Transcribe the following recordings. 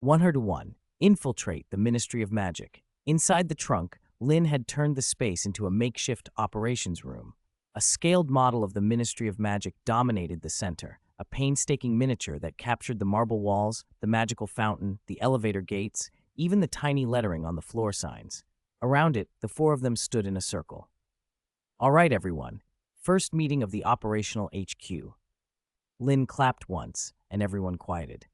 101. Infiltrate the Ministry of Magic. Inside the trunk, Lynn had turned the space into a makeshift operations room. A scaled model of the Ministry of Magic dominated the center, a painstaking miniature that captured the marble walls, the magical fountain, the elevator gates, even the tiny lettering on the floor signs. Around it, the four of them stood in a circle. All right, everyone. First meeting of the operational HQ. Lynn clapped once, and everyone quieted.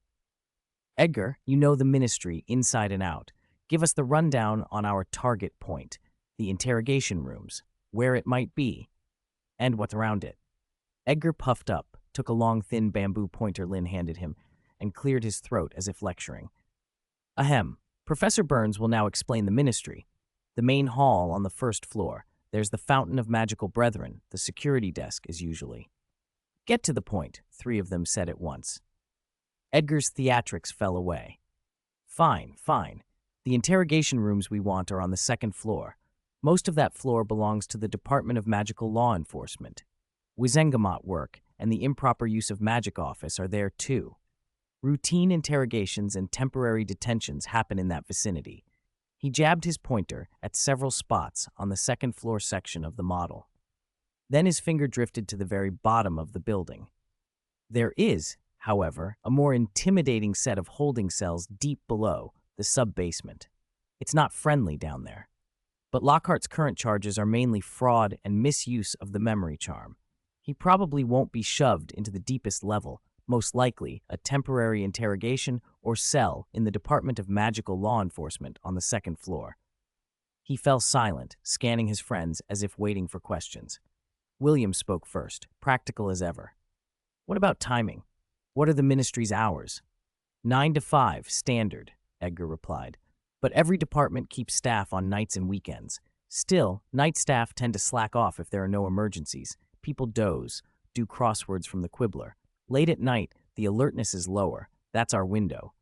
Edgar, you know the ministry inside and out. Give us the rundown on our target point, the interrogation rooms, where it might be, and what's around it. Edgar puffed up, took a long, thin bamboo pointer Lynn handed him, and cleared his throat as if lecturing. Ahem. Professor Burns will now explain the ministry. The main hall on the first floor. There's the Fountain of Magical Brethren. The security desk is usually. Get to the point, three of them said at once. Edgar's theatrics fell away. Fine, fine. The interrogation rooms we want are on the second floor. Most of that floor belongs to the Department of Magical Law Enforcement. Wizengamot work and the improper use of magic office are there too. Routine interrogations and temporary detentions happen in that vicinity. He jabbed his pointer at several spots on the second floor section of the model. Then his finger drifted to the very bottom of the building. There is, however, a more intimidating set of holding cells deep below, the sub-basement. It's not friendly down there. But Lockhart's current charges are mainly fraud and misuse of the memory charm. He probably won't be shoved into the deepest level, most likely a temporary interrogation or cell in the Department of Magical Law Enforcement on the second floor. He fell silent, scanning his friends as if waiting for questions. William spoke first, practical as ever. What about timing? What are the ministry's hours? 9 to 5, standard, Edgar replied. But every department keeps staff on nights and weekends. Still, night staff tend to slack off if there are no emergencies. People doze, do crosswords from the Quibbler. Late at night, the alertness is lower. That's our window.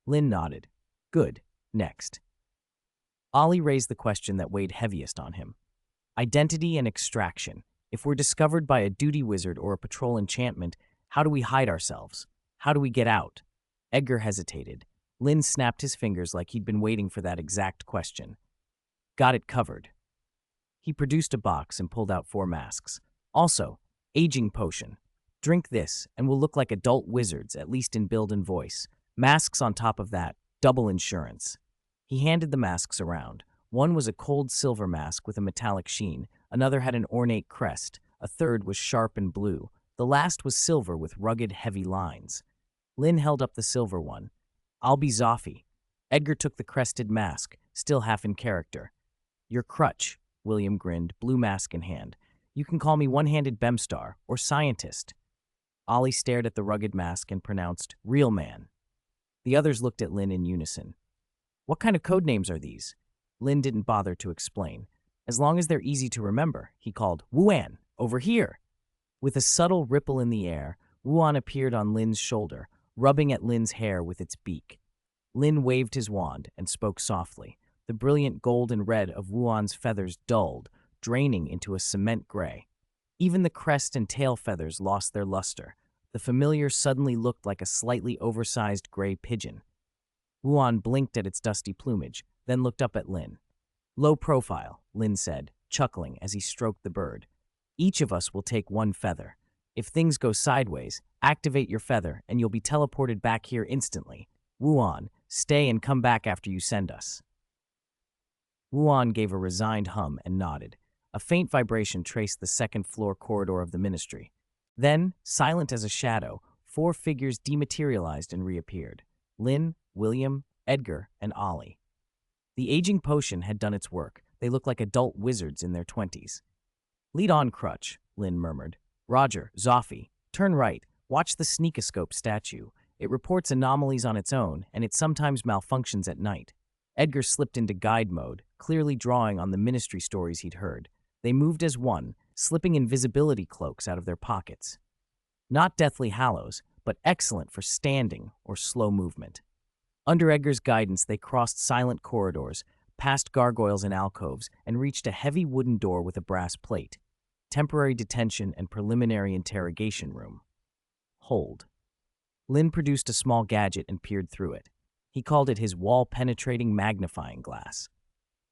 Lynn nodded. Good. Next. Ollie raised the question that weighed heaviest on him. Identity and extraction. If we're discovered by a duty wizard or a patrol enchantment, how do we hide ourselves? How do we get out? Edgar hesitated. Lynn snapped his fingers like he'd been waiting for that exact question. Got it covered. He produced a box and pulled out 4 masks. Also, aging potion. Drink this, and we'll look like adult wizards, at least in build and voice. Masks on top of that, double insurance. He handed the masks around. One was a cold silver mask with a metallic sheen. Another had an ornate crest. A third was sharp and blue. The last was silver with rugged, heavy lines. Lynn held up the silver one. I'll be Zoffi. Edgar took the crested mask, still half in character. Your crutch, William grinned, blue mask in hand. You can call me one-handed Bemstar, or scientist. Ollie stared at the rugged mask and pronounced, real man. The others looked at Lynn in unison. What kind of code names are these? Lynn didn't bother to explain. As long as they're easy to remember, he called, Wuan, over here. With a subtle ripple in the air, Wuan appeared on Lynn's shoulder, rubbing at Lynn's hair with its beak. Lynn waved his wand and spoke softly. The brilliant gold and red of Wuan's feathers dulled, draining into a cement gray. Even the crest and tail feathers lost their luster. The familiar suddenly looked like a slightly oversized gray pigeon. Wuan blinked at its dusty plumage, then looked up at Lynn. Low profile, Lynn said, chuckling as he stroked the bird. Each of us will take 1 feather. If things go sideways, activate your feather and you'll be teleported back here instantly. Wuan, stay and come back after you send us. Wuan gave a resigned hum and nodded. A faint vibration traced the second-floor corridor of the ministry. Then, silent as a shadow, 4 figures dematerialized and reappeared. Lynn, William, Edgar, and Ollie. The aging potion had done its work. They looked like adult wizards in their 20s. Lead on, Crutch, Lynn murmured. Roger, Zoffi, turn right. Watch the sneakoscope statue. It reports anomalies on its own, and it sometimes malfunctions at night. Edgar slipped into guide mode, clearly drawing on the ministry stories he'd heard. They moved as one, slipping invisibility cloaks out of their pockets. Not Deathly Hallows, but excellent for standing or slow movement. Under Edgar's guidance, they crossed silent corridors, past gargoyles and alcoves, and reached a heavy wooden door with a brass plate. Temporary detention and preliminary interrogation room. Hold. Lynn produced a small gadget and peered through it. He called it his wall-penetrating magnifying glass.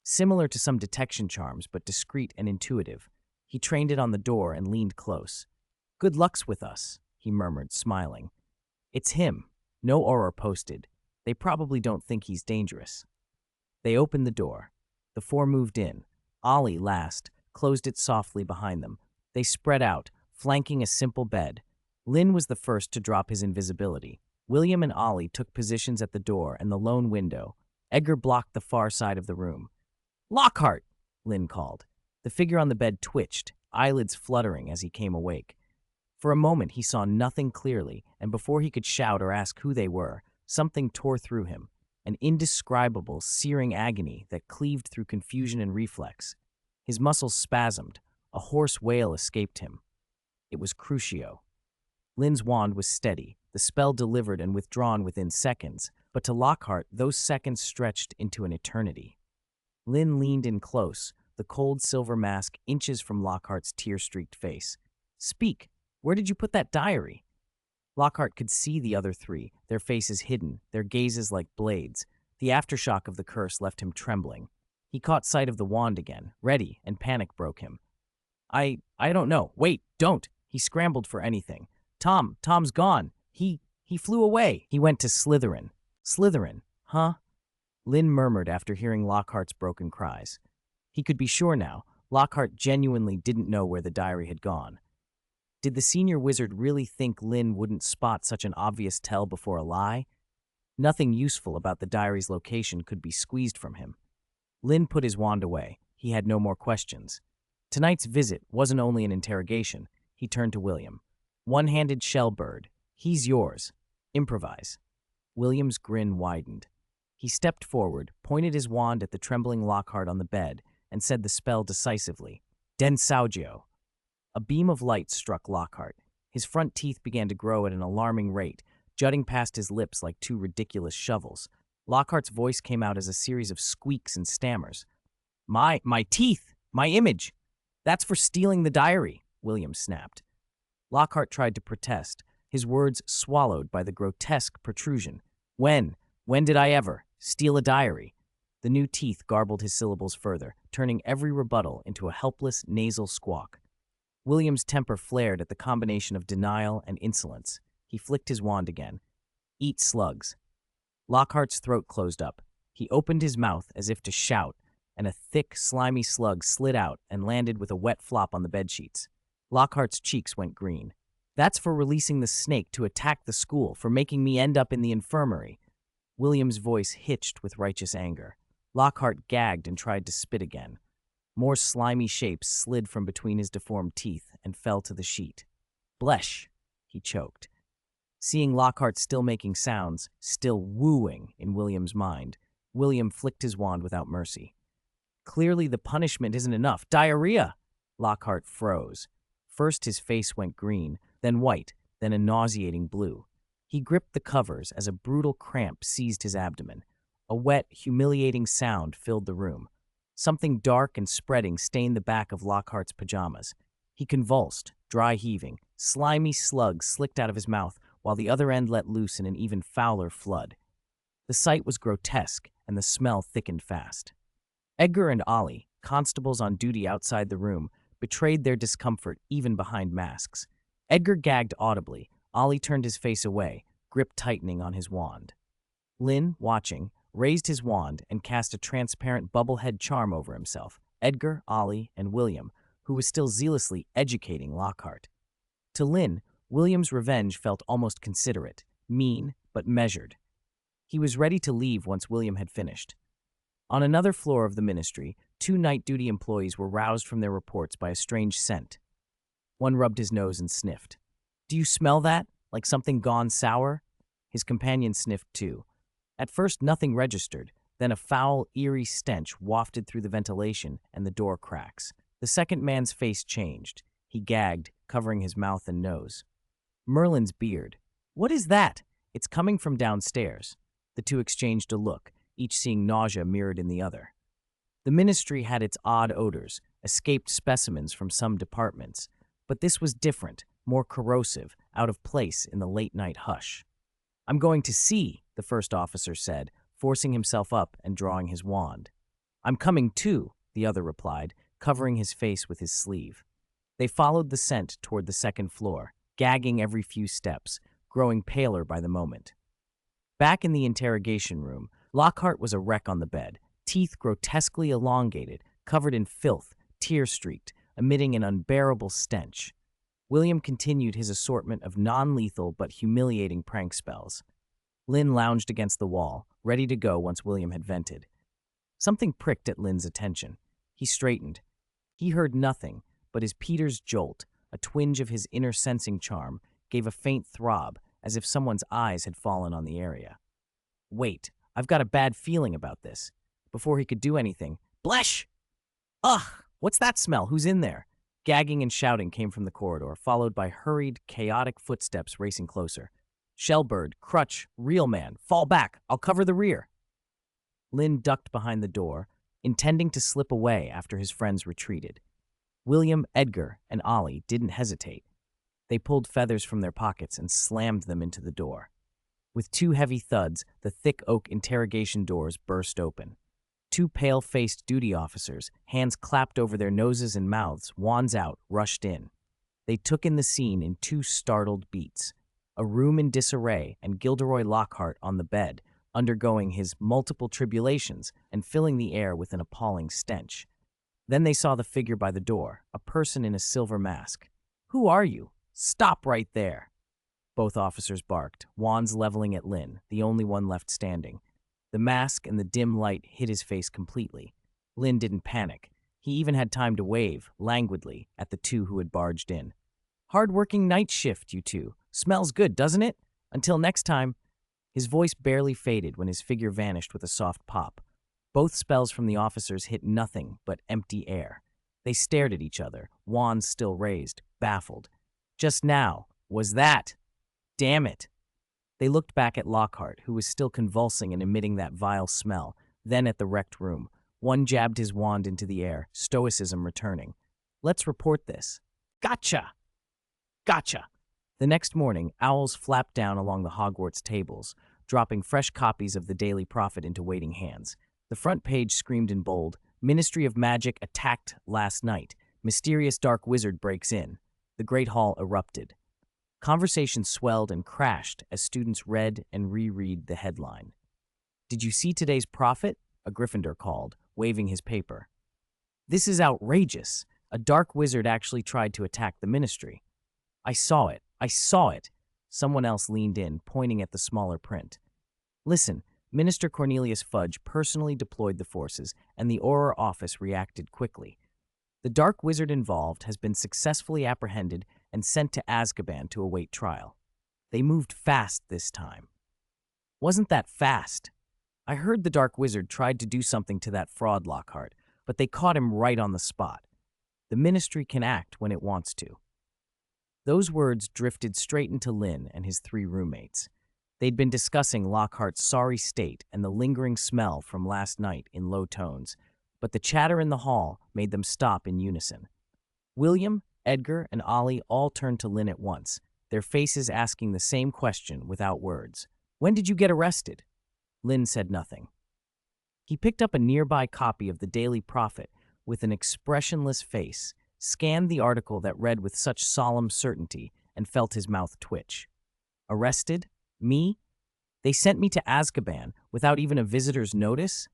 Similar to some detection charms, but discreet and intuitive, he trained it on the door and leaned close. "Good luck's with us," he murmured, smiling. "It's him. No aura posted. They probably don't think he's dangerous." They opened the door. The four moved in. Ollie, last, closed it softly behind them. They spread out, flanking a simple bed. Lynn was the first to drop his invisibility. William and Ollie took positions at the door and the lone window. Edgar blocked the far side of the room. "Lockhart!" Lynn called. The figure on the bed twitched, eyelids fluttering as he came awake. For a moment he saw nothing clearly, and before he could shout or ask who they were, something tore through him, an indescribable, searing agony that cleaved through confusion and reflex. His muscles spasmed. A hoarse wail escaped him. It was Crucio. Lynn's wand was steady, the spell delivered and withdrawn within seconds, but to Lockhart those seconds stretched into an eternity. Lynn leaned in close, the cold silver mask inches from Lockhart's tear-streaked face. "Speak! Where did you put that diary?" Lockhart could see the other three, their faces hidden, their gazes like blades. The aftershock of the curse left him trembling. He caught sight of the wand again, ready, and panic broke him. I don't know. Wait, don't!" He scrambled for anything. Tom's gone. He flew away." He went to Slytherin. "Slytherin, huh?" Lynn murmured after hearing Lockhart's broken cries. He could be sure now, Lockhart genuinely didn't know where the diary had gone. Did the senior wizard really think Lynn wouldn't spot such an obvious tell before a lie? Nothing useful about the diary's location could be squeezed from him. Lynn put his wand away. He had no more questions. Tonight's visit wasn't only an interrogation. He turned to William. "One-handed shell bird. He's yours. Improvise." William's grin widened. He stepped forward, pointed his wand at the trembling Lockhart on the bed, and said the spell decisively. "Densaugio." A beam of light struck Lockhart. His front teeth began to grow at an alarming rate, jutting past his lips like two ridiculous shovels. Lockhart's voice came out as a series of squeaks and stammers. My teeth! My image! That's for stealing the diary," William snapped. Lockhart tried to protest, his words swallowed by the grotesque protrusion. When did I ever steal a diary?" The new teeth garbled his syllables further, turning every rebuttal into a helpless, nasal squawk. William's temper flared at the combination of denial and insolence. He flicked his wand again. "Eat slugs." Lockhart's throat closed up. He opened his mouth as if to shout, and a thick, slimy slug slid out and landed with a wet flop on the bedsheets. Lockhart's cheeks went green. "That's for releasing the snake to attack the school, for making me end up in the infirmary." William's voice hitched with righteous anger. Lockhart gagged and tried to spit again. More slimy shapes slid from between his deformed teeth and fell to the sheet. "Blesh," he choked. Seeing Lockhart still making sounds, still wooing in William's mind, William flicked his wand without mercy. "Clearly the punishment isn't enough. Diarrhea!" Lockhart froze. First his face went green, then white, then a nauseating blue. He gripped the covers as a brutal cramp seized his abdomen. A wet, humiliating sound filled the room. Something dark and spreading stained the back of Lockhart's pajamas. He convulsed, dry heaving. Slimy slugs slicked out of his mouth, while the other end let loose in an even fouler flood. The sight was grotesque, and the smell thickened fast. Edgar and Ollie, constables on duty outside the room, betrayed their discomfort even behind masks. Edgar gagged audibly. Ollie turned his face away, grip tightening on his wand. Lynn, watching, raised his wand and cast a transparent bubblehead charm over himself, Edgar, Ollie, and William, who was still zealously educating Lockhart. To Lynn, William's revenge felt almost considerate, mean, but measured. He was ready to leave once William had finished. On another floor of the ministry, 2 night duty employees were roused from their reports by a strange scent. One rubbed his nose and sniffed. "Do you smell that? Like something gone sour?" His companion sniffed too. At first nothing registered, then a foul, eerie stench wafted through the ventilation and the door cracks. The second man's face changed. He gagged, covering his mouth and nose. Merlin's beard. "What is that?" "It's coming from downstairs." The two exchanged a look, each seeing nausea mirrored in the other. The ministry had its odd odors, escaped specimens from some departments, but this was different, more corrosive, out of place in the late-night hush. I'm going to see, the first officer said, forcing himself up and drawing his wand. I'm coming too, the other replied, covering his face with his sleeve. They followed the scent toward the second floor, gagging every few steps, growing paler by the moment. Back in the interrogation room, Lockhart was a wreck on the bed, teeth grotesquely elongated, covered in filth, tear-streaked, emitting an unbearable stench. William continued his assortment of non-lethal but humiliating prank spells. Lynn lounged against the wall, ready to go once William had vented. Something pricked at Lynn's attention. He straightened. He heard nothing, but his Peter's jolt, a twinge of his inner sensing charm, gave a faint throb, as if someone's eyes had fallen on the area. Wait, I've got a bad feeling about this. Before he could do anything, Blesh! Ugh, what's that smell? Who's in there? Gagging and shouting came from the corridor, followed by hurried, chaotic footsteps racing closer. Shellbird, Crutch, Real Man, fall back, I'll cover the rear. Lynn ducked behind the door, intending to slip away after his friends retreated. William, Edgar, and Ollie didn't hesitate. They pulled feathers from their pockets and slammed them into the door. With two heavy thuds, the thick oak interrogation doors burst open. Two pale-faced duty officers, hands clapped over their noses and mouths, wands out, rushed in. They took in the scene in two startled beats. A room in disarray and Gilderoy Lockhart on the bed, undergoing his multiple tribulations and filling the air with an appalling stench. Then they saw the figure by the door, a person in a silver mask. "Who are you? Stop right there!" Both officers barked, wands leveling at Lynn, the only one left standing. The mask and the dim light hid his face completely. Lynn didn't panic. He even had time to wave, languidly, at the two who had barged in. "Hard-working night shift, you two. Smells good, doesn't it? Until next time." His voice barely faded when his figure vanished with a soft pop. Both spells from the officers hit nothing but empty air. They stared at each other, wands still raised, baffled. Just now, was that? Damn it. They looked back at Lockhart, who was still convulsing and emitting that vile smell, then at the wrecked room. One jabbed his wand into the air, stoicism returning. "Let's report this." "Gotcha! Gotcha!" The next morning, owls flapped down along the Hogwarts tables, dropping fresh copies of the Daily Prophet into waiting hands. The front page screamed in bold, "Ministry of Magic attacked last night. Mysterious dark wizard breaks in." The Great Hall erupted. Conversation swelled and crashed as students read and reread the headline. "Did you see today's prophet?" a Gryffindor called, waving his paper. "This is outrageous. A dark wizard actually tried to attack the ministry." I saw it. I saw it." Someone else leaned in, pointing at the smaller print. "Listen, Minister Cornelius Fudge personally deployed the forces, and the Auror office reacted quickly. The dark wizard involved has been successfully apprehended and sent to Azkaban to await trial. They moved fast this time." "Wasn't that fast? I heard the dark wizard tried to do something to that fraud Lockhart, but they caught him right on the spot. The ministry can act when it wants to." Those words drifted straight into Lynn and his three roommates. They'd been discussing Lockhart's sorry state and the lingering smell from last night in low tones, but the chatter in the hall made them stop in unison. William, Edgar, and Ollie all turned to Lynn at once, their faces asking the same question without words. "When did you get arrested?" Lynn said nothing. He picked up a nearby copy of the Daily Prophet with an expressionless face, scanned the article that read with such solemn certainty, and felt his mouth twitch. "Arrested? Me? They sent me to Azkaban without even a visitor's notice?"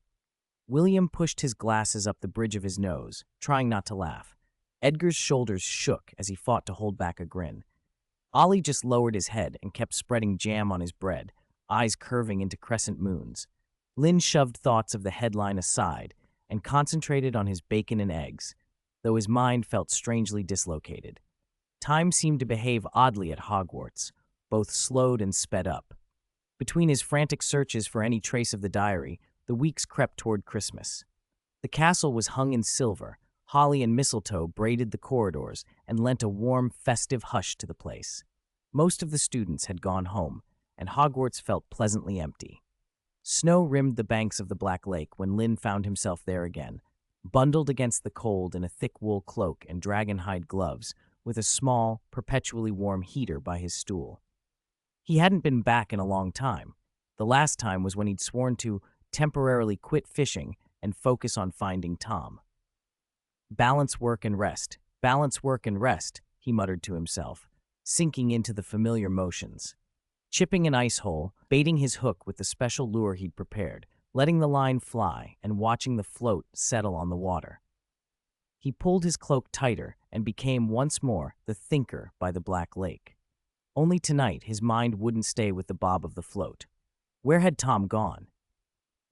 William pushed his glasses up the bridge of his nose, trying not to laugh. Edgar's shoulders shook as he fought to hold back a grin. Ollie just lowered his head and kept spreading jam on his bread, eyes curving into crescent moons. Lynn shoved thoughts of the headline aside and concentrated on his bacon and eggs, though his mind felt strangely dislocated. Time seemed to behave oddly at Hogwarts, both slowed and sped up. Between his frantic searches for any trace of the diary, the weeks crept toward Christmas. The castle was hung in silver, holly and mistletoe braided the corridors and lent a warm, festive hush to the place. Most of the students had gone home, and Hogwarts felt pleasantly empty. Snow rimmed the banks of the Black Lake when Lynn found himself there again, bundled against the cold in a thick wool cloak and dragon hide gloves, with a small, perpetually warm heater by his stool. He hadn't been back in a long time. The last time was when he'd sworn to temporarily quit fishing and focus on finding Tom. Balance work and rest, balance work and rest, he muttered to himself, sinking into the familiar motions. Chipping an ice hole, baiting his hook with the special lure he'd prepared, letting the line fly and watching the float settle on the water. He pulled his cloak tighter and became once more the thinker by the black lake. Only tonight his mind wouldn't stay with the bob of the float. Where had Tom gone?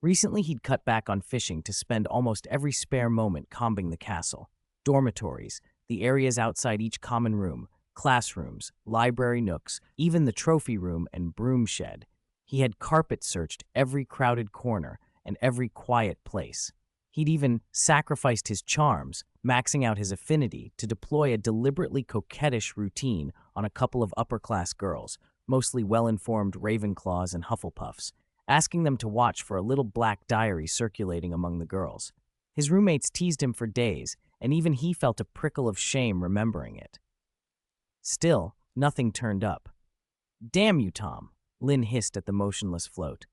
Recently he'd cut back on fishing to spend almost every spare moment combing the castle. Dormitories, the areas outside each common room, classrooms, library nooks, even the trophy room and broom shed. He had carpet searched every crowded corner and every quiet place. He'd even sacrificed his charms, maxing out his affinity, to deploy a deliberately coquettish routine on a couple of upper-class girls, mostly well-informed Ravenclaws and Hufflepuffs, asking them to watch for a little black diary circulating among the girls. His roommates teased him for days, and even he felt a prickle of shame remembering it. Still, nothing turned up. "Damn you, Tom," Lynn hissed at the motionless float.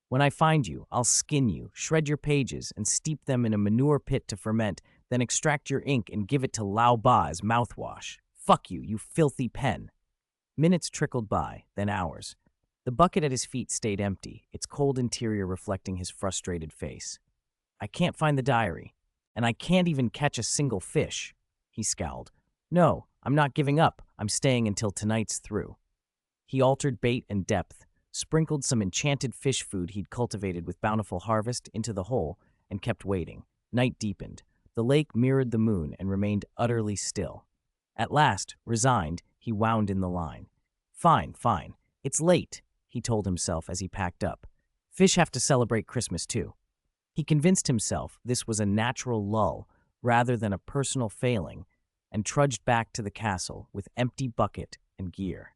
"When I find you, I'll skin you, shred your pages, and steep them in a manure pit to ferment, then extract your ink and give it to Lao Ba as mouthwash. Fuck you, you filthy pen." Minutes trickled by, then hours. The bucket at his feet stayed empty, its cold interior reflecting his frustrated face. "I can't find the diary, and I can't even catch a single fish," he scowled. "No, I'm not giving up. I'm staying until tonight's through." He altered bait and depth, sprinkled some enchanted fish food he'd cultivated with bountiful harvest into the hole, and kept waiting. Night deepened. The lake mirrored the moon and remained utterly still. At last, resigned, he wound in the line. Fine. It's late," he told himself as he packed up. "Fish have to celebrate Christmas too." He convinced himself this was a natural lull rather than a personal failing, and trudged back to the castle with empty bucket and gear.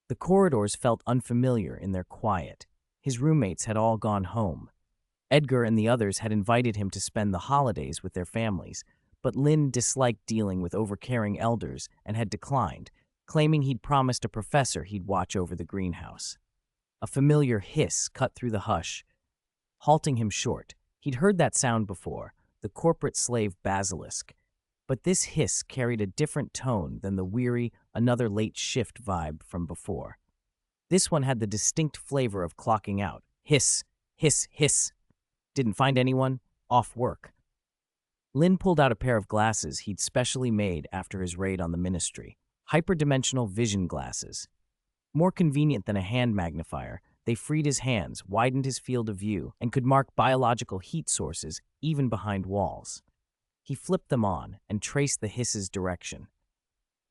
The corridors felt unfamiliar in their quiet. His roommates had all gone home. Edgar and the others had invited him to spend the holidays with their families, but Lynn disliked dealing with overcaring elders and had declined, claiming he'd promised a professor he'd watch over the greenhouse. A familiar hiss cut through the hush, halting him short. He'd heard that sound before, the corporate slave basilisk. But this hiss carried a different tone than the weary, another late shift vibe from before. This one had the distinct flavor of clocking out. Hiss, hiss, hiss. "Didn't find anyone? Off work." Lynn pulled out a pair of glasses he'd specially made after his raid on the Ministry. Hyperdimensional vision glasses. More convenient than a hand magnifier, they freed his hands, widened his field of view, and could mark biological heat sources even behind walls. He flipped them on and traced the hiss's direction.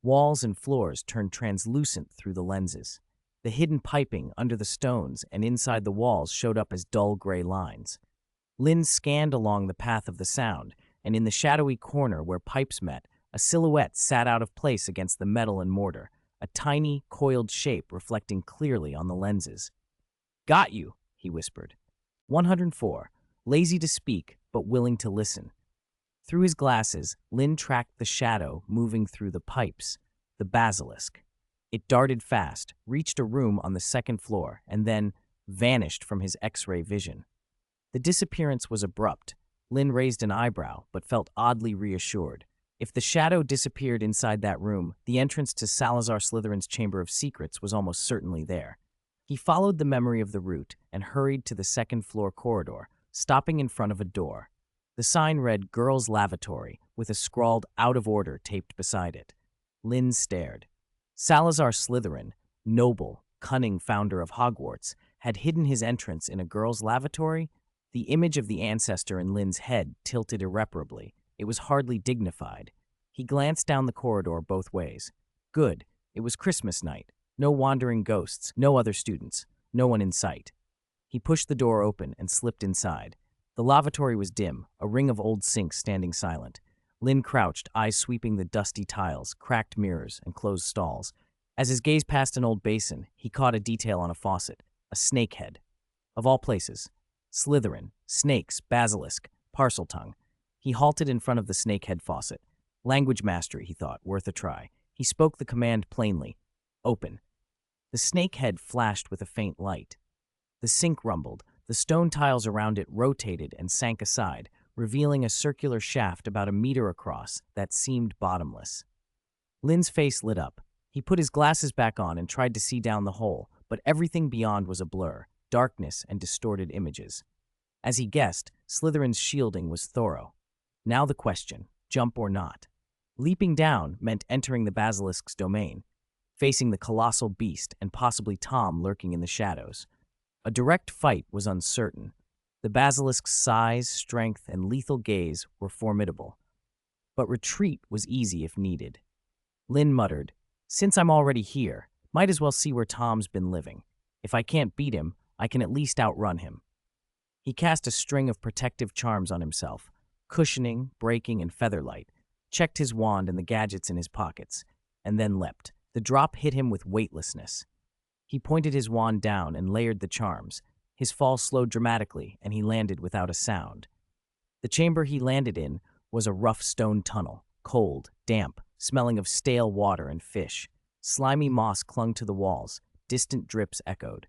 Walls and floors turned translucent through the lenses. The hidden piping under the stones and inside the walls showed up as dull gray lines. Lynn scanned along the path of the sound, and in the shadowy corner where pipes met, a silhouette sat out of place against the metal and mortar, a tiny, coiled shape reflecting clearly on the lenses. "Got you," he whispered. 104, lazy to speak, but willing to listen. Through his glasses, Lynn tracked the shadow moving through the pipes, the basilisk. It darted fast, reached a room on the second floor, and then vanished from his X-ray vision. The disappearance was abrupt. Lynn raised an eyebrow, but felt oddly reassured. If the shadow disappeared inside that room, the entrance to Salazar Slytherin's Chamber of Secrets was almost certainly there. He followed the memory of the route and hurried to the second-floor corridor, stopping in front of a door. The sign read Girls' Lavatory, with a scrawled "out of order" taped beside it. Lynn stared. Salazar Slytherin, noble, cunning founder of Hogwarts, had hidden his entrance in a girls' lavatory? The image of the ancestor in Lynn's head tilted irreparably. It was hardly dignified. He glanced down the corridor both ways. Good. It was Christmas night. No wandering ghosts, no other students, no one in sight. He pushed the door open and slipped inside. The lavatory was dim, a ring of old sinks standing silent. Lynn crouched, eyes sweeping the dusty tiles, cracked mirrors, and closed stalls. As his gaze passed an old basin, he caught a detail on a faucet, a snake head. Of all places. Slytherin, snakes, basilisk, Parseltongue. He halted in front of the snakehead faucet. Language mastery, he thought, worth a try. He spoke the command plainly. Open. The snake head flashed with a faint light. The sink rumbled. The stone tiles around it rotated and sank aside, revealing a circular shaft about a meter across that seemed bottomless. Lynn's face lit up. He put his glasses back on and tried to see down the hole, but everything beyond was a blur, darkness and distorted images. As he guessed, Slytherin's shielding was thorough. Now the question, jump or not? Leaping down meant entering the basilisk's domain, facing the colossal beast and possibly Tom lurking in the shadows. A direct fight was uncertain. The basilisk's size, strength, and lethal gaze were formidable. But retreat was easy if needed. Lynn muttered, "Since I'm already here, might as well see where Tom's been living. If I can't beat him, I can at least outrun him." He cast a string of protective charms on himself, cushioning, breaking, and featherlight, checked his wand and the gadgets in his pockets, and then leapt. The drop hit him with weightlessness. He pointed his wand down and layered the charms. His fall slowed dramatically, and he landed without a sound. The chamber he landed in was a rough stone tunnel, cold, damp, smelling of stale water and fish. Slimy moss clung to the walls. Distant drips echoed.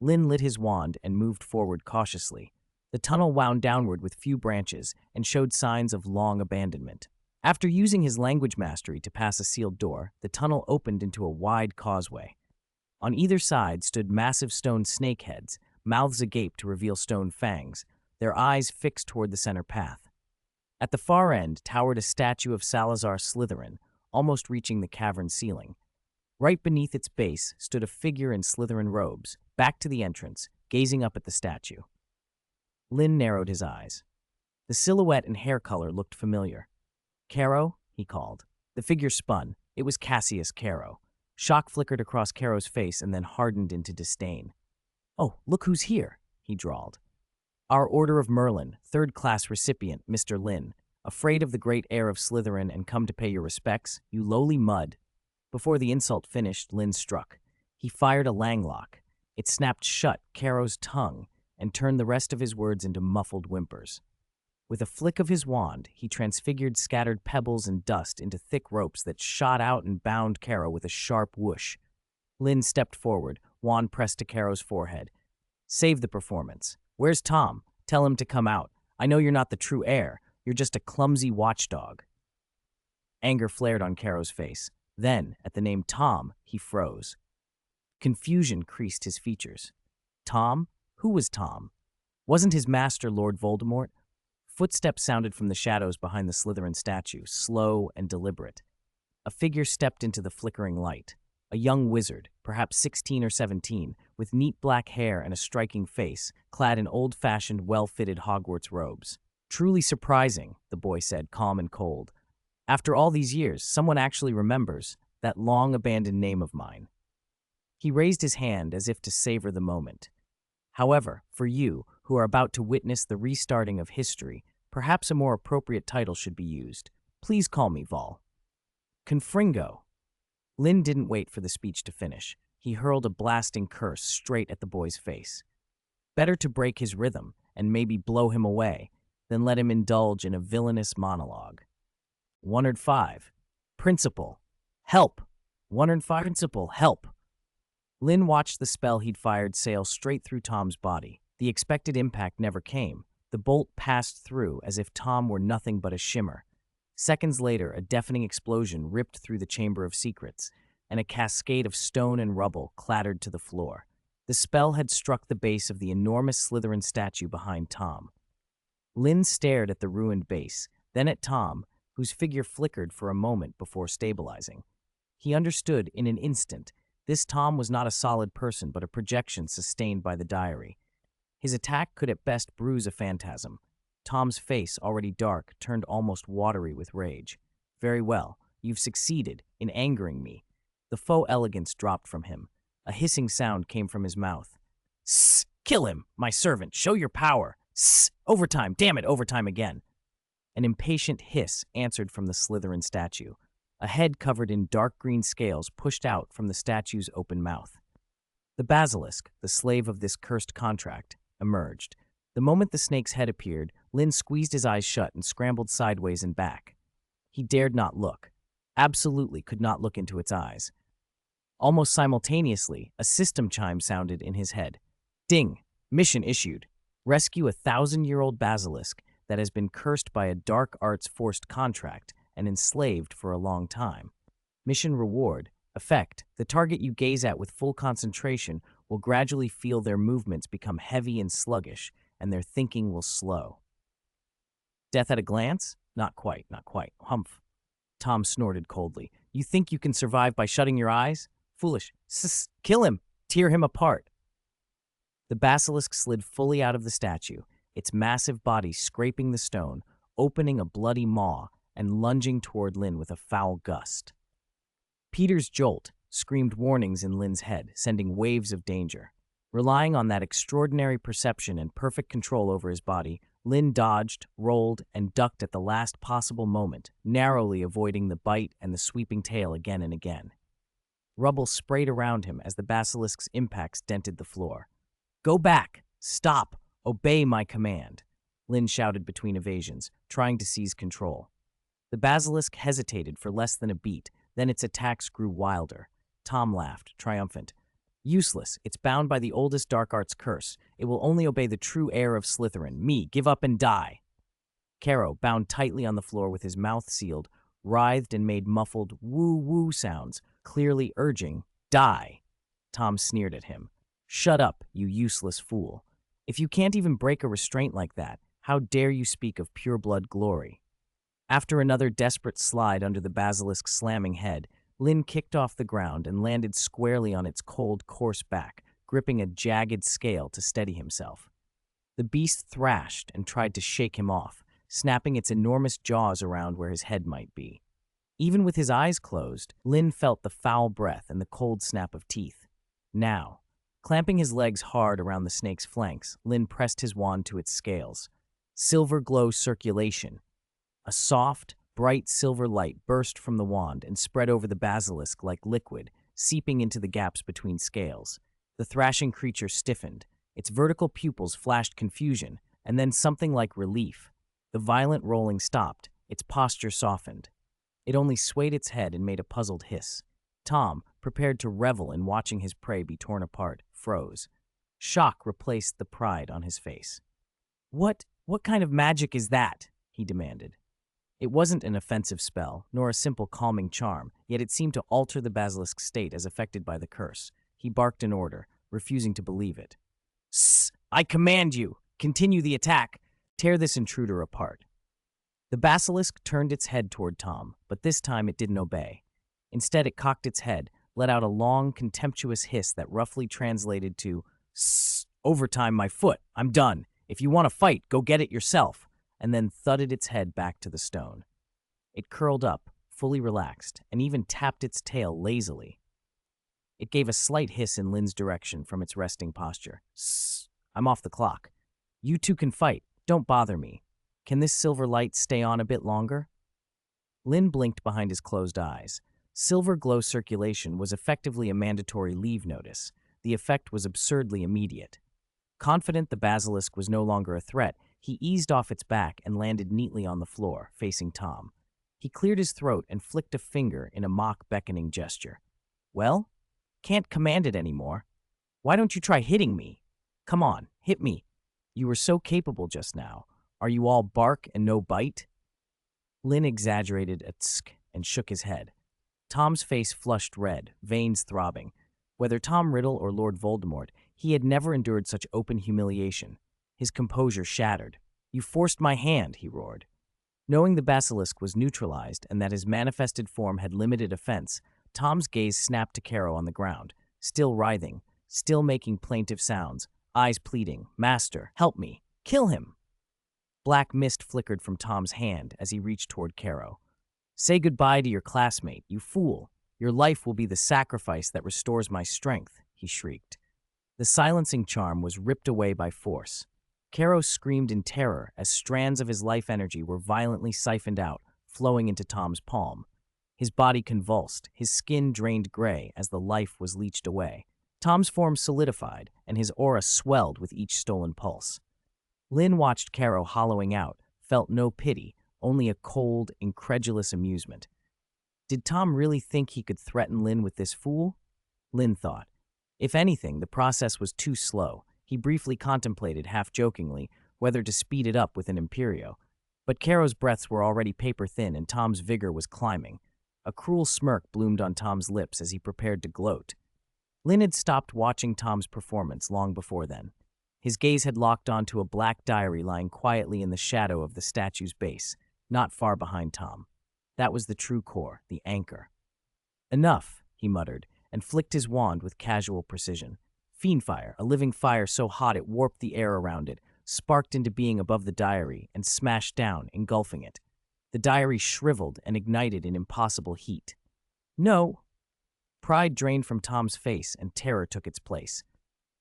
Lynn lit his wand and moved forward cautiously. The tunnel wound downward with few branches and showed signs of long abandonment. After using his language mastery to pass a sealed door, the tunnel opened into a wide causeway. On either side stood massive stone snake heads, mouths agape to reveal stone fangs, their eyes fixed toward the center path. At the far end towered a statue of Salazar Slytherin, almost reaching the cavern ceiling. Right beneath its base stood a figure in Slytherin robes, back to the entrance, gazing up at the statue. Lynn narrowed his eyes. The silhouette and hair color looked familiar. "Caro?" he called. The figure spun. It was Cassius Caro. Shock flickered across Caro's face and then hardened into disdain. "Oh, look who's here," he drawled. "Our Order of Merlin, third-class recipient, Mr. Lynn. Afraid of the great heir of Slytherin and come to pay your respects, you lowly mud." Before the insult finished, Lynn struck. He fired a langlock. It snapped shut Caro's tongue and turned the rest of his words into muffled whimpers. With a flick of his wand, he transfigured scattered pebbles and dust into thick ropes that shot out and bound Caro with a sharp whoosh. Lynn stepped forward, wand pressed to Caro's forehead. "Save the performance. Where's Tom? Tell him to come out. I know you're not the true heir. You're just a clumsy watchdog." Anger flared on Caro's face. Then, at the name Tom, he froze. Confusion creased his features. Tom? Who was Tom? Wasn't his master Lord Voldemort? Footsteps sounded from the shadows behind the Slytherin statue, slow and deliberate. A figure stepped into the flickering light. A young wizard, perhaps 16 or 17, with neat black hair and a striking face, clad in old-fashioned, well-fitted Hogwarts robes. "Truly surprising," the boy said, calm and cold. "After all these years, someone actually remembers that long-abandoned name of mine." He raised his hand as if to savor the moment. "However, for you, who are about to witness the restarting of history, perhaps a more appropriate title should be used. Please call me Vol." "Confringo." Lynn didn't wait for the speech to finish. He hurled a blasting curse straight at the boy's face. Better to break his rhythm and maybe blow him away than let him indulge in a villainous monologue. 105. Principal. Help. 105. Principal. Help. Lynn watched the spell he'd fired sail straight through Tom's body. The expected impact never came. The bolt passed through as if Tom were nothing but a shimmer. Seconds later, a deafening explosion ripped through the Chamber of Secrets, and a cascade of stone and rubble clattered to the floor. The spell had struck the base of the enormous Slytherin statue behind Tom. Lynn stared at the ruined base, then at Tom, whose figure flickered for a moment before stabilizing. He understood in an instant. This Tom was not a solid person, but a projection sustained by the diary. His attack could at best bruise a phantasm. Tom's face, already dark, turned almost watery with rage. "Very well, you've succeeded in angering me." The faux elegance dropped from him. A hissing sound came from his mouth. "Sss! Kill him, my servant! Show your power! Sss! Overtime! Damn it, overtime again!" An impatient hiss answered from the Slytherin statue. A head covered in dark green scales pushed out from the statue's open mouth. The basilisk, the slave of this cursed contract, emerged. The moment the snake's head appeared, Lynn squeezed his eyes shut and scrambled sideways and back. He dared not look. Absolutely could not look into its eyes. Almost simultaneously, a system chime sounded in his head. Ding! Mission issued. Rescue a 1,000-year-old basilisk that has been cursed by a dark arts forced contract and enslaved for a long time. Mission reward. Effect. The target you gaze at with full concentration will gradually feel their movements become heavy and sluggish, and their thinking will slow. Death at a glance? Not quite, not quite. Humph. Tom snorted coldly. You think you can survive by shutting your eyes? Foolish. Kill him! Tear him apart! The basilisk slid fully out of the statue, its massive body scraping the stone, opening a bloody maw, and lunging toward Lynn with a foul gust. Peter's jolt screamed warnings in Lynn's head, sending waves of danger. Relying on that extraordinary perception and perfect control over his body, Lynn dodged, rolled, and ducked at the last possible moment, narrowly avoiding the bite and the sweeping tail again and again. Rubble sprayed around him as the basilisk's impacts dented the floor. Go back! Stop! Obey my command! Lynn shouted between evasions, trying to seize control. The basilisk hesitated for less than a beat, then its attacks grew wilder. Tom laughed, triumphant. Useless. It's bound by the oldest dark arts curse. It will only obey the true heir of Slytherin. Me. Give up and die. Caro, bound tightly on the floor with his mouth sealed, writhed and made muffled woo-woo sounds, clearly urging, die. Tom sneered at him. Shut up, you useless fool. If you can't even break a restraint like that, how dare you speak of pure-blood glory? After another desperate slide under the basilisk's slamming head, Lynn kicked off the ground and landed squarely on its cold, coarse back, gripping a jagged scale to steady himself. The beast thrashed and tried to shake him off, snapping its enormous jaws around where his head might be. Even with his eyes closed, Lynn felt the foul breath and the cold snap of teeth. Now, clamping his legs hard around the snake's flanks, Lynn pressed his wand to its scales. Silver glow circulation. A soft, bright silver light burst from the wand and spread over the basilisk like liquid, seeping into the gaps between scales. The thrashing creature stiffened. Its vertical pupils flashed confusion, and then something like relief. The violent rolling stopped. Its posture softened. It only swayed its head and made a puzzled hiss. Tom, prepared to revel in watching his prey be torn apart, froze. Shock replaced the pride on his face. What kind of magic is that?" he demanded. It wasn't an offensive spell, nor a simple calming charm, yet it seemed to alter the basilisk's state as affected by the curse. He barked an order, refusing to believe it. "Sss! I command you! Continue the attack! Tear this intruder apart!" The basilisk turned its head toward Tom, but this time it didn't obey. Instead, it cocked its head, let out a long, contemptuous hiss that roughly translated to, "Sss! Overtime my foot! I'm done! If you want to fight, go get it yourself!" and then thudded its head back to the stone. It curled up, fully relaxed, and even tapped its tail lazily. It gave a slight hiss in Lynn's direction from its resting posture. "Sss! I'm off the clock. You two can fight. Don't bother me. Can this silver light stay on a bit longer?" Lynn blinked behind his closed eyes. Silver glow circulation was effectively a mandatory leave notice. The effect was absurdly immediate. Confident the basilisk was no longer a threat, he eased off its back and landed neatly on the floor, facing Tom. He cleared his throat and flicked a finger in a mock beckoning gesture. "Well? Can't command it anymore. Why don't you try hitting me? Come on, hit me. You were so capable just now. Are you all bark and no bite?" Lynn exaggerated a tsk and shook his head. Tom's face flushed red, veins throbbing. Whether Tom Riddle or Lord Voldemort, he had never endured such open humiliation. His composure shattered. "You forced my hand," he roared. Knowing the basilisk was neutralized and that his manifested form had limited offense, Tom's gaze snapped to Caro on the ground, still writhing, still making plaintive sounds, eyes pleading, "Master, help me! Kill him!" Black mist flickered from Tom's hand as he reached toward Caro. "Say goodbye to your classmate, you fool! Your life will be the sacrifice that restores my strength," he shrieked. The silencing charm was ripped away by force. Caro screamed in terror as strands of his life energy were violently siphoned out, flowing into Tom's palm. His body convulsed, his skin drained gray as the life was leached away. Tom's form solidified, and his aura swelled with each stolen pulse. Lynn watched Caro hollowing out, felt no pity, only a cold, incredulous amusement. Did Tom really think he could threaten Lynn with this fool? Lynn thought. If anything, the process was too slow. He briefly contemplated, half-jokingly, whether to speed it up with an Imperio. But Caro's breaths were already paper-thin and Tom's vigor was climbing. A cruel smirk bloomed on Tom's lips as he prepared to gloat. Lynn had stopped watching Tom's performance long before then. His gaze had locked onto a black diary lying quietly in the shadow of the statue's base, not far behind Tom. That was the true core, the anchor. "Enough," he muttered, and flicked his wand with casual precision. Fiendfire, a living fire so hot it warped the air around it, sparked into being above the diary and smashed down, engulfing it. The diary shriveled and ignited in impossible heat. "No." Pride drained from Tom's face and terror took its place.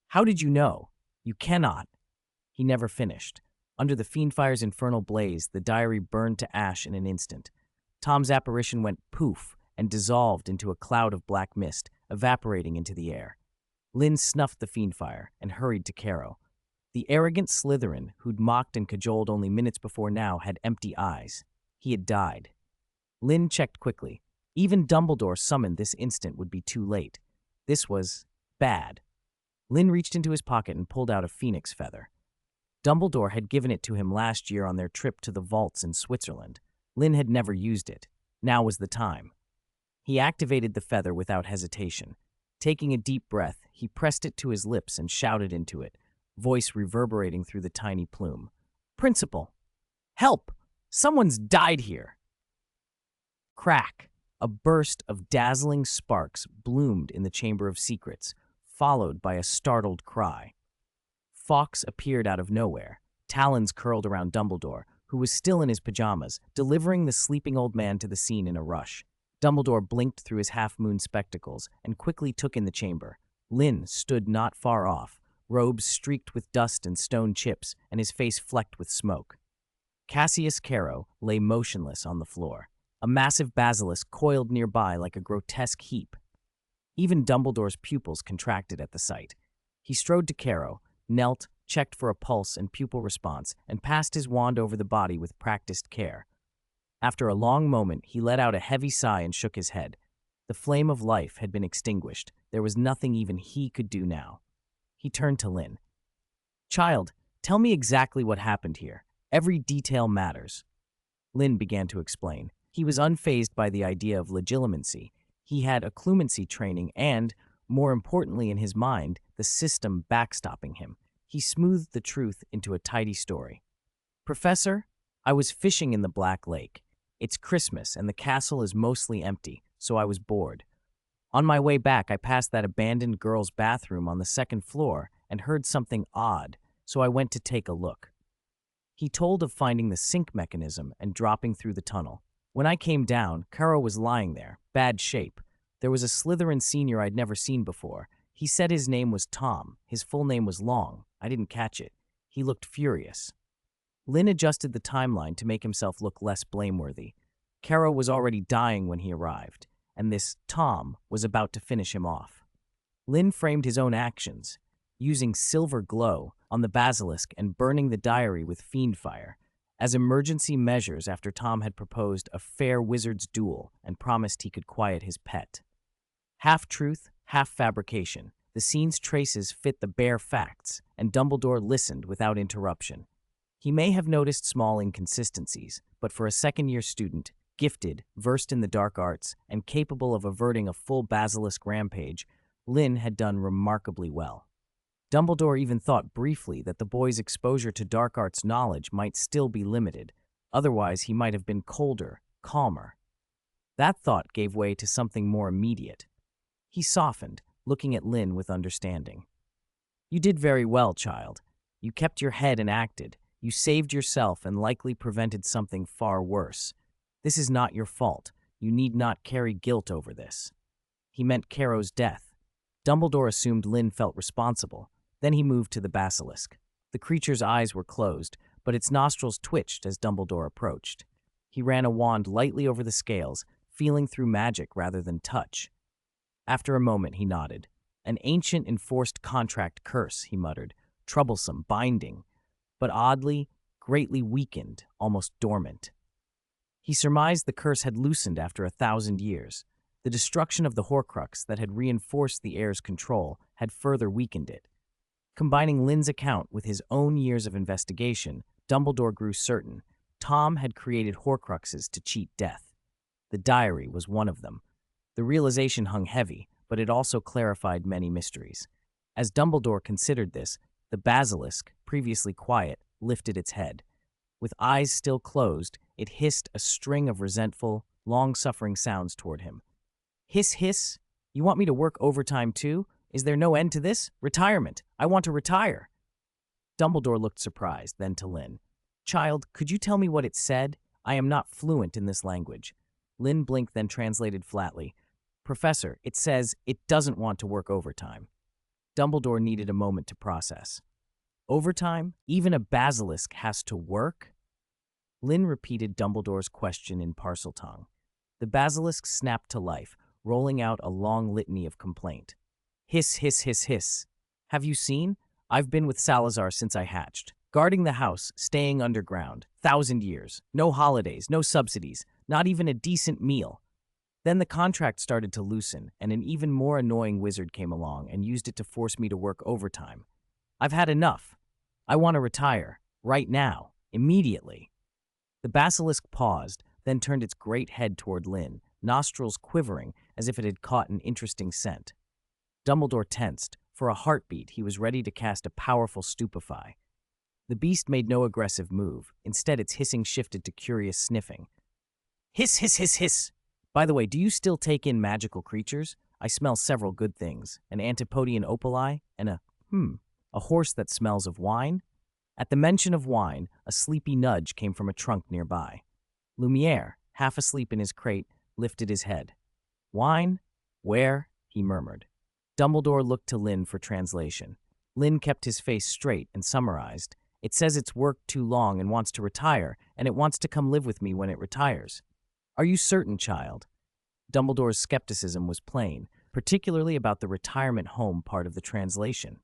"How did you know? You cannot." He never finished. Under the Fiendfire's infernal blaze, the diary burned to ash in an instant. Tom's apparition went poof and dissolved into a cloud of black mist, evaporating into the air. Lynn snuffed the Fiendfire and hurried to Caro. The arrogant Slytherin, who'd mocked and cajoled only minutes before now, had empty eyes. He had died. Lynn checked quickly. Even Dumbledore summoned this instant would be too late. This was bad. Lynn reached into his pocket and pulled out a phoenix feather. Dumbledore had given it to him last year on their trip to the vaults in Switzerland. Lynn had never used it. Now was the time. He activated the feather without hesitation. Taking a deep breath, he pressed it to his lips and shouted into it, voice reverberating through the tiny plume. "Principal! Help! Someone's died here!" Crack! A burst of dazzling sparks bloomed in the Chamber of Secrets, followed by a startled cry. Fawkes appeared out of nowhere, talons curled around Dumbledore, who was still in his pajamas, delivering the sleeping old man to the scene in a rush. Dumbledore blinked through his half-moon spectacles and quickly took in the chamber. Lynn stood not far off, robes streaked with dust and stone chips, and his face flecked with smoke. Cassius Caro lay motionless on the floor. A massive basilisk coiled nearby like a grotesque heap. Even Dumbledore's pupils contracted at the sight. He strode to Caro, knelt, checked for a pulse and pupil response, and passed his wand over the body with practiced care. After a long moment, he let out a heavy sigh and shook his head. The flame of life had been extinguished. There was nothing even he could do now. He turned to Lynn. "Child, tell me exactly what happened here. Every detail matters." Lynn began to explain. He was unfazed by the idea of legilimency. He had occlumency training and, more importantly in his mind, the system backstopping him. He smoothed the truth into a tidy story. "Professor, I was fishing in the Black Lake. It's Christmas and the castle is mostly empty, so I was bored. On my way back, I passed that abandoned girls' bathroom on the second floor and heard something odd, so I went to take a look." He told of finding the sink mechanism and dropping through the tunnel. "When I came down, Caro was lying there, bad shape. There was a Slytherin senior I'd never seen before. He said his name was Tom. His full name was long. I didn't catch it. He looked furious." Lynn adjusted the timeline to make himself look less blameworthy. Caro was already dying when he arrived, and this Tom was about to finish him off. Lynn framed his own actions, using silver glow on the basilisk and burning the diary with fiendfire, as emergency measures after Tom had proposed a fair wizard's duel and promised he could quiet his pet. Half truth, half fabrication. The scene's traces fit the bare facts, and Dumbledore listened without interruption. He may have noticed small inconsistencies, but for a second-year student, gifted, versed in the dark arts, and capable of averting a full basilisk rampage, Lynn had done remarkably well. Dumbledore even thought briefly that the boy's exposure to dark arts knowledge might still be limited. Otherwise, he might have been colder, calmer. That thought gave way to something more immediate. He softened, looking at Lynn with understanding. "You did very well, child. You kept your head and acted. You saved yourself and likely prevented something far worse. This is not your fault. You need not carry guilt over this." He meant Caro's death. Dumbledore assumed Lynn felt responsible. Then he moved to the basilisk. The creature's eyes were closed, but its nostrils twitched as Dumbledore approached. He ran a wand lightly over the scales, feeling through magic rather than touch. After a moment, he nodded. "An ancient enforced contract curse," he muttered. "Troublesome, binding, but oddly, greatly weakened, almost dormant." He surmised the curse had loosened after 1,000 years. The destruction of the Horcrux that had reinforced the heir's control had further weakened it. Combining Lynn's account with his own years of investigation, Dumbledore grew certain Tom had created Horcruxes to cheat death. The diary was one of them. The realization hung heavy, but it also clarified many mysteries. As Dumbledore considered this, the basilisk, previously quiet, lifted its head. With eyes still closed, it hissed a string of resentful, long-suffering sounds toward him. Hiss, hiss. You want me to work overtime too? Is there no end to this? Retirement. I want to retire. Dumbledore looked surprised, then to Lynn. Child, could you tell me what it said? I am not fluent in this language. Lynn blinked, then translated flatly. Professor, it says it doesn't want to work overtime. Dumbledore needed a moment to process. Overtime? Even a basilisk has to work? Lynn repeated Dumbledore's question in Parseltongue. The basilisk snapped to life, rolling out a long litany of complaint. Hiss, hiss, hiss, hiss. Have you seen? I've been with Salazar since I hatched. Guarding the house, staying underground. 1,000 years. No holidays, no subsidies, not even a decent meal. Then the contract started to loosen, and an even more annoying wizard came along and used it to force me to work overtime. I've had enough. I want to retire. Right now. Immediately. The basilisk paused, then turned its great head toward Lynn, nostrils quivering as if it had caught an interesting scent. Dumbledore tensed. For a heartbeat, he was ready to cast a powerful stupefy. The beast made no aggressive move. Instead, its hissing shifted to curious sniffing. Hiss, hiss, hiss, hiss. By the way, do you still take in magical creatures? I smell several good things. An Antipodian opali and a horse that smells of wine? At the mention of wine, a sleepy nudge came from a trunk nearby. Lumiere, half asleep in his crate, lifted his head. Wine? Where? He murmured. Dumbledore looked to Lynn for translation. Lynn kept his face straight and summarized. It says it's worked too long and wants to retire, and it wants to come live with me when it retires. Are you certain, child? Dumbledore's skepticism was plain, particularly about the retirement home part of the translation.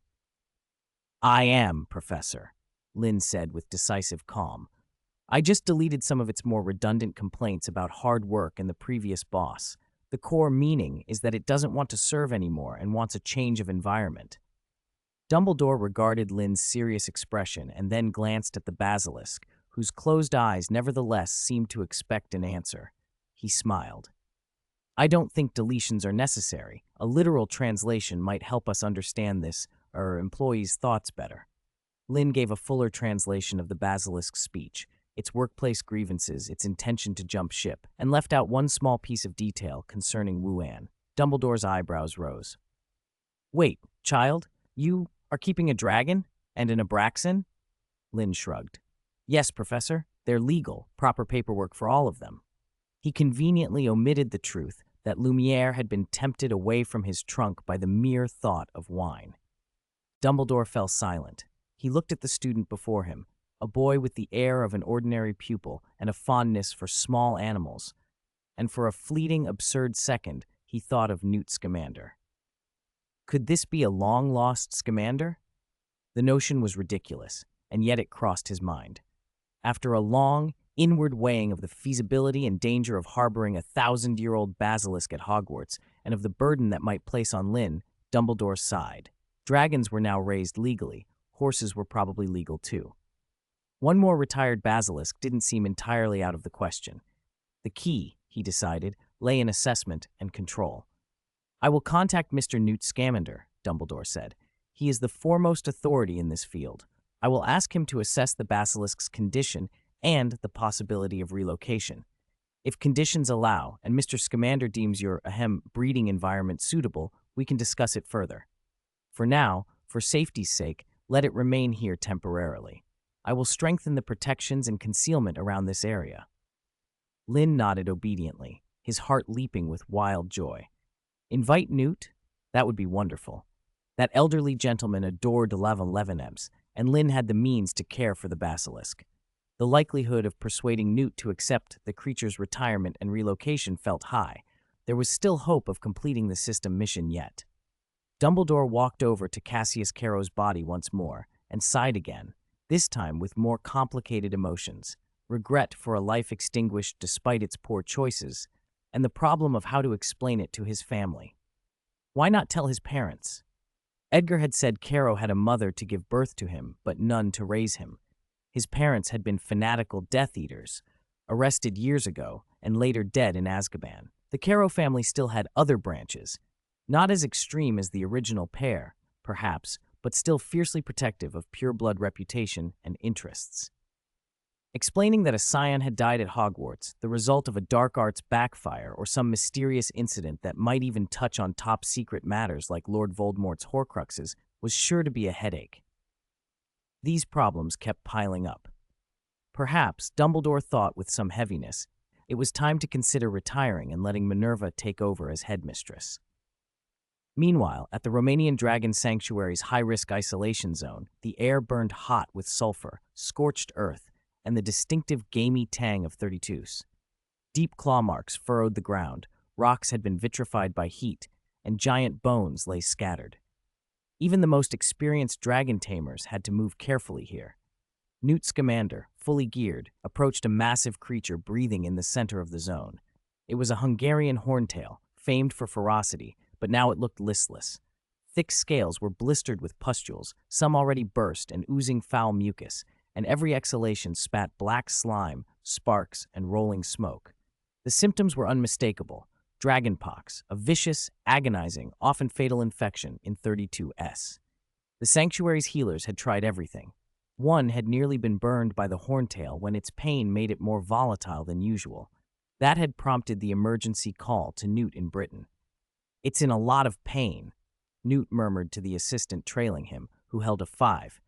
I am, Professor, Lynn said with decisive calm. I just deleted some of its more redundant complaints about hard work and the previous boss. The core meaning is that it doesn't want to serve anymore and wants a change of environment. Dumbledore regarded Lynn's serious expression and then glanced at the basilisk, whose closed eyes nevertheless seemed to expect an answer. He smiled. I don't think deletions are necessary. A literal translation might help us understand this, or employees' thoughts better. Lynn gave a fuller translation of the basilisk's speech, its workplace grievances, its intention to jump ship, and left out one small piece of detail concerning Wuan. Dumbledore's eyebrows rose. Wait, child, you are keeping a dragon and an Abraxan? Lynn shrugged. Yes, Professor, they're legal, proper paperwork for all of them. He conveniently omitted the truth that Lumiere had been tempted away from his trunk by the mere thought of wine. Dumbledore fell silent. He looked at the student before him, a boy with the air of an ordinary pupil and a fondness for small animals, and for a fleeting, absurd second, he thought of Newt Scamander. Could this be a long-lost Scamander? The notion was ridiculous, and yet it crossed his mind. After a long, inward weighing of the feasibility and danger of harboring a 1,000-year-old basilisk at Hogwarts and of the burden that might place on Lynn, Dumbledore sighed. Dragons were now raised legally. Horses were probably legal too. One more retired basilisk didn't seem entirely out of the question. The key, he decided, lay in assessment and control. I will contact Mr. Newt Scamander, Dumbledore said. He is the foremost authority in this field. I will ask him to assess the basilisk's condition and the possibility of relocation. If conditions allow, and Mr. Scamander deems your breeding environment suitable, we can discuss it further. For now, for safety's sake, let it remain here temporarily. I will strengthen the protections and concealment around this area. Lynn nodded obediently, his heart leaping with wild joy. Invite Newt? That would be wonderful. That elderly gentleman adored Levenebs, and Lynn had the means to care for the basilisk. The likelihood of persuading Newt to accept the creature's retirement and relocation felt high. There was still hope of completing the system mission yet. Dumbledore walked over to Cassius Caro's body once more and sighed again, this time with more complicated emotions, regret for a life extinguished despite its poor choices, and the problem of how to explain it to his family. Why not tell his parents? Edgar had said Caro had a mother to give birth to him, but none to raise him. His parents had been fanatical Death Eaters, arrested years ago, and later dead in Azkaban. The Caro family still had other branches, not as extreme as the original pair, perhaps, but still fiercely protective of pure-blood reputation and interests. Explaining that a scion had died at Hogwarts, the result of a dark arts backfire or some mysterious incident that might even touch on top-secret matters like Lord Voldemort's Horcruxes, was sure to be a headache. These problems kept piling up. Perhaps, Dumbledore thought with some heaviness, it was time to consider retiring and letting Minerva take over as headmistress. Meanwhile, at the Romanian Dragon Sanctuary's high-risk isolation zone, the air burned hot with sulfur, scorched earth, and the distinctive gamey tang of 32s. Deep claw marks furrowed the ground, rocks had been vitrified by heat, and giant bones lay scattered. Even the most experienced dragon tamers had to move carefully here. Newt Scamander, fully geared, approached a massive creature breathing in the center of the zone. It was a Hungarian horntail, famed for ferocity, but now it looked listless. Thick scales were blistered with pustules, some already burst and oozing foul mucus, and every exhalation spat black slime, sparks, and rolling smoke. The symptoms were unmistakable: dragonpox, a vicious, agonizing, often fatal infection in 32S. The sanctuary's healers had tried everything. One had nearly been burned by the horntail when its pain made it more volatile than usual. That had prompted the emergency call to Newt in Britain. "It's in a lot of pain," Newt murmured to the assistant trailing him, who held a 5.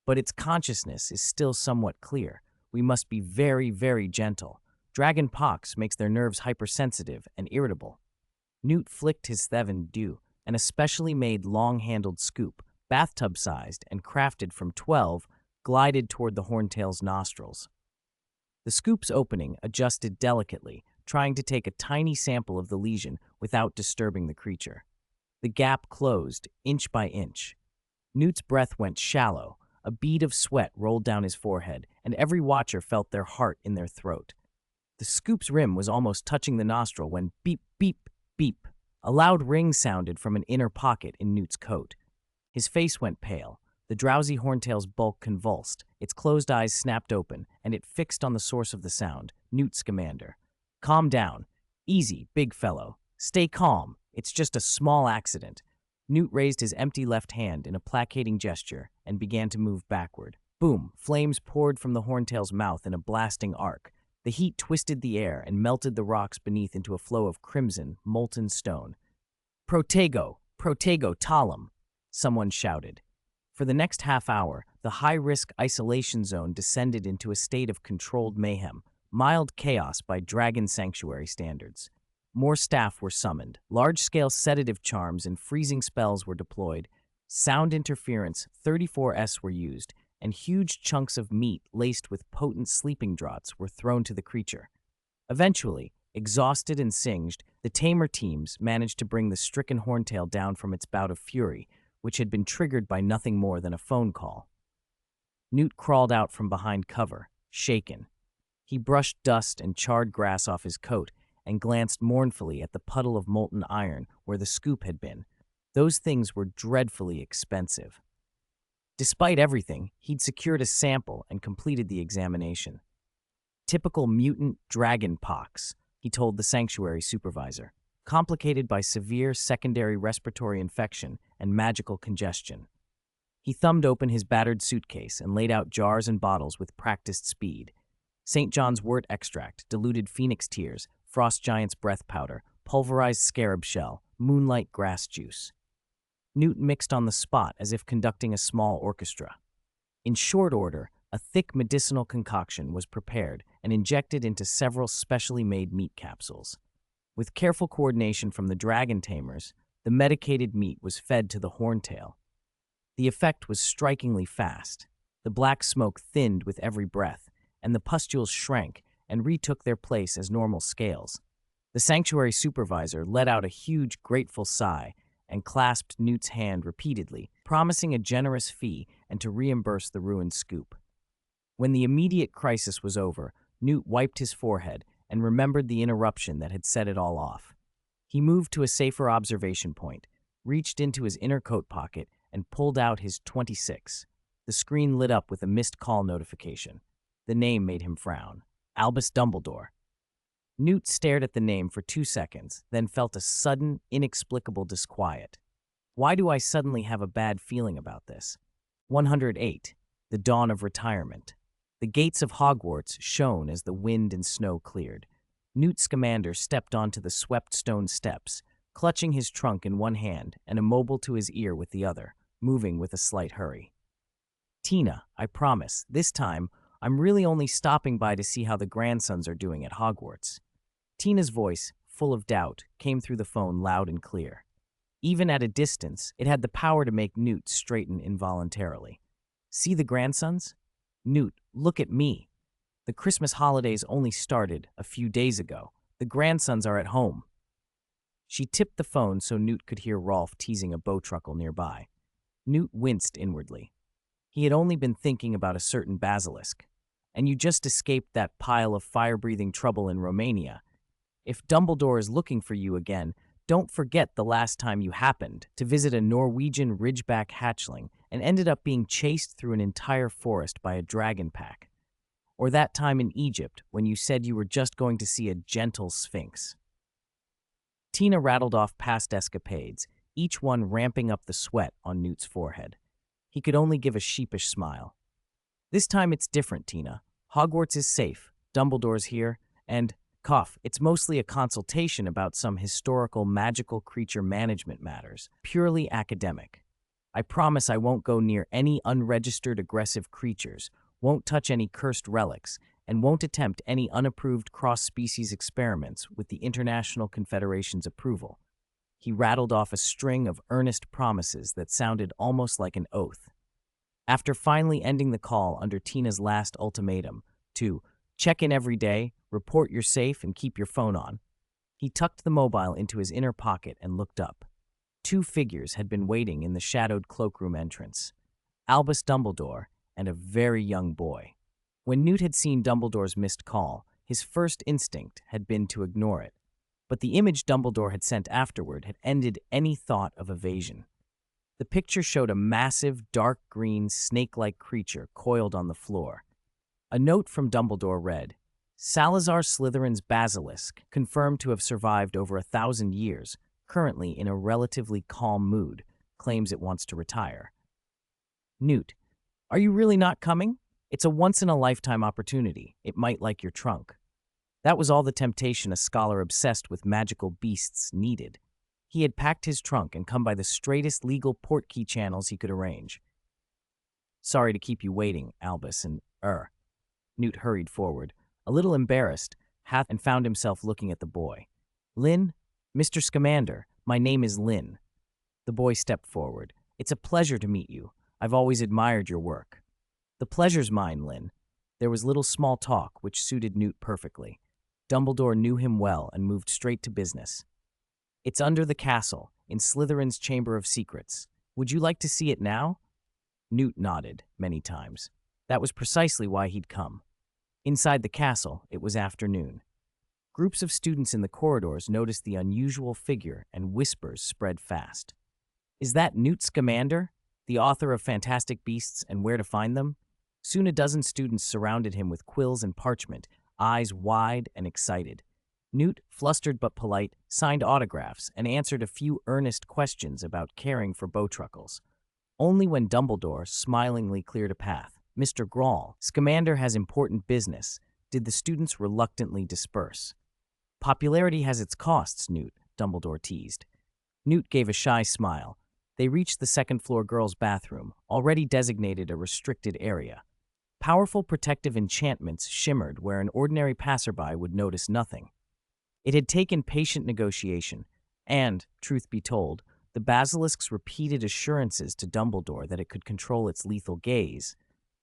"But its consciousness is still somewhat clear. We must be very, very gentle. Dragon pox makes their nerves hypersensitive and irritable." Newt flicked his Thevan dew, an especially made long-handled scoop, bathtub-sized and crafted from 12, glided toward the horntail's nostrils. The scoop's opening adjusted delicately, trying to take a tiny sample of the lesion without disturbing the creature. The gap closed, inch by inch. Newt's breath went shallow, a bead of sweat rolled down his forehead, and every watcher felt their heart in their throat. The scoop's rim was almost touching the nostril when beep, beep, beep. A loud ring sounded from an inner pocket in Newt's coat. His face went pale. The drowsy horntail's bulk convulsed, its closed eyes snapped open, and it fixed on the source of the sound, Newt Scamander. "Calm down. Easy, big fellow. Stay calm. It's just a small accident." Newt raised his empty left hand in a placating gesture and began to move backward. Boom! Flames poured from the horntail's mouth in a blasting arc. The heat twisted the air and melted the rocks beneath into a flow of crimson, molten stone. "Protego! Protego Talum!" someone shouted. For the next half hour, the high-risk isolation zone descended into a state of controlled mayhem, mild chaos by Dragon Sanctuary standards. More staff were summoned, large-scale sedative charms and freezing spells were deployed, sound interference 34S were used, and huge chunks of meat laced with potent sleeping draughts were thrown to the creature. Eventually, exhausted and singed, the tamer teams managed to bring the stricken horntail down from its bout of fury, which had been triggered by nothing more than a phone call. Newt crawled out from behind cover, shaken. He brushed dust and charred grass off his coat and glanced mournfully at the puddle of molten iron where the scoop had been. Those things were dreadfully expensive. Despite everything, he'd secured a sample and completed the examination. "Typical mutant dragon pox," he told the sanctuary supervisor, "complicated by severe secondary respiratory infection and magical congestion." He thumbed open his battered suitcase and laid out jars and bottles with practiced speed. St. John's wort extract, diluted phoenix tears, frost giant's breath powder, pulverized scarab shell, moonlight grass juice. Newt mixed on the spot as if conducting a small orchestra. In short order, a thick medicinal concoction was prepared and injected into several specially made meat capsules. With careful coordination from the dragon tamers, the medicated meat was fed to the horntail. The effect was strikingly fast. The black smoke thinned with every breath, and the pustules shrank and retook their place as normal scales. The sanctuary supervisor let out a huge, grateful sigh and clasped Newt's hand repeatedly, promising a generous fee and to reimburse the ruined scoop. When the immediate crisis was over, Newt wiped his forehead and remembered the interruption that had set it all off. He moved to a safer observation point, reached into his inner coat pocket, and pulled out his 26. The screen lit up with a missed call notification. The name made him frown. Albus Dumbledore. Newt stared at the name for 2 seconds, then felt a sudden, inexplicable disquiet. Why do I suddenly have a bad feeling about this? 108. The dawn of retirement. The gates of Hogwarts shone as the wind and snow cleared. Newt Scamander stepped onto the swept stone steps, clutching his trunk in one hand and immobile to his ear with the other, moving with a slight hurry. Tina, I promise, this time, I'm really only stopping by to see how the grandsons are doing at Hogwarts. Tina's voice, full of doubt, came through the phone loud and clear. Even at a distance, it had the power to make Newt straighten involuntarily. See the grandsons? Newt, look at me. The Christmas holidays only started a few days ago. The grandsons are at home. She tipped the phone so Newt could hear Rolf teasing a bowtruckle nearby. Newt winced inwardly. He had only been thinking about a certain basilisk. And you just escaped that pile of fire-breathing trouble in Romania. If Dumbledore is looking for you again, don't forget the last time you happened to visit a Norwegian ridgeback hatchling and ended up being chased through an entire forest by a dragon pack. Or that time in Egypt when you said you were just going to see a gentle sphinx. Tina rattled off past escapades, each one ramping up the sweat on Newt's forehead. He could only give a sheepish smile. This time it's different, Tina. Hogwarts is safe, Dumbledore's here, and, cough, it's mostly a consultation about some historical magical creature management matters, purely academic. I promise I won't go near any unregistered aggressive creatures, won't touch any cursed relics, and won't attempt any unapproved cross-species experiments with the International Confederation's approval. He rattled off a string of earnest promises that sounded almost like an oath. After finally ending the call under Tina's last ultimatum to check in every day, report you're safe, and keep your phone on, he tucked the mobile into his inner pocket and looked up. 2 figures had been waiting in the shadowed cloakroom entrance, Albus Dumbledore and a very young boy. When Newt had seen Dumbledore's missed call, his first instinct had been to ignore it, but the image Dumbledore had sent afterward had ended any thought of evasion. The picture showed a massive, dark green, snake-like creature coiled on the floor. A note from Dumbledore read, Salazar Slytherin's basilisk, confirmed to have survived over 1,000 years, currently in a relatively calm mood, claims it wants to retire. Newt, are you really not coming? It's a once-in-a-lifetime opportunity. It might like your trunk. That was all the temptation a scholar obsessed with magical beasts needed. He had packed his trunk and come by the straightest legal portkey channels he could arrange. Sorry to keep you waiting, Albus, and, Newt hurried forward, a little embarrassed, and found himself looking at the boy. Lynn? Mr. Scamander, my name is Lynn. The boy stepped forward. It's a pleasure to meet you. I've always admired your work. The pleasure's mine, Lynn. There was little small talk, which suited Newt perfectly. Dumbledore knew him well and moved straight to business. It's under the castle, in Slytherin's Chamber of Secrets. Would you like to see it now? Newt nodded many times. That was precisely why he'd come. Inside the castle, it was afternoon. Groups of students in the corridors noticed the unusual figure, and whispers spread fast. Is that Newt Scamander, the author of Fantastic Beasts and Where to Find Them? Soon a dozen students surrounded him with quills and parchment, eyes wide and excited. Newt, flustered but polite, signed autographs and answered a few earnest questions about caring for bowtruckles. Only when Dumbledore smilingly cleared a path, Mr. Grawl, Scamander has important business, did the students reluctantly disperse. Popularity has its costs, Newt, Dumbledore teased. Newt gave a shy smile. They reached the second-floor girls' bathroom, already designated a restricted area. Powerful protective enchantments shimmered where an ordinary passerby would notice nothing. It had taken patient negotiation, and, truth be told, the basilisk's repeated assurances to Dumbledore that it could control its lethal gaze,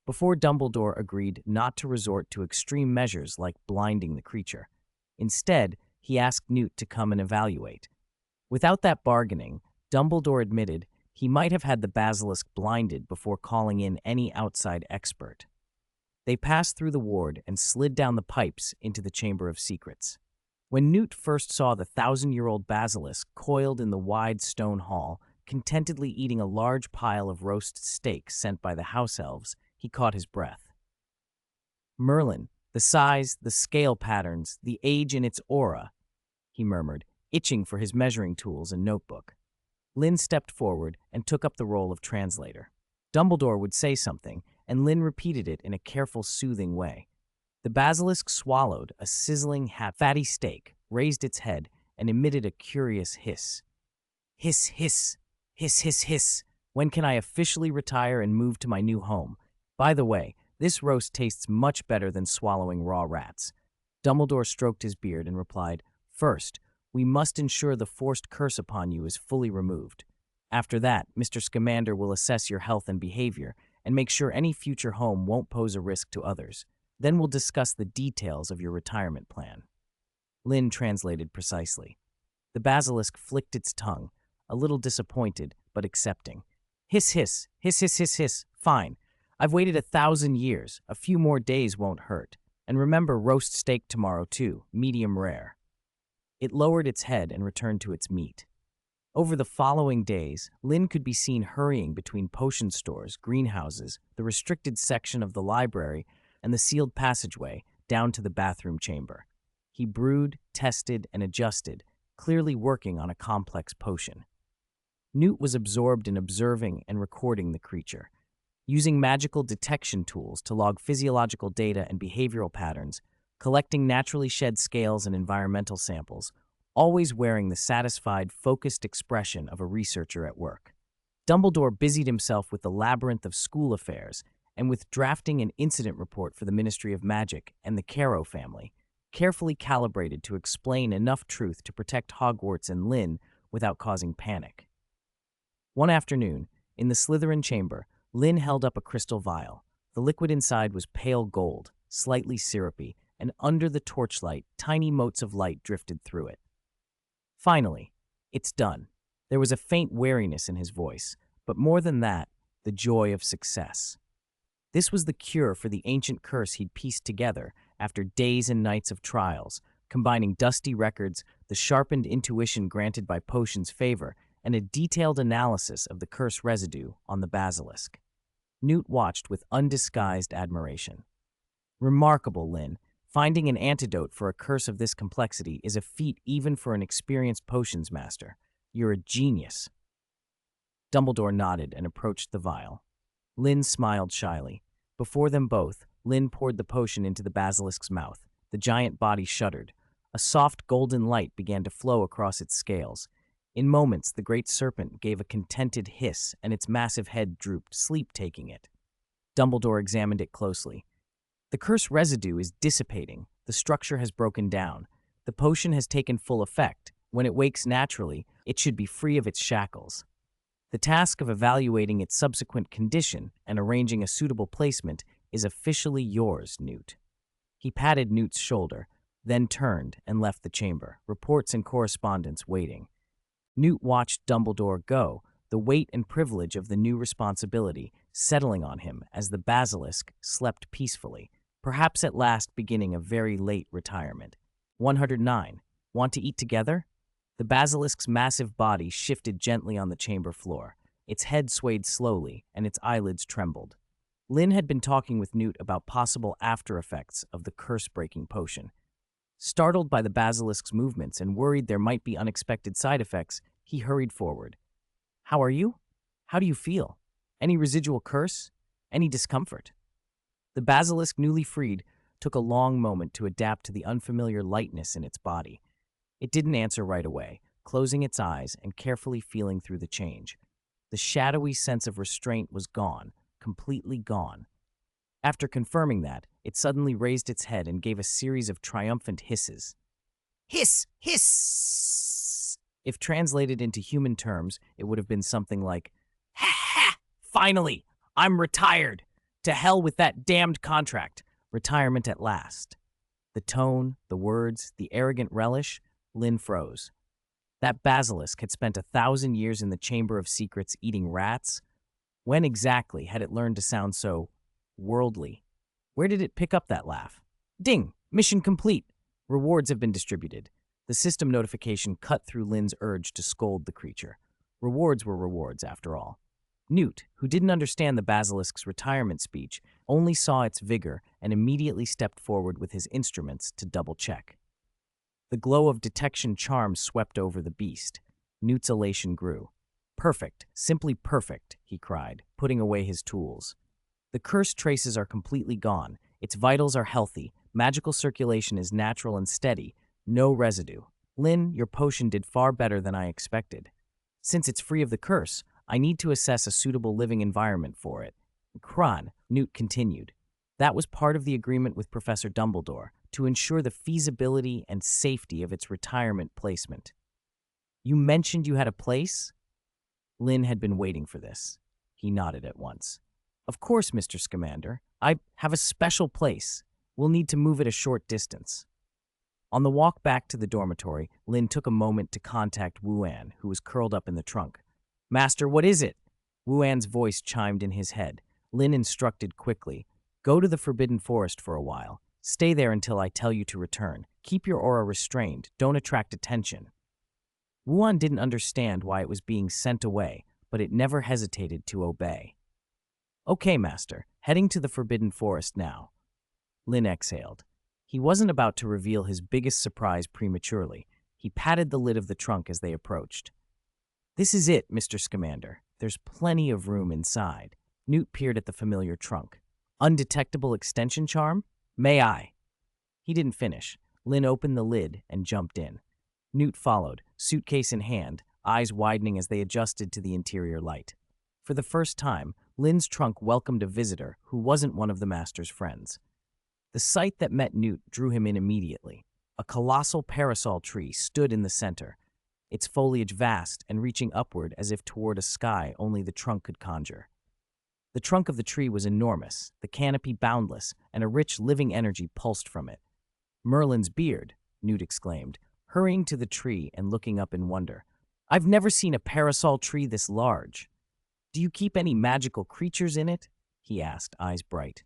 before Dumbledore agreed not to resort to extreme measures like blinding the creature. Instead, he asked Newt to come and evaluate. Without that bargaining, Dumbledore admitted he might have had the basilisk blinded before calling in any outside expert. They passed through the ward and slid down the pipes into the Chamber of Secrets. When Newt first saw the thousand-year-old basilisk coiled in the wide stone hall, contentedly eating a large pile of roast steak sent by the house elves, he caught his breath. Merlin, the size, the scale patterns, the age in its aura, he murmured, itching for his measuring tools and notebook. Lynn stepped forward and took up the role of translator. Dumbledore would say something, and Lynn repeated it in a careful, soothing way. The basilisk swallowed a sizzling, fatty steak, raised its head, and emitted a curious hiss. Hiss, hiss, hiss, hiss, hiss. When can I officially retire and move to my new home? By the way, this roast tastes much better than swallowing raw rats. Dumbledore stroked his beard and replied, First, we must ensure the forced curse upon you is fully removed. After that, Mr. Scamander will assess your health and behavior and make sure any future home won't pose a risk to others. Then we'll discuss the details of your retirement plan. Lynn translated precisely. The basilisk flicked its tongue, a little disappointed, but accepting. Hiss, hiss, hiss, hiss, hiss, hiss. Fine. I've waited 1,000 years. A few more days won't hurt. And remember roast steak tomorrow, too, medium rare. It lowered its head and returned to its meat. Over the following days, Lynn could be seen hurrying between potion stores, greenhouses, the restricted section of the library, and the sealed passageway down to the bathroom chamber. He brewed, tested, and adjusted, clearly working on a complex potion. Newt was absorbed in observing and recording the creature. Using magical detection tools to log physiological data and behavioral patterns, collecting naturally shed scales and environmental samples, always wearing the satisfied, focused expression of a researcher at work. Dumbledore busied himself with the labyrinth of school affairs and with drafting an incident report for the Ministry of Magic and the Caro family, carefully calibrated to explain enough truth to protect Hogwarts and Lynn without causing panic. One afternoon, in the Slytherin chamber, Lynn held up a crystal vial. The liquid inside was pale gold, slightly syrupy, and under the torchlight, tiny motes of light drifted through it. Finally, it's done. There was a faint wariness in his voice, but more than that, the joy of success. This was the cure for the ancient curse he'd pieced together after days and nights of trials, combining dusty records, the sharpened intuition granted by potion's favor, and a detailed analysis of the curse residue on the basilisk. Newt watched with undisguised admiration. Remarkable, Lynn. Finding an antidote for a curse of this complexity is a feat even for an experienced potions master. You're a genius. Dumbledore nodded and approached the vial. Lynn smiled shyly. Before them both, Lynn poured the potion into the basilisk's mouth. The giant body shuddered. A soft golden light began to flow across its scales. In moments, the great serpent gave a contented hiss, and its massive head drooped, sleep-taking it. Dumbledore examined it closely. The curse residue is dissipating. The structure has broken down. The potion has taken full effect. When it wakes naturally, it should be free of its shackles. The task of evaluating its subsequent condition and arranging a suitable placement is officially yours, Newt. He patted Newt's shoulder, then turned and left the chamber, reports and correspondence waiting. Newt watched Dumbledore go, the weight and privilege of the new responsibility settling on him as the basilisk slept peacefully, perhaps at last beginning a very late retirement. 109. Want to eat together? The basilisk's massive body shifted gently on the chamber floor. Its head swayed slowly, and its eyelids trembled. Lynn had been talking with Newt about possible after-effects of the curse-breaking potion. Startled by the basilisk's movements and worried there might be unexpected side effects, he hurried forward. How are you? How do you feel? Any residual curse? Any discomfort? The basilisk, newly freed, took a long moment to adapt to the unfamiliar lightness in its body. It didn't answer right away, closing its eyes and carefully feeling through the change. The shadowy sense of restraint was gone, completely gone. After confirming that, it suddenly raised its head and gave a series of triumphant hisses. Hiss! Hiss! If translated into human terms, it would have been something like, Ha ha! Finally! I'm retired! To hell with that damned contract! Retirement at last. The tone, the words, the arrogant relish, Lynn froze. That basilisk had spent 1,000 years in the Chamber of Secrets eating rats. When exactly had it learned to sound so worldly? Where did it pick up that laugh? Ding! Mission complete! Rewards have been distributed. The system notification cut through Lynn's urge to scold the creature. Rewards were rewards, after all. Newt, who didn't understand the basilisk's retirement speech, only saw its vigor and immediately stepped forward with his instruments to double-check. The glow of detection charm swept over the beast. Newt's elation grew. Perfect, simply perfect, he cried, putting away his tools. The curse traces are completely gone. Its vitals are healthy. Magical circulation is natural and steady. No residue. Lynn, your potion did far better than I expected. Since it's free of the curse, I need to assess a suitable living environment for it. Kron, Newt continued. That was part of the agreement with Professor Dumbledore, to ensure the feasibility and safety of its retirement placement. You mentioned you had a place? Lynn had been waiting for this. He nodded at once. Of course, Mr. Scamander. I have a special place. We'll need to move it a short distance. On the walk back to the dormitory, Lynn took a moment to contact Wuan, who was curled up in the trunk. Master, what is it? Wuan's voice chimed in his head. Lynn instructed quickly. Go to the Forbidden Forest for a while. Stay there until I tell you to return. Keep your aura restrained. Don't attract attention. Wuan didn't understand why it was being sent away, but it never hesitated to obey. Okay, Master. Heading to the Forbidden Forest now. Lynn exhaled. He wasn't about to reveal his biggest surprise prematurely. He patted the lid of the trunk as they approached. This is it, Mr. Scamander. There's plenty of room inside. Newt peered at the familiar trunk. Undetectable extension charm? May I? He didn't finish. Lynn opened the lid and jumped in. Newt followed, suitcase in hand, eyes widening as they adjusted to the interior light. For the first time, Lynn's trunk welcomed a visitor who wasn't one of the master's friends. The sight that met Newt drew him in immediately. A colossal parasol tree stood in the center, its foliage vast and reaching upward as if toward a sky only the trunk could conjure. The trunk of the tree was enormous, the canopy boundless, and a rich living energy pulsed from it. Merlin's beard, Newt exclaimed, hurrying to the tree and looking up in wonder. I've never seen a parasol tree this large. Do you keep any magical creatures in it? He asked, eyes bright.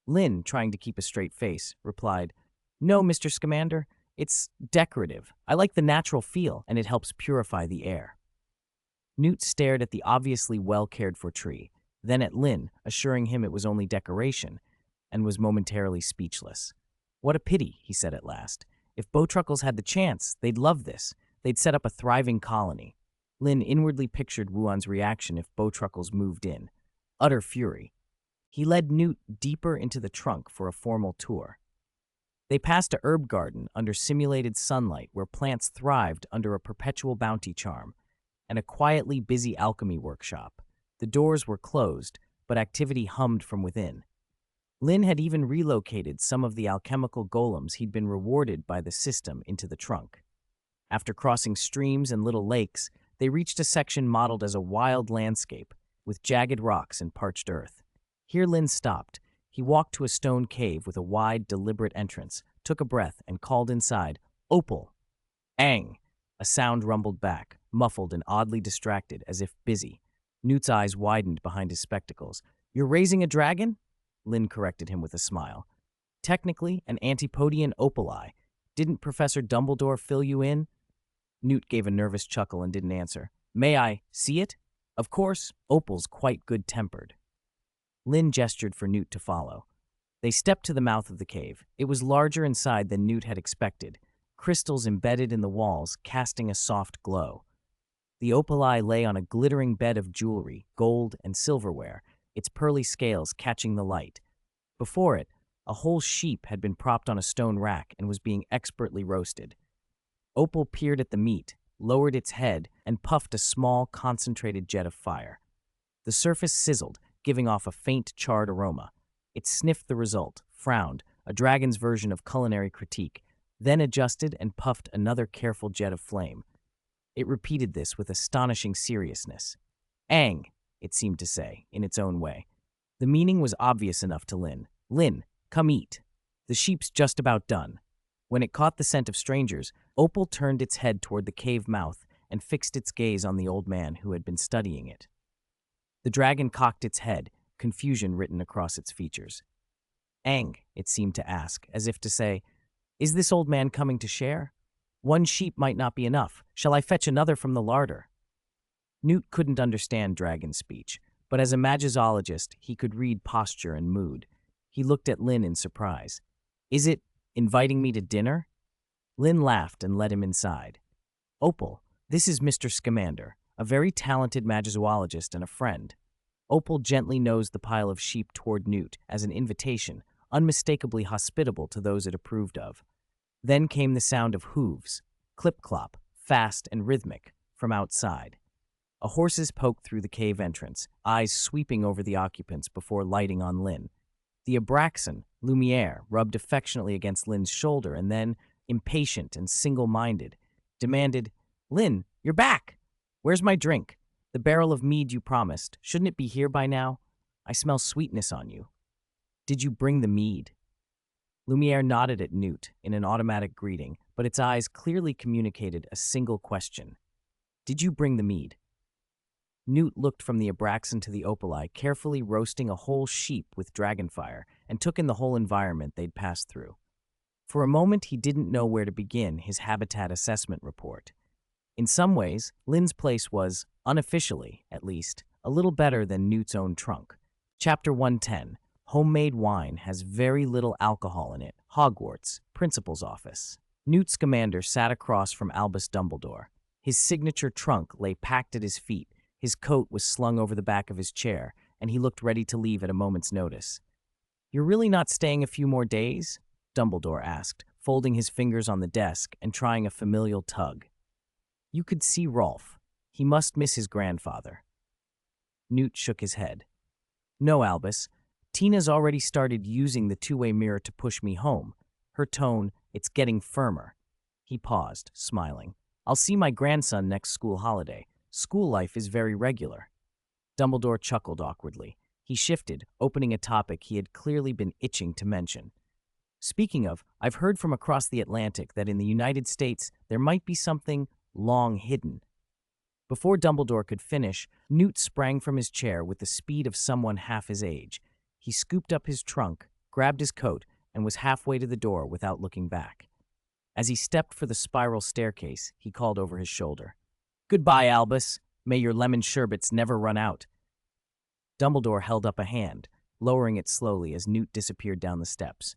Lynn, trying to keep a straight face, replied, No, Mr. Scamander, it's decorative. I like the natural feel, and it helps purify the air. Newt stared at the obviously well-cared-for tree, then at Lynn, assuring him it was only decoration, and was momentarily speechless. What a pity, he said at last. If Bowtruckles had the chance, they'd love this. They'd set up a thriving colony. Lynn inwardly pictured Wuan's reaction if Bowtruckles moved in. Utter fury. He led Newt deeper into the trunk for a formal tour. They passed a herb garden under simulated sunlight where plants thrived under a perpetual bounty charm, and a quietly busy alchemy workshop. The doors were closed, but activity hummed from within. Lynn had even relocated some of the alchemical golems he'd been rewarded by the system into the trunk. After crossing streams and little lakes, they reached a section modeled as a wild landscape, with jagged rocks and parched earth. Here Lynn stopped. He walked to a stone cave with a wide, deliberate entrance, took a breath, and called inside, Opal. Ang! A sound rumbled back, muffled and oddly distracted, as if busy. Newt's eyes widened behind his spectacles. You're raising a dragon? Lynn corrected him with a smile. Technically, an Antipodian opali. Didn't Professor Dumbledore fill you in? Newt gave a nervous chuckle and didn't answer. May I see it? Of course, Opal's quite good-tempered. Lynn gestured for Newt to follow. They stepped to the mouth of the cave. It was larger inside than Newt had expected, crystals embedded in the walls casting a soft glow. The opali lay on a glittering bed of jewelry, gold and silverware, its pearly scales catching the light. Before it, a whole sheep had been propped on a stone rack and was being expertly roasted. Opal peered at the meat, lowered its head, and puffed a small, concentrated jet of fire. The surface sizzled, giving off a faint, charred aroma. It sniffed the result, frowned, a dragon's version of culinary critique, then adjusted and puffed another careful jet of flame. It repeated this with astonishing seriousness. Ang, it seemed to say, in its own way. The meaning was obvious enough to Lynn. Lynn, come eat. The sheep's just about done. When it caught the scent of strangers, Opal turned its head toward the cave mouth and fixed its gaze on the old man who had been studying it. The dragon cocked its head, confusion written across its features. Ang, it seemed to ask, as if to say, "Is this old man coming to share? One sheep might not be enough. Shall I fetch another from the larder?" Newt couldn't understand dragon speech, but as a magizoologist, he could read posture and mood. He looked at Lynn in surprise. "Is it inviting me to dinner?" Lynn laughed and led him inside. "Opal, this is Mr. Scamander, a very talented magizoologist and a friend." Opal gently nosed the pile of sheep toward Newt as an invitation, unmistakably hospitable to those it approved of. Then came the sound of hooves, clip-clop, fast and rhythmic, from outside. A horse's poked through the cave entrance, eyes sweeping over the occupants before lighting on Lynn. The Abraxan, Lumiere, rubbed affectionately against Lynn's shoulder and then, impatient and single-minded, demanded, "Lynn, you're back! Where's my drink? The barrel of mead you promised. Shouldn't it be here by now? I smell sweetness on you." "Did you bring the mead?" Lumiere nodded at Newt in an automatic greeting, but its eyes clearly communicated a single question. "Did you bring the mead?" Newt looked from the Abraxan to the Opali, carefully roasting a whole sheep with dragonfire, and took in the whole environment they'd passed through. For a moment, he didn't know where to begin his habitat assessment report. In some ways, Lynn's place was, unofficially, at least, a little better than Newt's own trunk. Chapter 110. Homemade wine has very little alcohol in it. Hogwarts, Principal's office. Newt Scamander sat across from Albus Dumbledore. His signature trunk lay packed at his feet, his coat was slung over the back of his chair, and he looked ready to leave at a moment's notice. "You're really not staying a few more days?" Dumbledore asked, folding his fingers on the desk and trying a familial tug. You could see Rolf. He must miss his grandfather. Newt shook his head. "No, Albus. Tina's already started using the two-way mirror to push me home. Her tone, it's getting firmer." He paused, smiling. "I'll see my grandson next school holiday. School life is very regular." Dumbledore chuckled awkwardly. He shifted, opening a topic he had clearly been itching to mention. "Speaking of, I've heard from across the Atlantic that in the United States there might be something long hidden." Before Dumbledore could finish, Newt sprang from his chair with the speed of someone half his age. He scooped up his trunk, grabbed his coat, and was halfway to the door without looking back. As he stepped for the spiral staircase, he called over his shoulder, "Goodbye, Albus. May your lemon sherbets never run out." Dumbledore held up a hand, lowering it slowly as Newt disappeared down the steps.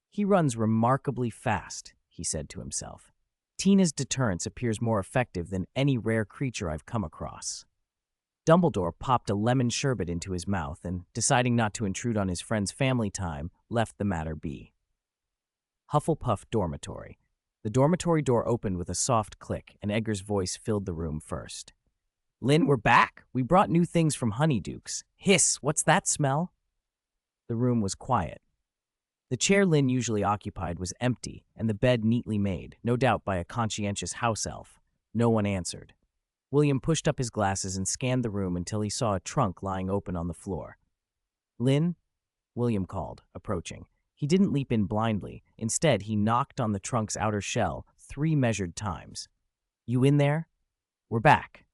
"He runs remarkably fast," he said to himself. "Tina's deterrence appears more effective than any rare creature I've come across." Dumbledore popped a lemon sherbet into his mouth and, deciding not to intrude on his friend's family time, left the matter be. Hufflepuff Dormitory. The dormitory door opened with a soft click, and Edgar's voice filled the room first. "Lynn, we're back. We brought new things from Honeyduke's. Hiss, what's that smell?" The room was quiet. The chair Lynn usually occupied was empty, and the bed neatly made, no doubt by a conscientious house elf. No one answered. William pushed up his glasses and scanned the room until he saw a trunk lying open on the floor. "Lynn?" William called, approaching. He didn't leap in blindly. Instead, he knocked on the trunk's outer shell 3 measured times. "You in there? We're back."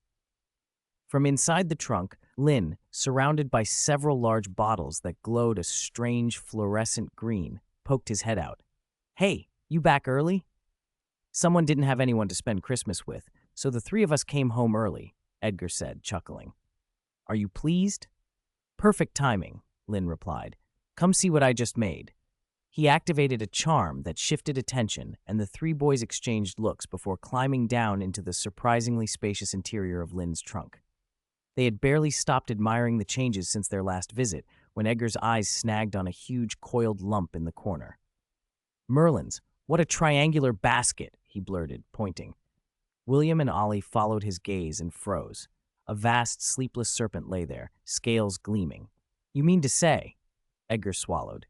From inside the trunk, Lynn, surrounded by several large bottles that glowed a strange fluorescent green, poked his head out. "Hey, you back early?" "Someone didn't have anyone to spend Christmas with, so the 3 of us came home early," Edgar said, chuckling. "Are you pleased?" "Perfect timing," Lynn replied. "Come see what I just made." He activated a charm that shifted attention, and the 3 boys exchanged looks before climbing down into the surprisingly spacious interior of Lynn's trunk. They had barely stopped admiring the changes since their last visit when Edgar's eyes snagged on a huge coiled lump in the corner. "Merlin's, what a triangular basket," he blurted, pointing. William and Ollie followed his gaze and froze. A vast, sleepless serpent lay there, scales gleaming. "You mean to say?" Edgar swallowed.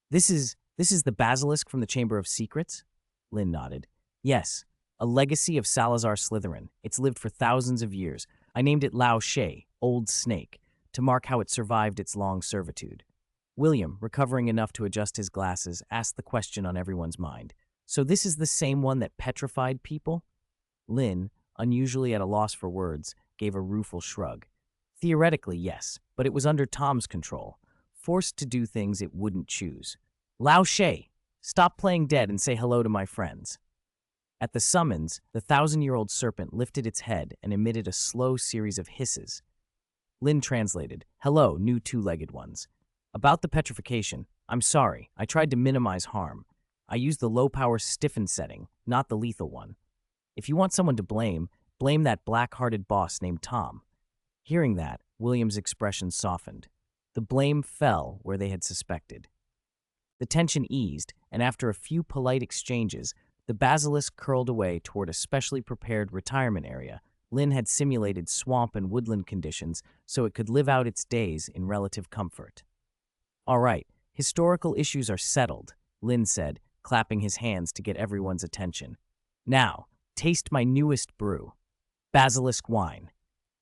This is the basilisk from the Chamber of Secrets?" Lynn nodded. "Yes, a legacy of Salazar Slytherin. It's lived for thousands of years. I named it Lao She, Old Snake, to mark how it survived its long servitude." William, recovering enough to adjust his glasses, asked the question on everyone's mind. "So this is the same one that petrified people?" Lynn, unusually at a loss for words, gave a rueful shrug. "Theoretically, yes, but it was under Tom's control, forced to do things it wouldn't choose. Lao She, stop playing dead and say hello to my friends. At the summons, the thousand-year-old serpent lifted its head and emitted a slow series of hisses. Lynn translated, "Hello, new two-legged ones. About the petrification, I'm sorry, I tried to minimize harm. I used the low-power stiffen setting, not the lethal one. If you want someone to blame, blame that black-hearted boss named Tom." Hearing that, William's expression softened. The blame fell where they had suspected. The tension eased, and after a few polite exchanges, the basilisk curled away toward a specially prepared retirement area. Lynn had simulated swamp and woodland conditions so it could live out its days in relative comfort. "All right, historical issues are settled," Lynn said, clapping his hands to get everyone's attention. "Now, taste my newest brew, basilisk wine."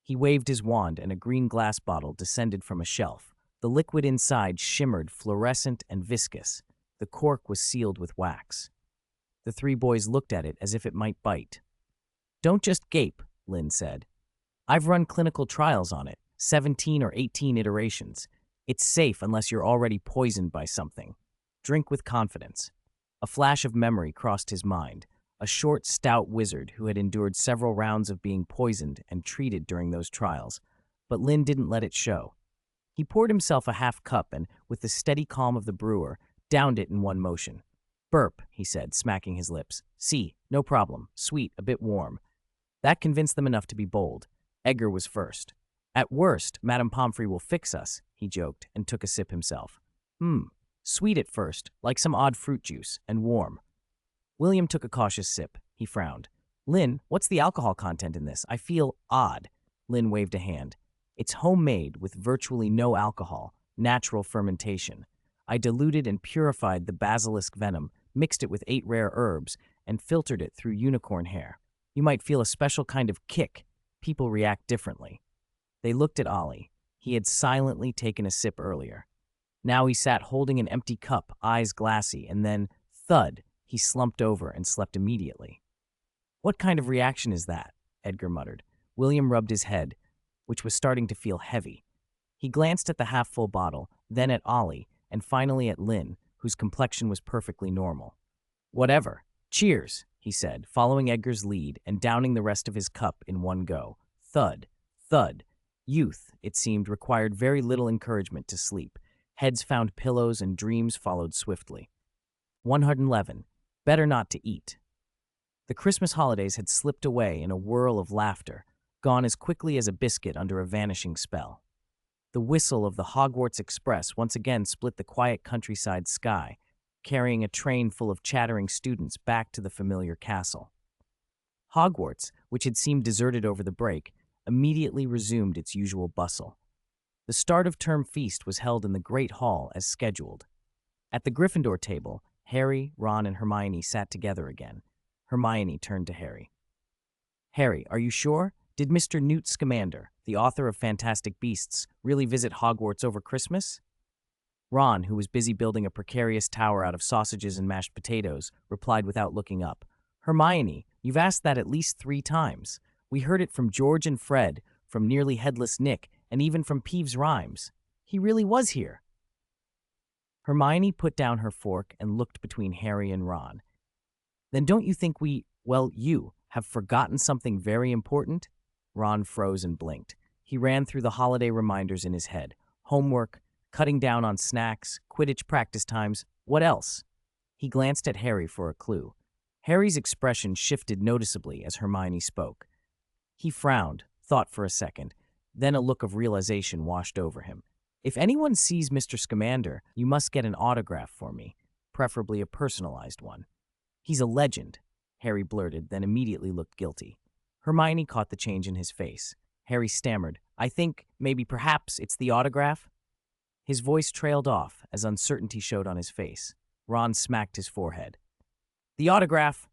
He waved his wand and a green glass bottle descended from a shelf. The liquid inside shimmered fluorescent and viscous. The cork was sealed with wax. The three boys looked at it as if it might bite. "Don't just gape," Lynn said. "I've run clinical trials on it, 17 or 18 iterations. It's safe unless you're already poisoned by something. Drink with confidence." A flash of memory crossed his mind. A short, stout wizard who had endured several rounds of being poisoned and treated during those trials. But Lynn didn't let it show. He poured himself a half cup and, with the steady calm of the brewer, downed it in one motion. "Burp," he said, smacking his lips. "See, no problem. Sweet, a bit warm." That convinced them enough to be bold. Edgar was first. "At worst, Madame Pomfrey will fix us," he joked, and took a sip himself. Sweet at first, like some odd fruit juice, and warm." William took a cautious sip. He frowned. "Lynn, what's the alcohol content in this? I feel odd." Lynn waved a hand. "It's homemade with virtually no alcohol, natural fermentation. I diluted and purified the basilisk venom, mixed it with 8 rare herbs, and filtered it through unicorn hair. You might feel a special kind of kick. People react differently." They looked at Ollie. He had silently taken a sip earlier. Now he sat holding an empty cup, eyes glassy, and then, thud, he slumped over and slept immediately. "What kind of reaction is that?" Edgar muttered. William rubbed his head, which was starting to feel heavy. He glanced at the half-full bottle, then at Ollie, and finally at Lynn, whose complexion was perfectly normal. "Whatever. Cheers," he said, following Edgar's lead and downing the rest of his cup in one go. Thud, thud. Youth, it seemed, required very little encouragement to sleep. Heads found pillows and dreams followed swiftly. 111. Better not to eat. The Christmas holidays had slipped away in a whirl of laughter, gone as quickly as a biscuit under a vanishing spell. The whistle of the Hogwarts Express once again split the quiet countryside sky, carrying a train full of chattering students back to the familiar castle. Hogwarts, which had seemed deserted over the break, immediately resumed its usual bustle. The start-of-term feast was held in the Great Hall as scheduled. At the Gryffindor table, Harry, Ron, and Hermione sat together again. Hermione turned to Harry. "Harry, are you sure? Did Mr. Newt Scamander, the author of Fantastic Beasts, really visit Hogwarts over Christmas?" Ron, who was busy building a precarious tower out of sausages and mashed potatoes, replied without looking up. "Hermione, you've asked that at least 3 times. We heard it from George and Fred, from Nearly Headless Nick, and even from Peeves Rhymes. He really was here." Hermione put down her fork and looked between Harry and Ron. "Then don't you think you have forgotten something very important?" Ron froze and blinked. He ran through the holiday reminders in his head. Homework, cutting down on snacks, Quidditch practice times, what else? He glanced at Harry for a clue. Harry's expression shifted noticeably as Hermione spoke. He frowned, thought for a second, then a look of realization washed over him. "If anyone sees Mr. Scamander, you must get an autograph for me, preferably a personalized one." "He's a legend," Harry blurted, then immediately looked guilty. Hermione caught the change in his face. Harry stammered, "I think, maybe perhaps it's the autograph?" His voice trailed off as uncertainty showed on his face. Ron smacked his forehead. "The autograph."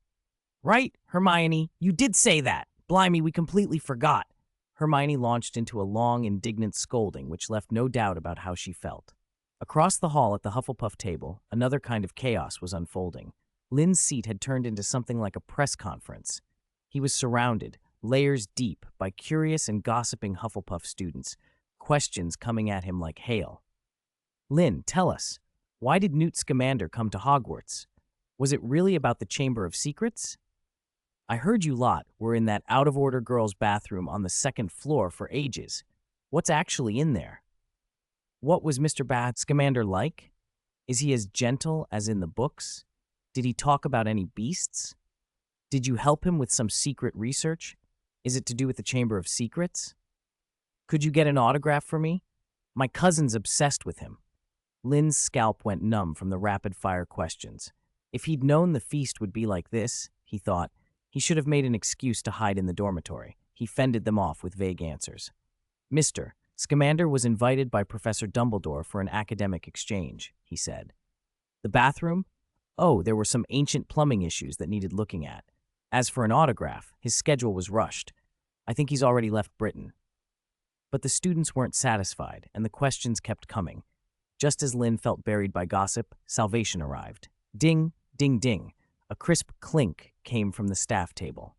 "Right, Hermione, you did say that. Blimey, we completely forgot." Hermione launched into a long, indignant scolding which left no doubt about how she felt. Across the hall at the Hufflepuff table, another kind of chaos was unfolding. Lynn's seat had turned into something like a press conference. He was surrounded, layers deep, by curious and gossiping Hufflepuff students, questions coming at him like hail. "Lynn, tell us, Why did Newt Scamander come to Hogwarts? Was it really about the Chamber of Secrets? I heard you lot were in that out-of-order girls' bathroom on the second floor for ages. What's actually in there? What was Mr. Scamander like? Is he as gentle as in the books? Did he talk about any beasts? Did you help him with some secret research? Is it to do with the Chamber of Secrets? Could you get an autograph for me? My cousin's obsessed with him. Lynn's scalp went numb from the rapid-fire questions. If he'd known the feast would be like this, he thought, he should have made an excuse to hide in the dormitory. He fended them off with vague answers. Mr. Scamander was invited by Professor Dumbledore for an academic exchange, he said. The bathroom? Oh, there were some ancient plumbing issues that needed looking at. As for an autograph, his schedule was rushed. I think he's already left Britain. But the students weren't satisfied, and the questions kept coming. Just as Lynn felt buried by gossip, salvation arrived. Ding, ding, ding. A crisp clink came from the staff table.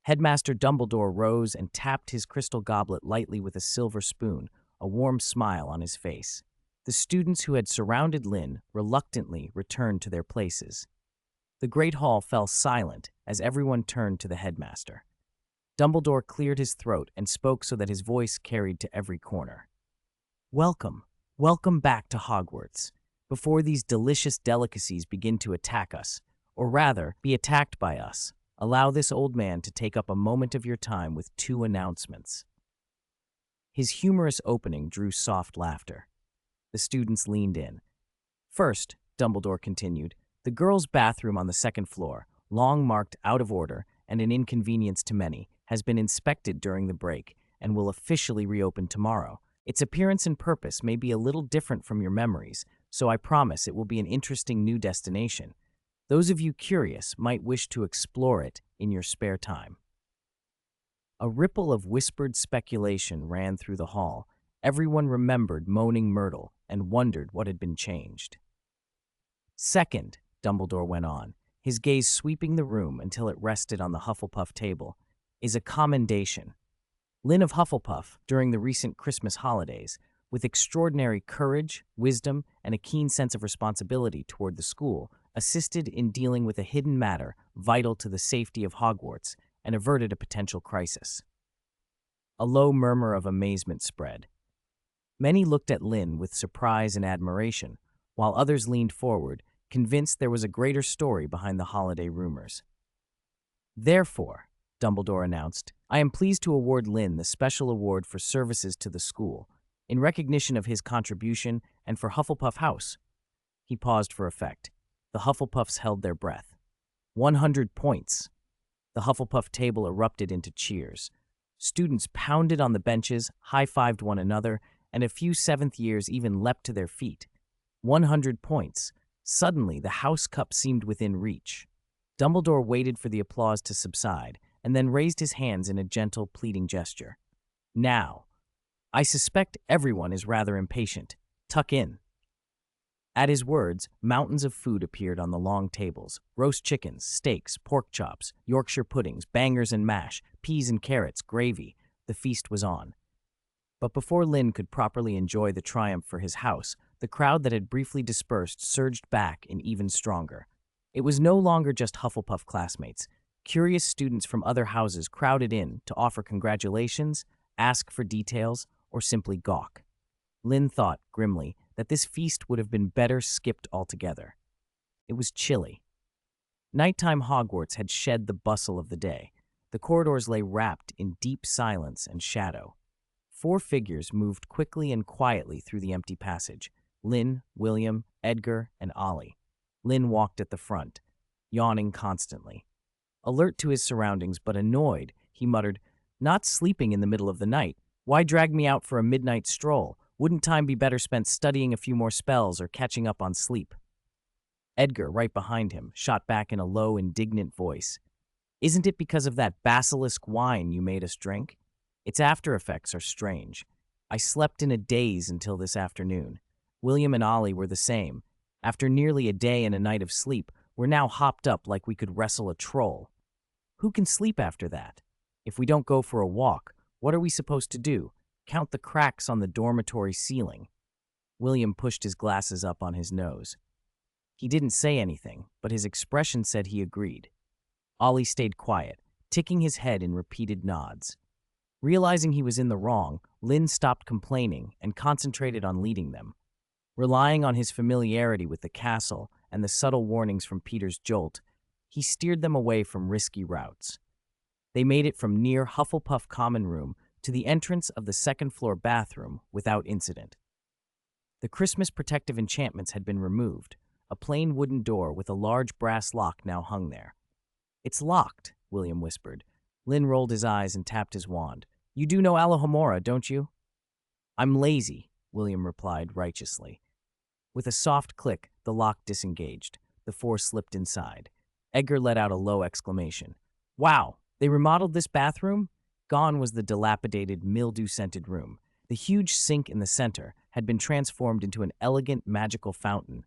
Headmaster Dumbledore rose and tapped his crystal goblet lightly with a silver spoon, a warm smile on his face. The students who had surrounded Lynn reluctantly returned to their places. The great hall fell silent as everyone turned to the headmaster. Dumbledore cleared his throat and spoke so that his voice carried to every corner. Welcome, welcome back to Hogwarts. Before these delicious delicacies begin to attack us, or rather, be attacked by us, allow this old man to take up a moment of your time with two announcements. His humorous opening drew soft laughter. The students leaned in. First, Dumbledore continued, the girls' bathroom on the second floor, long marked out of order and an inconvenience to many, has been inspected during the break and will officially reopen tomorrow. Its appearance and purpose may be a little different from your memories, so I promise it will be an interesting new destination. Those of you curious might wish to explore it in your spare time. A ripple of whispered speculation ran through the hall. Everyone remembered Moaning Myrtle and wondered what had been changed. Second, Dumbledore went on, his gaze sweeping the room until it rested on the Hufflepuff table, is a commendation. Lynn of Hufflepuff, during the recent Christmas holidays, with extraordinary courage, wisdom, and a keen sense of responsibility toward the school, assisted in dealing with a hidden matter vital to the safety of Hogwarts and averted a potential crisis. A low murmur of amazement spread. Many looked at Lynn with surprise and admiration, while others leaned forward, convinced there was a greater story behind the holiday rumors. Therefore, Dumbledore announced, I am pleased to award Lynn the special award for services to the school, in recognition of his contribution and for Hufflepuff House. He paused for effect. The Hufflepuffs held their breath. 100 points. The Hufflepuff table erupted into cheers. Students pounded on the benches, high-fived one another, and a few seventh years even leapt to their feet. 100 points. Suddenly, the house cup seemed within reach. Dumbledore waited for the applause to subside, and then raised his hands in a gentle, pleading gesture. Now, I suspect everyone is rather impatient. Tuck in. At his words, mountains of food appeared on the long tables. Roast chickens, steaks, pork chops, Yorkshire puddings, bangers and mash, peas and carrots, gravy. The feast was on. But before Lynn could properly enjoy the triumph for his house, the crowd that had briefly dispersed surged back in even stronger. It was no longer just Hufflepuff classmates. Curious students from other houses crowded in to offer congratulations, ask for details, or simply gawk. Lynn thought, grimly, that this feast would have been better skipped altogether. It was chilly. Nighttime Hogwarts had shed the bustle of the day. The corridors lay wrapped in deep silence and shadow. 4 figures moved quickly and quietly through the empty passage. Lynn, William, Edgar, and Ollie. Lynn walked at the front, yawning constantly. Alert to his surroundings but annoyed, he muttered, Not sleeping in the middle of the night. Why drag me out for a midnight stroll? Wouldn't time be better spent studying a few more spells or catching up on sleep? Edgar, right behind him, shot back in a low, indignant voice. Isn't it because of that basilisk wine you made us drink? Its after effects are strange. I slept in a daze until this afternoon. William and Ollie were the same. After nearly a day and a night of sleep, we're now hopped up like we could wrestle a troll. Who can sleep after that? If we don't go for a walk, what are we supposed to do? Count the cracks on the dormitory ceiling. William pushed his glasses up on his nose. He didn't say anything, but his expression said he agreed. Ollie stayed quiet, ticking his head in repeated nods. Realizing he was in the wrong, Lynn stopped complaining and concentrated on leading them. Relying on his familiarity with the castle and the subtle warnings from Peter's jolt, he steered them away from risky routes. They made it from near Hufflepuff common room to the entrance of the second-floor bathroom without incident. The Christmas protective enchantments had been removed. A plain wooden door with a large brass lock now hung there. "It's locked," William whispered. Lynn rolled his eyes and tapped his wand. "You do know Alohomora, don't you?" "I'm lazy," William replied righteously. With a soft click, the lock disengaged. The four slipped inside. Edgar let out a low exclamation. "Wow, they remodeled this bathroom?" Gone was the dilapidated, mildew-scented room. The huge sink in the center had been transformed into an elegant, magical fountain.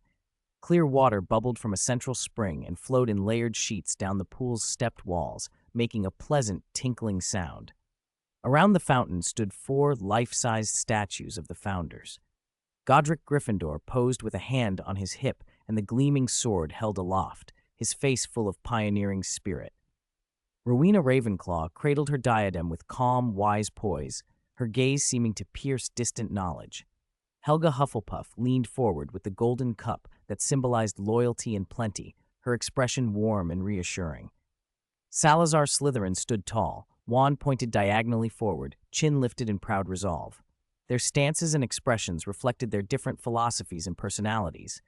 Clear water bubbled from a central spring and flowed in layered sheets down the pool's stepped walls, making a pleasant, tinkling sound. Around the fountain stood 4 life-sized statues of the founders. Godric Gryffindor posed with a hand on his hip and the gleaming sword held aloft, his face full of pioneering spirit. Rowena Ravenclaw cradled her diadem with calm, wise poise, her gaze seeming to pierce distant knowledge. Helga Hufflepuff leaned forward with the golden cup that symbolized loyalty and plenty, her expression warm and reassuring. Salazar Slytherin stood tall, wand pointed diagonally forward, chin lifted in proud resolve. Their stances and expressions reflected their different philosophies and personalities.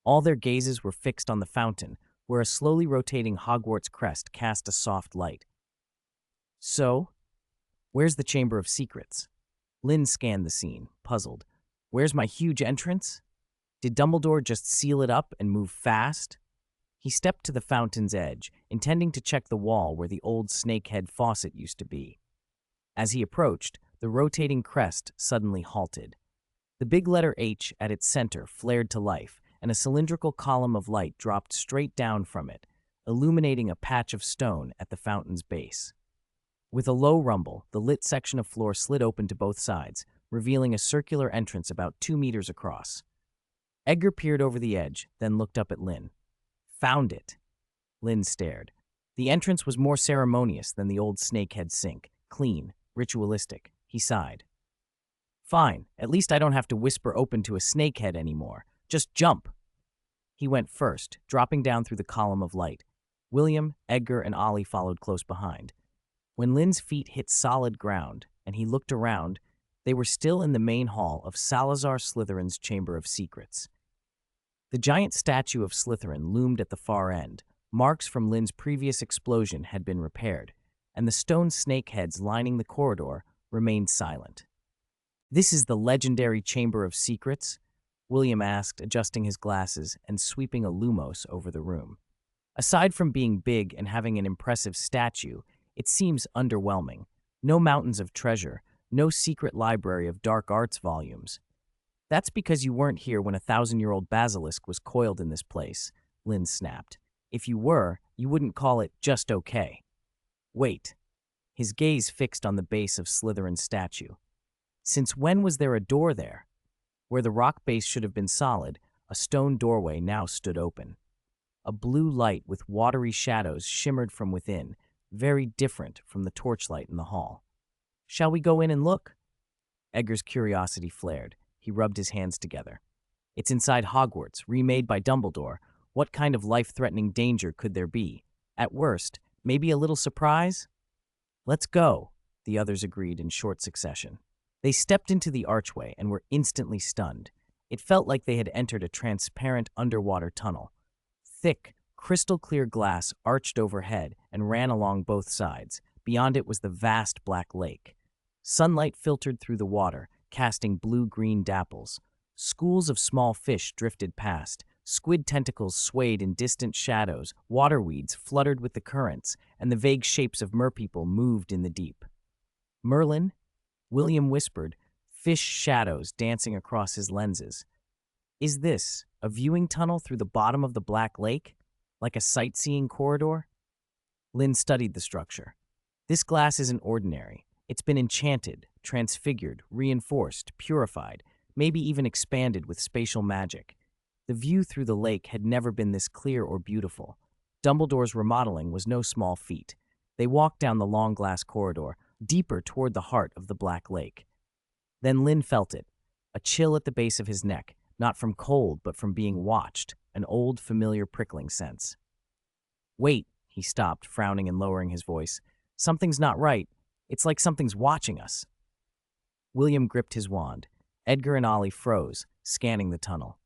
All their gazes were fixed on the fountain, where a slowly rotating Hogwarts crest cast a soft light. "So, where's the Chamber of Secrets?" Lynn scanned the scene, puzzled. "Where's my huge entrance? Did Dumbledore just seal it up and move fast?" He stepped to the fountain's edge, intending to check the wall where the old snakehead faucet used to be. As he approached, the rotating crest suddenly halted. The big letter H at its center flared to life, and a cylindrical column of light dropped straight down from it, illuminating a patch of stone at the fountain's base. With a low rumble, the lit section of floor slid open to both sides, revealing a circular entrance about 2 meters across. Edgar peered over the edge, then looked up at Lynn. "Found it." Lynn stared. The entrance was more ceremonious than the old snakehead sink, clean, ritualistic. He sighed. "Fine, at least I don't have to whisper open to a snakehead anymore. Just jump." He went first, dropping down through the column of light. William, Edgar, and Ollie followed close behind. When Lynn's feet hit solid ground, and he looked around, they were still in the main hall of Salazar Slytherin's Chamber of Secrets. The giant statue of Slytherin loomed at the far end. Marks from Lynn's previous explosion had been repaired, and the stone snakeheads lining the corridor remained silent. "This is the legendary Chamber of Secrets?" William asked, adjusting his glasses and sweeping a lumos over the room. "Aside from being big and having an impressive statue, it seems underwhelming. No mountains of treasure, no secret library of dark arts volumes." "That's because you weren't here when a 1,000-year-old basilisk was coiled in this place," Lynn snapped. "If you were, you wouldn't call it just okay." "Wait." His gaze fixed on the base of Slytherin's statue. "Since when was there a door there?" Where the rock base should have been solid, a stone doorway now stood open. A blue light with watery shadows shimmered from within, very different from the torchlight in the hall. "Shall we go in and look?" Edgar's curiosity flared. He rubbed his hands together. "It's inside Hogwarts, remade by Dumbledore. What kind of life-threatening danger could there be? At worst, maybe a little surprise?" "Let's go," the others agreed in short succession. They stepped into the archway and were instantly stunned. It felt like they had entered a transparent underwater tunnel. Thick, crystal-clear glass arched overhead and ran along both sides. Beyond it was the vast black lake. Sunlight filtered through the water, casting blue-green dapples. Schools of small fish drifted past. Squid tentacles swayed in distant shadows, waterweeds fluttered with the currents, and the vague shapes of merpeople moved in the deep. "Merlin?" William whispered, fish shadows dancing across his lenses. "Is this a viewing tunnel through the bottom of the Black Lake? Like a sightseeing corridor?" Lynn studied the structure. "This glass isn't ordinary. It's been enchanted, transfigured, reinforced, purified, maybe even expanded with spatial magic. The view through the lake had never been this clear or beautiful. Dumbledore's remodeling was no small feat. They walked down the long glass corridor, deeper toward the heart of the Black Lake. Then Lynn felt it, a chill at the base of his neck, not from cold but from being watched, an old, familiar prickling sense. "Wait," he stopped, frowning and lowering his voice. "Something's not right. It's like something's watching us." William gripped his wand. Edgar and Ollie froze, scanning the tunnel.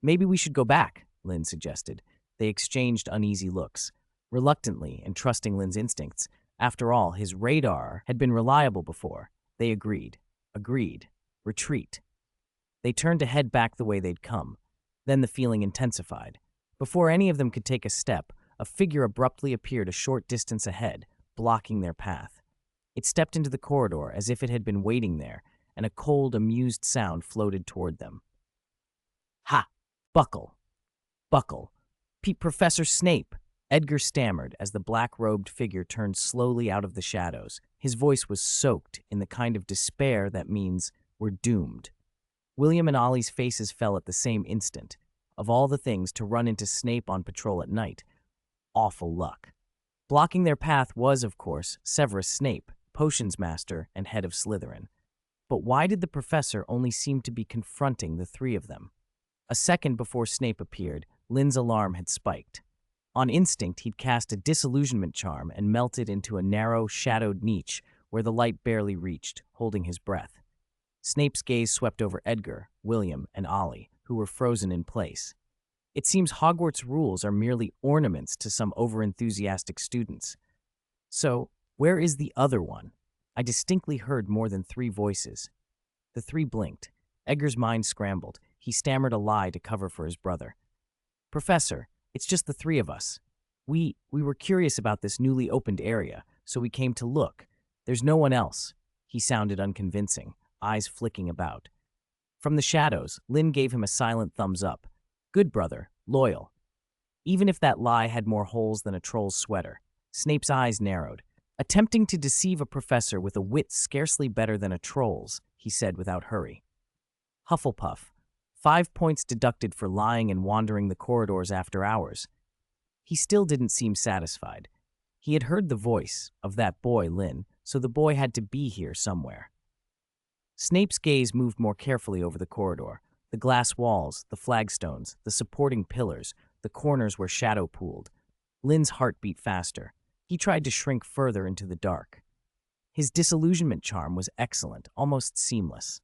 "Maybe we should go back," Lynn suggested. They exchanged uneasy looks. Reluctantly and trusting Lynn's instincts, after all, his radar had been reliable before, they agreed. Retreat. They turned to head back the way they'd come. Then the feeling intensified. Before any of them could take a step, a figure abruptly appeared a short distance ahead, blocking their path. It stepped into the corridor as if it had been waiting there, and a cold, amused sound floated toward them. "Ha! Buckle! Buckle! Professor Snape!" Edgar stammered as the black-robed figure turned slowly out of the shadows. His voice was soaked in the kind of despair that means we're doomed. William and Ollie's faces fell at the same instant. Of all the things to run into Snape on patrol at night, awful luck. Blocking their path was, of course, Severus Snape, potions master and head of Slytherin. But why did the professor only seem to be confronting the three of them? A second before Snape appeared, Lynn's alarm had spiked. On instinct, he'd cast a disillusionment charm and melted into a narrow, shadowed niche where the light barely reached, holding his breath. Snape's gaze swept over Edgar, William, and Ollie, who were frozen in place. It seems Hogwarts rules are merely ornaments to some overenthusiastic students. So, where is the other one? I distinctly heard more than 3 voices. The 3 blinked. Edgar's mind scrambled. He stammered a lie to cover for his brother. "Professor, it's just the 3 of us. We were curious about this newly opened area, so we came to look. There's no one else." He sounded unconvincing, eyes flicking about. From the shadows, Lynn gave him a silent thumbs up. Good brother, loyal. Even if that lie had more holes than a troll's sweater. Snape's eyes narrowed. "Attempting to deceive a professor with a wit scarcely better than a troll's," he said without hurry. Hufflepuff. 5 points deducted for lying and wandering the corridors after hours. He still didn't seem satisfied. He had heard the voice of that boy, Lynn, so the boy had to be here somewhere. Snape's gaze moved more carefully over the corridor. The glass walls, the flagstones, the supporting pillars, the corners where shadow pooled. Lynn's heart beat faster. He tried to shrink further into the dark. His disillusionment charm was excellent, almost seamless.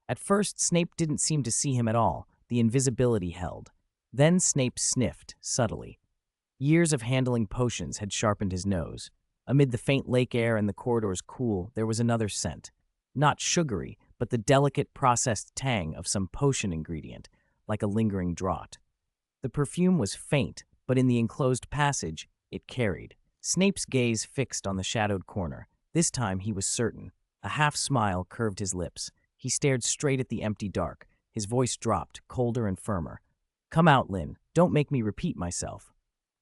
At first, Snape didn't seem to see him at all. The invisibility held. Then Snape sniffed, subtly. Years of handling potions had sharpened his nose. Amid the faint lake air and the corridor's cool, there was another scent. Not sugary, but the delicate processed tang of some potion ingredient, like a lingering draught. The perfume was faint, but in the enclosed passage, it carried. Snape's gaze fixed on the shadowed corner. This time he was certain. A half-smile curved his lips. He stared straight at the empty dark. His voice dropped, colder and firmer. "Come out, Lynn. Don't make me repeat myself."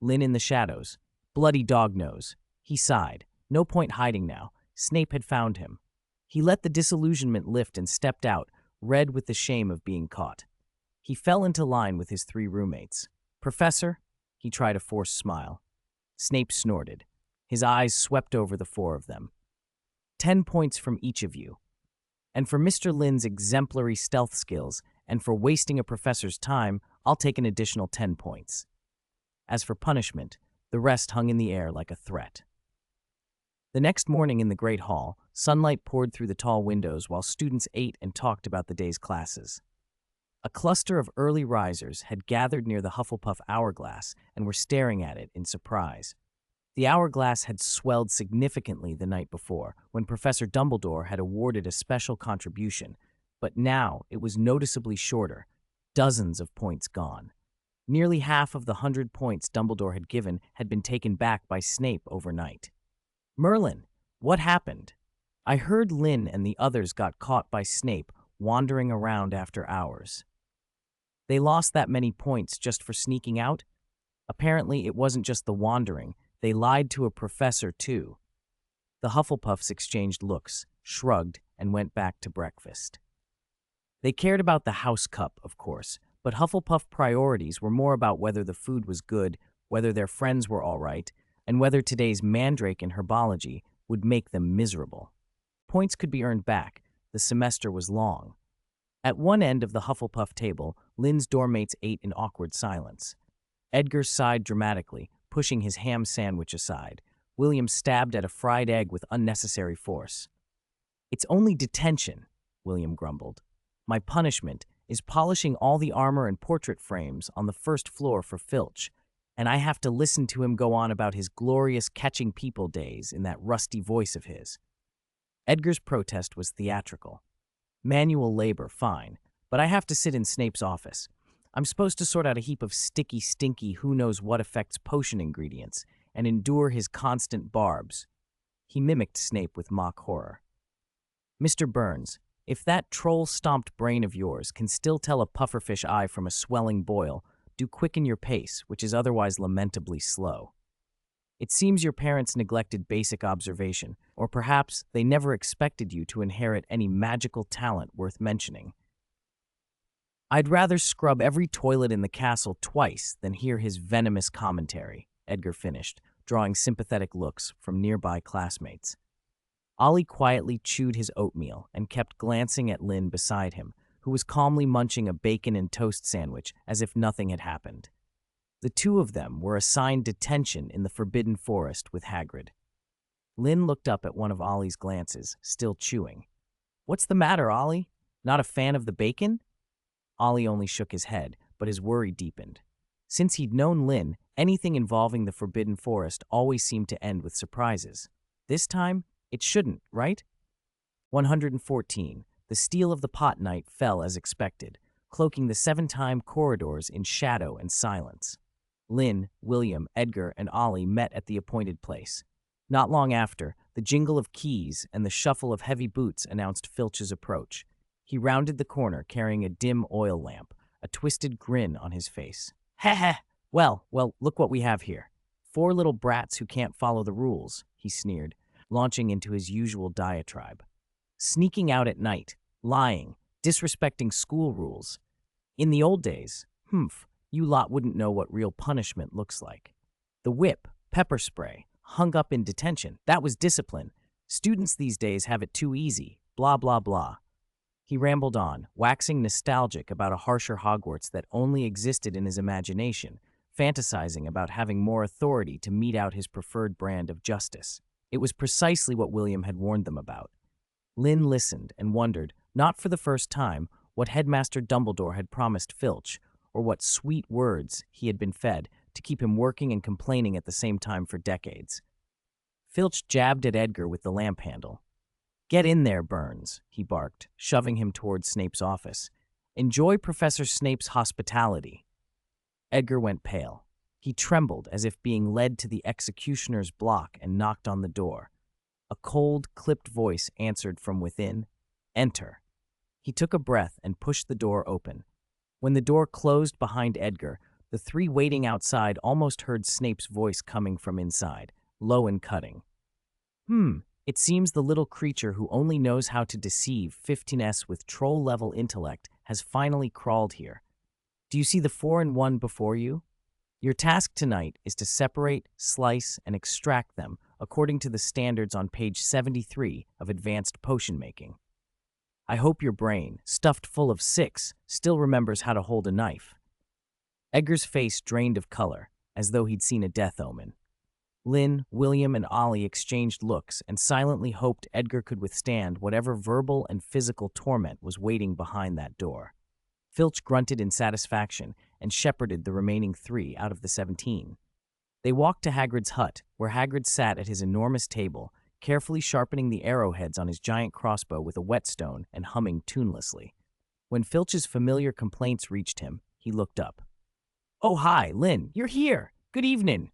Lynn in the shadows. Bloody dog nose. He sighed. No point hiding now. Snape had found him. He let the disillusionment lift and stepped out, red with the shame of being caught. He fell into line with his 3 roommates. "Professor?" He tried a forced smile. Snape snorted. His eyes swept over the 4 of them. 10 points from each of you. And for Mr. Lynn's exemplary stealth skills, and for wasting a professor's time, I'll take an additional 10 points. As for punishment, the rest hung in the air like a threat. The next morning in the Great Hall, sunlight poured through the tall windows while students ate and talked about the day's classes. A cluster of early risers had gathered near the Hufflepuff hourglass and were staring at it in surprise. The hourglass had swelled significantly the night before, when Professor Dumbledore had awarded a special contribution, but now it was noticeably shorter, dozens of points gone. Nearly half of the 100 points Dumbledore had given had been taken back by Snape overnight. "Merlin, what happened?" "I heard Lynn and the others got caught by Snape wandering around after hours." "They lost that many points just for sneaking out?" "Apparently it wasn't just the wandering. They lied to a professor, too." The Hufflepuffs exchanged looks, shrugged, and went back to breakfast. They cared about the house cup, of course, but Hufflepuff priorities were more about whether the food was good, whether their friends were all right, and whether today's mandrake in herbology would make them miserable. Points could be earned back. The semester was long. At one end of the Hufflepuff table, Lynn's dormmates ate in awkward silence. Edgar sighed dramatically, pushing his ham sandwich aside. William stabbed at a fried egg with unnecessary force. "It's only detention," William grumbled. "My punishment is polishing all the armor and portrait frames on the first floor for Filch, and I have to listen to him go on about his glorious catching people days in that rusty voice of his." Edgar's protest was theatrical. "Manual labor, fine, but I have to sit in Snape's office. I'm supposed to sort out a heap of sticky, stinky, who knows what affects potion ingredients and endure his constant barbs." He mimicked Snape with mock horror. "Mr. Burns, if that troll-stomped brain of yours can still tell a pufferfish eye from a swelling boil, do quicken your pace, which is otherwise lamentably slow. It seems your parents neglected basic observation, or perhaps they never expected you to inherit any magical talent worth mentioning." "I'd rather scrub every toilet in the castle twice than hear his venomous commentary," Edgar finished, drawing sympathetic looks from nearby classmates. Ollie quietly chewed his oatmeal and kept glancing at Lynn beside him, who was calmly munching a bacon and toast sandwich as if nothing had happened. The two of them were assigned detention in the Forbidden Forest with Hagrid. Lynn looked up at one of Ollie's glances, still chewing. "What's the matter, Ollie? Not a fan of the bacon?" Ollie only shook his head, but his worry deepened. Since he'd known Lynn, anything involving the Forbidden Forest always seemed to end with surprises. This time, it shouldn't, right? 114. The steel of the pot knight fell as expected, cloaking the 7-time corridors in shadow and silence. Lynn, William, Edgar, and Ollie met at the appointed place. Not long after, the jingle of keys and the shuffle of heavy boots announced Filch's approach. He rounded the corner carrying a dim oil lamp, a twisted grin on his face. "Heh heh! Well, look what we have here. 4 little brats who can't follow the rules," he sneered, launching into his usual diatribe. "Sneaking out at night, lying, disrespecting school rules. In the old days, you lot wouldn't know what real punishment looks like. The whip, pepper spray, hung up in detention, that was discipline. Students these days have it too easy, blah, blah, blah." He rambled on, waxing nostalgic about a harsher Hogwarts that only existed in his imagination, fantasizing about having more authority to mete out his preferred brand of justice. It was precisely what William had warned them about. Lynn listened and wondered, not for the first time, what Headmaster Dumbledore had promised Filch, or what sweet words he had been fed to keep him working and complaining at the same time for decades. Filch jabbed at Edgar with the lamp handle. "Get in there, Burns," he barked, shoving him towards Snape's office. "Enjoy Professor Snape's hospitality." Edgar went pale. He trembled as if being led to the executioner's block and knocked on the door. A cold, clipped voice answered from within, "Enter." He took a breath and pushed the door open. When the door closed behind Edgar, the 3 waiting outside almost heard Snape's voice coming from inside, low and cutting. It seems the little creature who only knows how to deceive 15s with troll-level intellect has finally crawled here. Do you see the 4 in 1 before you? Your task tonight is to separate, slice, and extract them according to the standards on page 73 of Advanced Potion Making. I hope your brain, stuffed full of 6, still remembers how to hold a knife. Edgar's face drained of color, as though he'd seen a death omen. Lynn, William, and Ollie exchanged looks and silently hoped Edgar could withstand whatever verbal and physical torment was waiting behind that door. Filch grunted in satisfaction and shepherded the remaining 3 out of the 17. They walked to Hagrid's hut, where Hagrid sat at his enormous table, carefully sharpening the arrowheads on his giant crossbow with a whetstone and humming tunelessly. When Filch's familiar complaints reached him, he looked up. "Oh, hi, Lynn, you're here! Good evening!"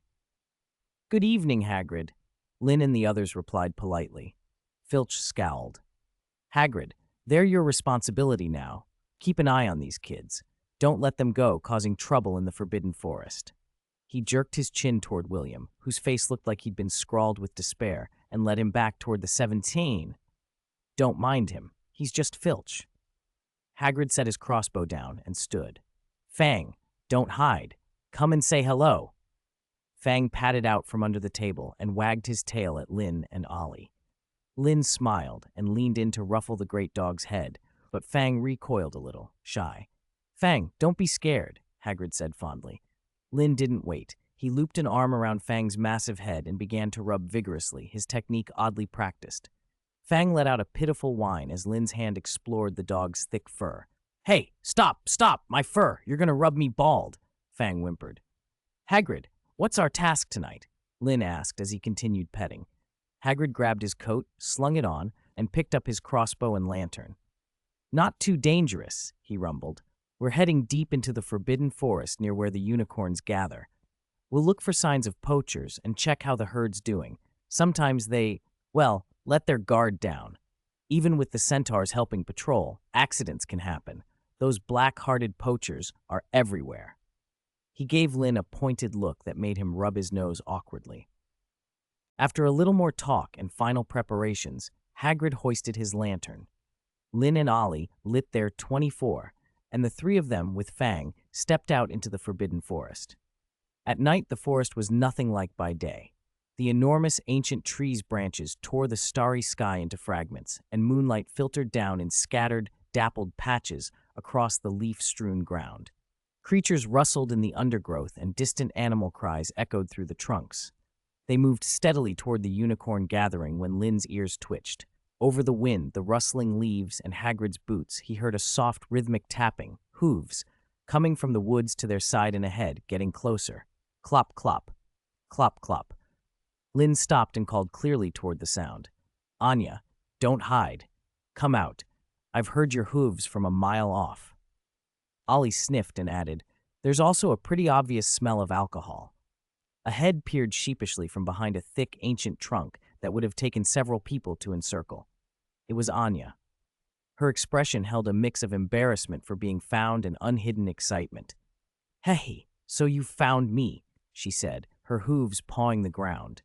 "Good evening, Hagrid," Lynn and the others replied politely. Filch scowled. "Hagrid, they're your responsibility now. Keep an eye on these kids. Don't let them go, causing trouble in the Forbidden Forest." He jerked his chin toward William, whose face looked like he'd been scrawled with despair, and led him back toward the 17. "Don't mind him. He's just Filch." Hagrid set his crossbow down and stood. Fang, don't hide. Come and say hello. Fang padded out from under the table and wagged his tail at Lynn and Ollie. Lynn smiled and leaned in to ruffle the great dog's head, but Fang recoiled a little, shy. Fang, don't be scared, Hagrid said fondly. Lynn didn't wait. He looped an arm around Fang's massive head and began to rub vigorously, his technique oddly practiced. Fang let out a pitiful whine as Lynn's hand explored the dog's thick fur. Hey, stop, my fur, you're gonna rub me bald, Fang whimpered. Hagrid, what's our task tonight? Lynn asked as he continued petting. Hagrid grabbed his coat, slung it on, and picked up his crossbow and lantern. Not too dangerous, he rumbled. We're heading deep into the forbidden forest near where the unicorns gather. We'll look for signs of poachers and check how the herd's doing. Sometimes they, well, let their guard down. Even with the centaurs helping patrol, accidents can happen. Those black-hearted poachers are everywhere. He gave Lynn a pointed look that made him rub his nose awkwardly. After a little more talk and final preparations, Hagrid hoisted his lantern. Lynn and Ollie lit their 24, and the three of them, with Fang, stepped out into the forbidden forest. At night, the forest was nothing like by day. The enormous ancient trees' branches tore the starry sky into fragments, and moonlight filtered down in scattered, dappled patches across the leaf-strewn ground. Creatures rustled in the undergrowth, and distant animal cries echoed through the trunks. They moved steadily toward the unicorn gathering when Lynn's ears twitched. Over the wind, the rustling leaves, and Hagrid's boots, he heard a soft, rhythmic tapping, hooves, coming from the woods to their side and ahead, getting closer. Clop, clop. Clop, clop. Lynn stopped and called clearly toward the sound. Anya, don't hide. Come out. I've heard your hooves from a mile off. Ollie sniffed and added, There's also a pretty obvious smell of alcohol. A head peered sheepishly from behind a thick, ancient trunk that would have taken several people to encircle. It was Anya. Her expression held a mix of embarrassment for being found and unhidden excitement. Hey, so you found me, she said, her hooves pawing the ground.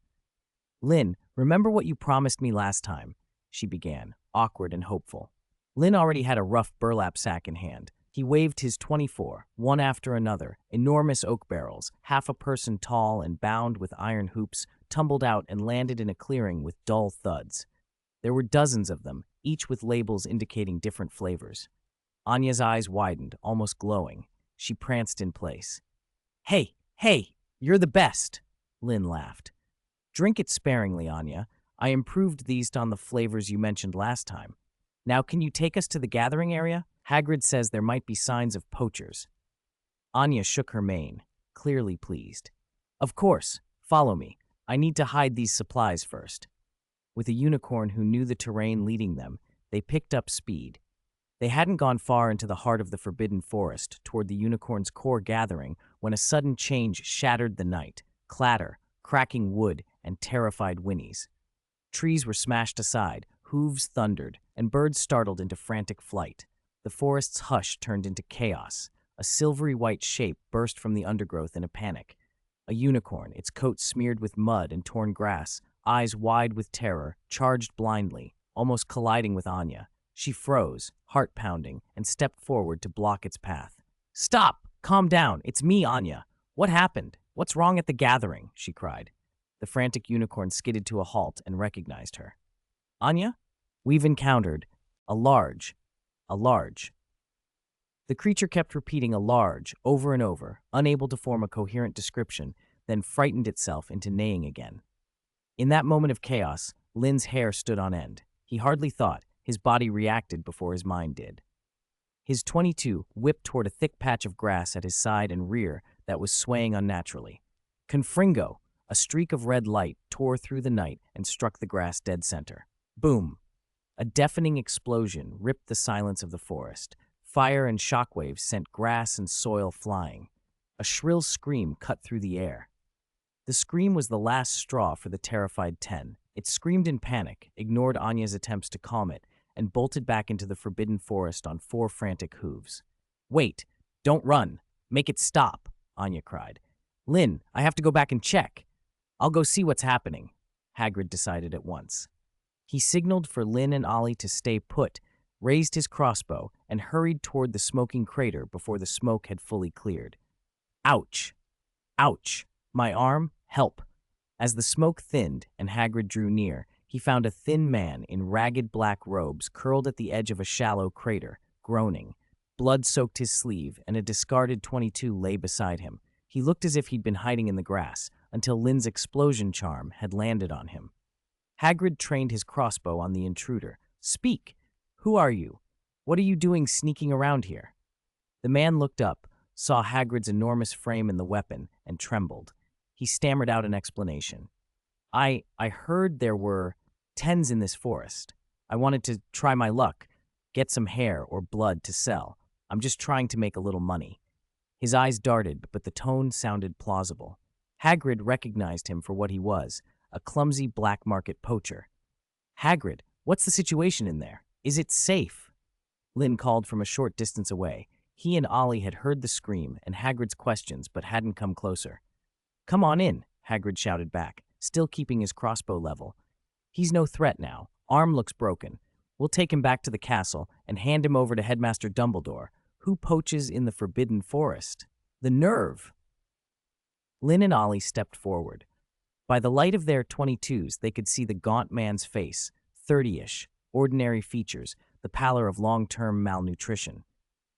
Lynn, remember what you promised me last time, she began, awkward and hopeful. Lynn already had a rough burlap sack in hand. He waved his 24, one after another, enormous oak barrels, half a person tall and bound with iron hoops, tumbled out and landed in a clearing with dull thuds. There were dozens of them, each with labels indicating different flavors. Anya's eyes widened, almost glowing. She pranced in place. Hey, you're the best, Lynn laughed. Drink it sparingly, Anya. I improved these on the flavors you mentioned last time. Now can you take us to the gathering area? Hagrid says there might be signs of poachers. Anya shook her mane, clearly pleased. Of course, follow me. I need to hide these supplies first. With a unicorn who knew the terrain leading them, they picked up speed. They hadn't gone far into the heart of the forbidden forest toward the unicorn's core gathering when a sudden change shattered the night. Clatter, cracking wood, and terrified whinnies. Trees were smashed aside, hooves thundered, and birds startled into frantic flight. The forest's hush turned into chaos. A silvery white shape burst from the undergrowth in a panic. A unicorn, its coat smeared with mud and torn grass, eyes wide with terror, charged blindly, almost colliding with Anya. She froze, heart pounding, and stepped forward to block its path. Stop! Calm down! It's me, Anya! What happened? What's wrong at the gathering? She cried. The frantic unicorn skidded to a halt and recognized her. Anya? We've encountered a large. The creature kept repeating a large over and over, unable to form a coherent description, then frightened itself into neighing again. In that moment of chaos, Lynn's hair stood on end. He hardly thought. His body reacted before his mind did. His 22 whipped toward a thick patch of grass at his side and rear that was swaying unnaturally. Confringo! A streak of red light tore through the night and struck the grass dead center. Boom! A deafening explosion ripped the silence of the forest. Fire and shockwaves sent grass and soil flying. A shrill scream cut through the air. The scream was the last straw for the terrified 10. It screamed in panic, ignored Anya's attempts to calm it, and bolted back into the forbidden forest on 4 frantic hooves. Wait! Don't run! Make it stop! Anya cried. Lynn, I have to go back and check. I'll go see what's happening, Hagrid decided at once. He signaled for Lynn and Ollie to stay put, raised his crossbow, and hurried toward the smoking crater before the smoke had fully cleared. Ouch! Ouch! My arm! Help! As the smoke thinned and Hagrid drew near, he found a thin man in ragged black robes curled at the edge of a shallow crater, groaning. Blood soaked his sleeve, and a discarded 22 lay beside him. He looked as if he'd been hiding in the grass, until Lynn's explosion charm had landed on him. Hagrid trained his crossbow on the intruder. "Speak! Who are you? What are you doing sneaking around here?" The man looked up, saw Hagrid's enormous frame in the weapon, and trembled. He stammered out an explanation. I heard there were 10s in this forest. I wanted to try my luck, get some hair or blood to sell. I'm just trying to make a little money." His eyes darted, but the tone sounded plausible. Hagrid recognized him for what he was, a clumsy black market poacher. "Hagrid, what's the situation in there? Is it safe?" Lynn called from a short distance away. He and Ollie had heard the scream and Hagrid's questions but hadn't come closer. "Come on in," Hagrid shouted back, still keeping his crossbow level. "He's no threat now. Arm looks broken. We'll take him back to the castle and hand him over to Headmaster Dumbledore. Who poaches in the Forbidden Forest? The nerve!" Lynn and Ollie stepped forward. By the light of their 22s, they could see the gaunt man's face, 30-ish, ordinary features, the pallor of long-term malnutrition.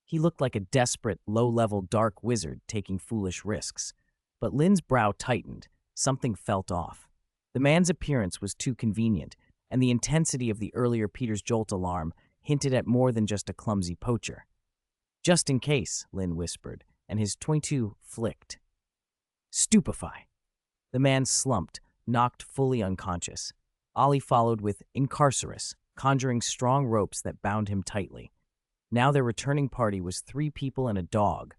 He looked like a desperate, low-level dark wizard taking foolish risks. But Lynn's brow tightened. Something felt off. The man's appearance was too convenient, and the intensity of the earlier Peter's Jolt alarm hinted at more than just a clumsy poacher. "Just in case," Lynn whispered, and his 22 flicked. "Stupefy." The man slumped, knocked fully unconscious. Ollie followed with Incarcerus, conjuring strong ropes that bound him tightly. Now their returning party was 3 people and a dog,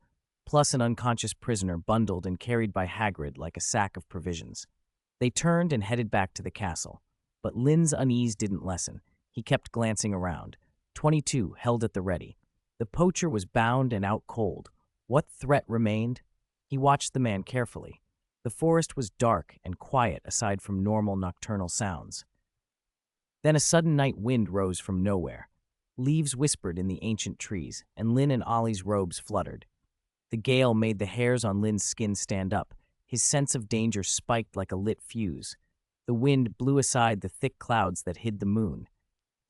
plus an unconscious prisoner bundled and carried by Hagrid like a sack of provisions. They turned and headed back to the castle. But Lynn's unease didn't lessen. He kept glancing around. 22 held at the ready. The poacher was bound and out cold. What threat remained? He watched the man carefully. The forest was dark and quiet aside from normal nocturnal sounds. Then a sudden night wind rose from nowhere. Leaves whispered in the ancient trees, and Lynn and Ollie's robes fluttered. The gale made the hairs on Lynn's skin stand up. His sense of danger spiked like a lit fuse. The wind blew aside the thick clouds that hid the moon.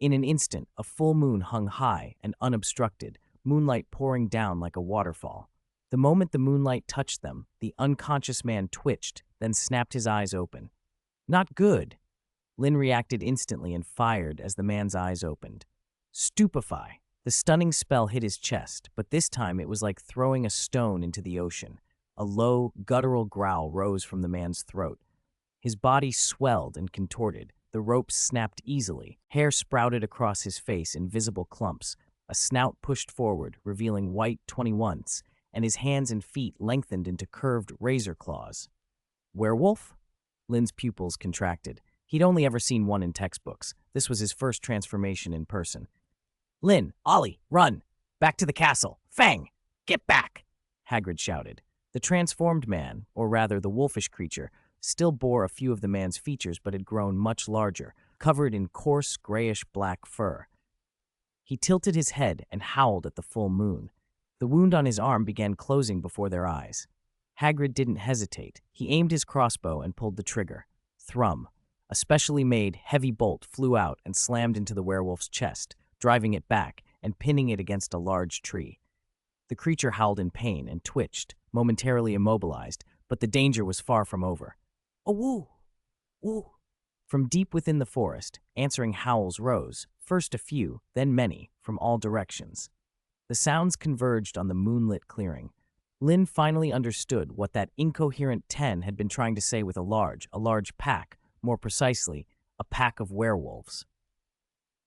In an instant, a full moon hung high and unobstructed, moonlight pouring down like a waterfall. The moment the moonlight touched them, the unconscious man twitched, then snapped his eyes open. "Not good!" Lynn reacted instantly and fired as the man's eyes opened. "Stupefy." The stunning spell hit his chest, but this time it was like throwing a stone into the ocean. A low, guttural growl rose from the man's throat. His body swelled and contorted. The ropes snapped easily. Hair sprouted across his face in visible clumps. A snout pushed forward, revealing white 21s, and his hands and feet lengthened into curved razor claws. "Werewolf?" Lynn's pupils contracted. He'd only ever seen one in textbooks. This was his first transformation in person. "Lynn, Ollie, run! Back to the castle! Fang! Get back!" Hagrid shouted. The transformed man, or rather the wolfish creature, still bore a few of the man's features but had grown much larger, covered in coarse, grayish-black fur. He tilted his head and howled at the full moon. The wound on his arm began closing before their eyes. Hagrid didn't hesitate. He aimed his crossbow and pulled the trigger. Thrum. A specially made, heavy bolt flew out and slammed into the werewolf's chest, driving it back and pinning it against a large tree. The creature howled in pain and twitched, momentarily immobilized, but the danger was far from over. "Oh, woo! Woo!" From deep within the forest, answering howls rose, first a few, then many, from all directions. The sounds converged on the moonlit clearing. Lynn finally understood what that incoherent 10 had been trying to say with a large pack, more precisely, a pack of werewolves.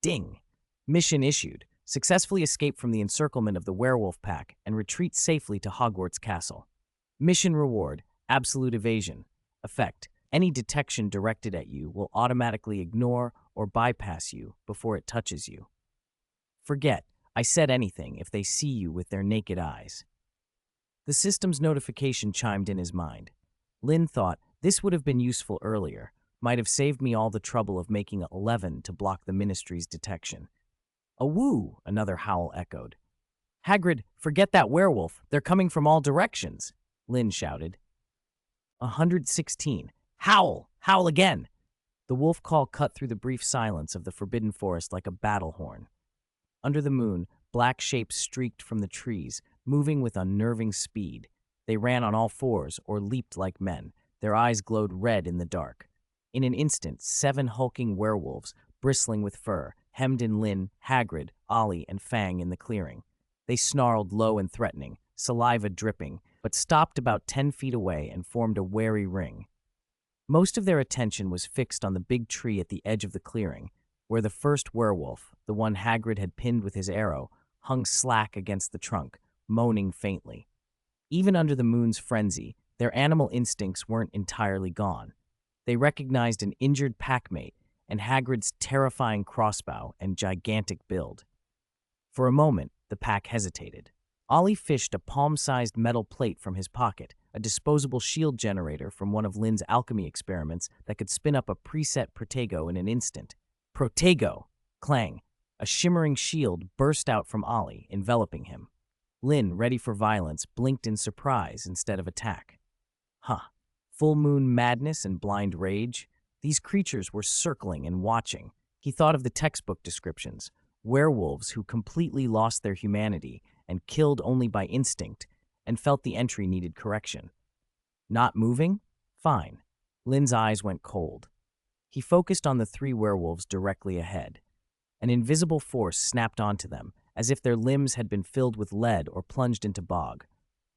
Ding! Mission issued. Successfully escape from the encirclement of the werewolf pack and retreat safely to Hogwarts Castle. Mission reward, absolute evasion. Effect, any detection directed at you will automatically ignore or bypass you before it touches you. Forget, I said anything if they see you with their naked eyes. The system's notification chimed in his mind. Lynn thought, this would have been useful earlier, might have saved me all the trouble of making 11 to block the Ministry's detection. A woo, another howl echoed. Hagrid, forget that werewolf. They're coming from all directions, Lynn shouted. 116. Howl! Howl again! The wolf call cut through the brief silence of the forbidden forest like a battle horn. Under the moon, black shapes streaked from the trees, moving with unnerving speed. They ran on all fours or leaped like men. Their eyes glowed red in the dark. In an instant, 7 hulking werewolves, bristling with fur, hemmed in Lynn, Hagrid, Ollie, and Fang in the clearing. They snarled low and threatening, saliva dripping, but stopped about 10 feet away and formed a wary ring. Most of their attention was fixed on the big tree at the edge of the clearing, where the first werewolf, the one Hagrid had pinned with his arrow, hung slack against the trunk, moaning faintly. Even under the moon's frenzy, their animal instincts weren't entirely gone. They recognized an injured packmate and Hagrid's terrifying crossbow and gigantic build. For a moment, the pack hesitated. Ollie fished a palm-sized metal plate from his pocket, a disposable shield generator from one of Lynn's alchemy experiments that could spin up a preset Protego in an instant. Protego! Clang! A shimmering shield burst out from Ollie, enveloping him. Lynn, ready for violence, blinked in surprise instead of attack. Huh. Full moon madness and blind rage? These creatures were circling and watching. He thought of the textbook descriptions. Werewolves who completely lost their humanity and killed only by instinct, and felt the entry needed correction. Not moving? Fine. Lynn's eyes went cold. He focused on the 3 werewolves directly ahead. An invisible force snapped onto them, as if their limbs had been filled with lead or plunged into bog.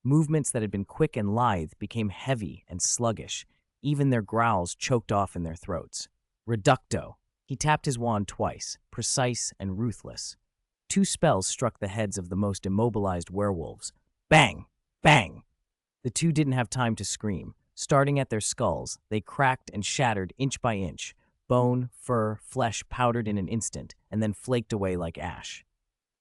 Movements that had been quick and lithe became heavy and sluggish. Even their growls choked off in their throats. Reducto. He tapped his wand twice, precise and ruthless. 2 spells struck the heads of the most immobilized werewolves. Bang! Bang! The 2 didn't have time to scream. Starting at their skulls, they cracked and shattered inch by inch. Bone, fur, flesh powdered in an instant, and then flaked away like ash.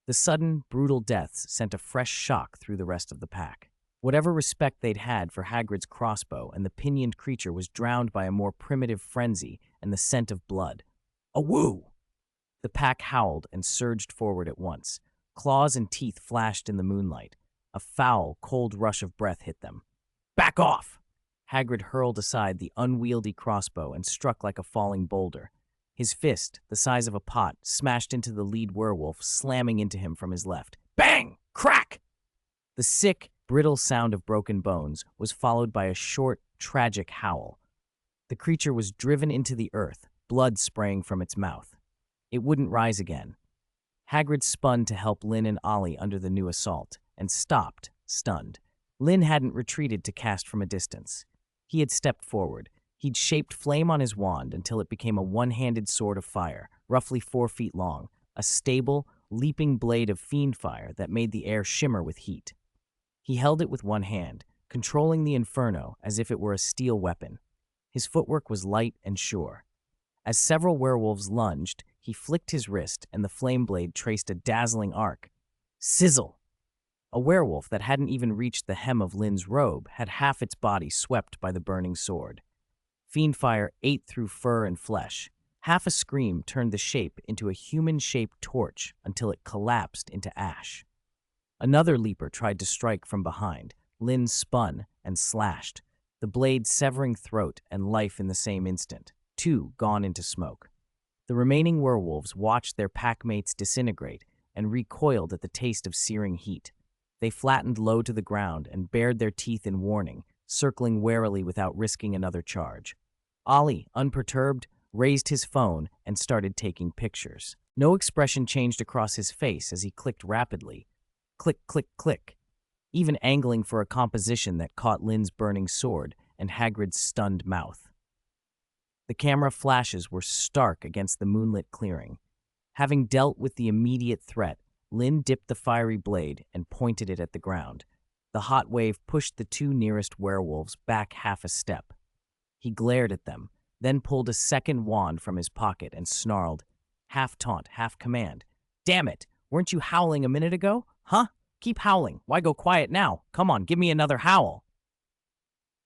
The sudden, brutal deaths sent a fresh shock through the rest of the pack. Whatever respect they'd had for Hagrid's crossbow and the pinioned creature was drowned by a more primitive frenzy and the scent of blood. A woo! The pack howled and surged forward at once. Claws and teeth flashed in the moonlight. A foul, cold rush of breath hit them. Back off! Hagrid hurled aside the unwieldy crossbow and struck like a falling boulder. His fist, the size of a pot, smashed into the lead werewolf, slamming into him from his left. Bang! Crack! The sick, brittle sound of broken bones was followed by a short, tragic howl. The creature was driven into the earth, blood spraying from its mouth. It wouldn't rise again. Hagrid spun to help Lynn and Ollie under the new assault, and stopped, stunned. Lynn hadn't retreated to cast from a distance. He had stepped forward. He'd shaped flame on his wand until it became a one-handed sword of fire, roughly 4 feet long, a stable, leaping blade of fiend fire that made the air shimmer with heat. He held it with one hand, controlling the inferno as if it were a steel weapon. His footwork was light and sure. As several werewolves lunged, he flicked his wrist and the flame blade traced a dazzling arc. Sizzle! A werewolf that hadn't even reached the hem of Lynn's robe had half its body swept by the burning sword. Fiendfire ate through fur and flesh. Half a scream turned the shape into a human-shaped torch until it collapsed into ash. Another leaper tried to strike from behind. Lynn spun and slashed, the blade severing throat and life in the same instant. 2 gone into smoke. The remaining werewolves watched their packmates disintegrate and recoiled at the taste of searing heat. They flattened low to the ground and bared their teeth in warning, circling warily without risking another charge. Ollie, unperturbed, raised his phone and started taking pictures. No expression changed across his face as he clicked rapidly. Click, click, click. Even angling for a composition that caught Lynn's burning sword and Hagrid's stunned mouth. The camera flashes were stark against the moonlit clearing. Having dealt with the immediate threat, Lynn dipped the fiery blade and pointed it at the ground. The hot wave pushed the 2 nearest werewolves back half a step. He glared at them, then pulled a second wand from his pocket and snarled, half taunt, half command. Damn it! Weren't you howling a minute ago? Huh? Keep howling. Why go quiet now? Come on, give me another howl.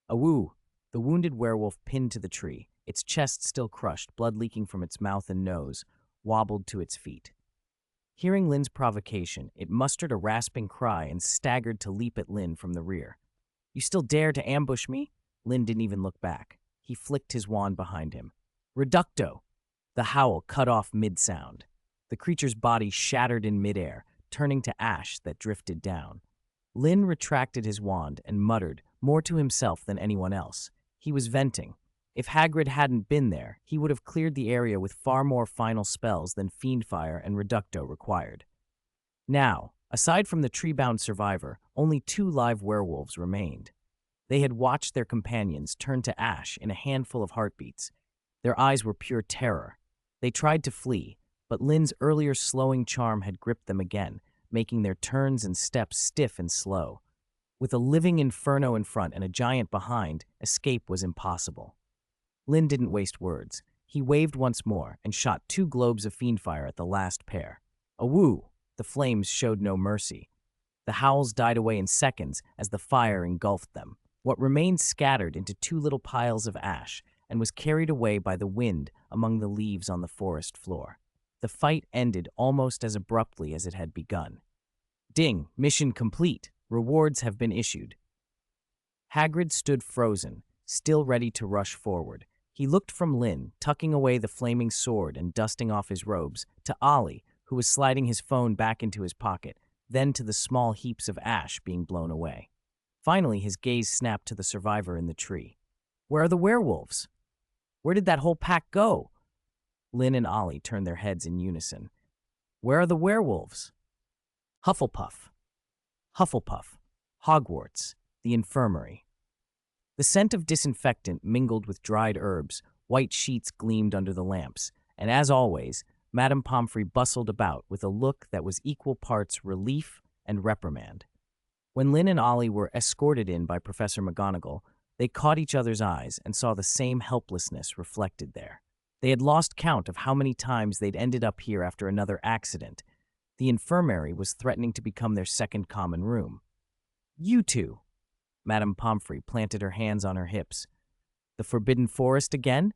A woo! The wounded werewolf pinned to the tree, its chest still crushed, blood leaking from its mouth and nose, wobbled to its feet. Hearing Lynn's provocation, it mustered a rasping cry and staggered to leap at Lynn from the rear. "You still dare to ambush me?" Lynn didn't even look back. He flicked his wand behind him. "Reducto!" The howl cut off mid-sound. The creature's body shattered in midair, turning to ash that drifted down. Lynn retracted his wand and muttered, more to himself than anyone else. He was venting. If Hagrid hadn't been there, he would have cleared the area with far more final spells than Fiendfire and Reducto required. Now, aside from the tree-bound survivor, only 2 live werewolves remained. They had watched their companions turn to ash in a handful of heartbeats. Their eyes were pure terror. They tried to flee, but Lynn's earlier slowing charm had gripped them again, making their turns and steps stiff and slow. With a living inferno in front and a giant behind, escape was impossible. Lynn didn't waste words. He waved once more and shot 2 globes of fiendfire at the last pair. Awoo! The flames showed no mercy. The howls died away in seconds as the fire engulfed them. What remained scattered into 2 little piles of ash and was carried away by the wind among the leaves on the forest floor. The fight ended almost as abruptly as it had begun. Ding! Mission complete. Rewards have been issued. Hagrid stood frozen, still ready to rush forward. He looked from Lynn, tucking away the flaming sword and dusting off his robes, to Ollie, who was sliding his phone back into his pocket, then to the small heaps of ash being blown away. Finally, his gaze snapped to the survivor in the tree. "Where are the werewolves? Where did that whole pack go?" Lynn and Ollie turned their heads in unison. "Where are the werewolves?" Hufflepuff. Hufflepuff. Hogwarts. The infirmary. The scent of disinfectant mingled with dried herbs, white sheets gleamed under the lamps, and as always, Madame Pomfrey bustled about with a look that was equal parts relief and reprimand. When Lynn and Ollie were escorted in by Professor McGonagall, they caught each other's eyes and saw the same helplessness reflected there. They had lost count of how many times they'd ended up here after another accident. The infirmary was threatening to become their second common room. "You two!" Madame Pomfrey planted her hands on her hips. "The Forbidden Forest again?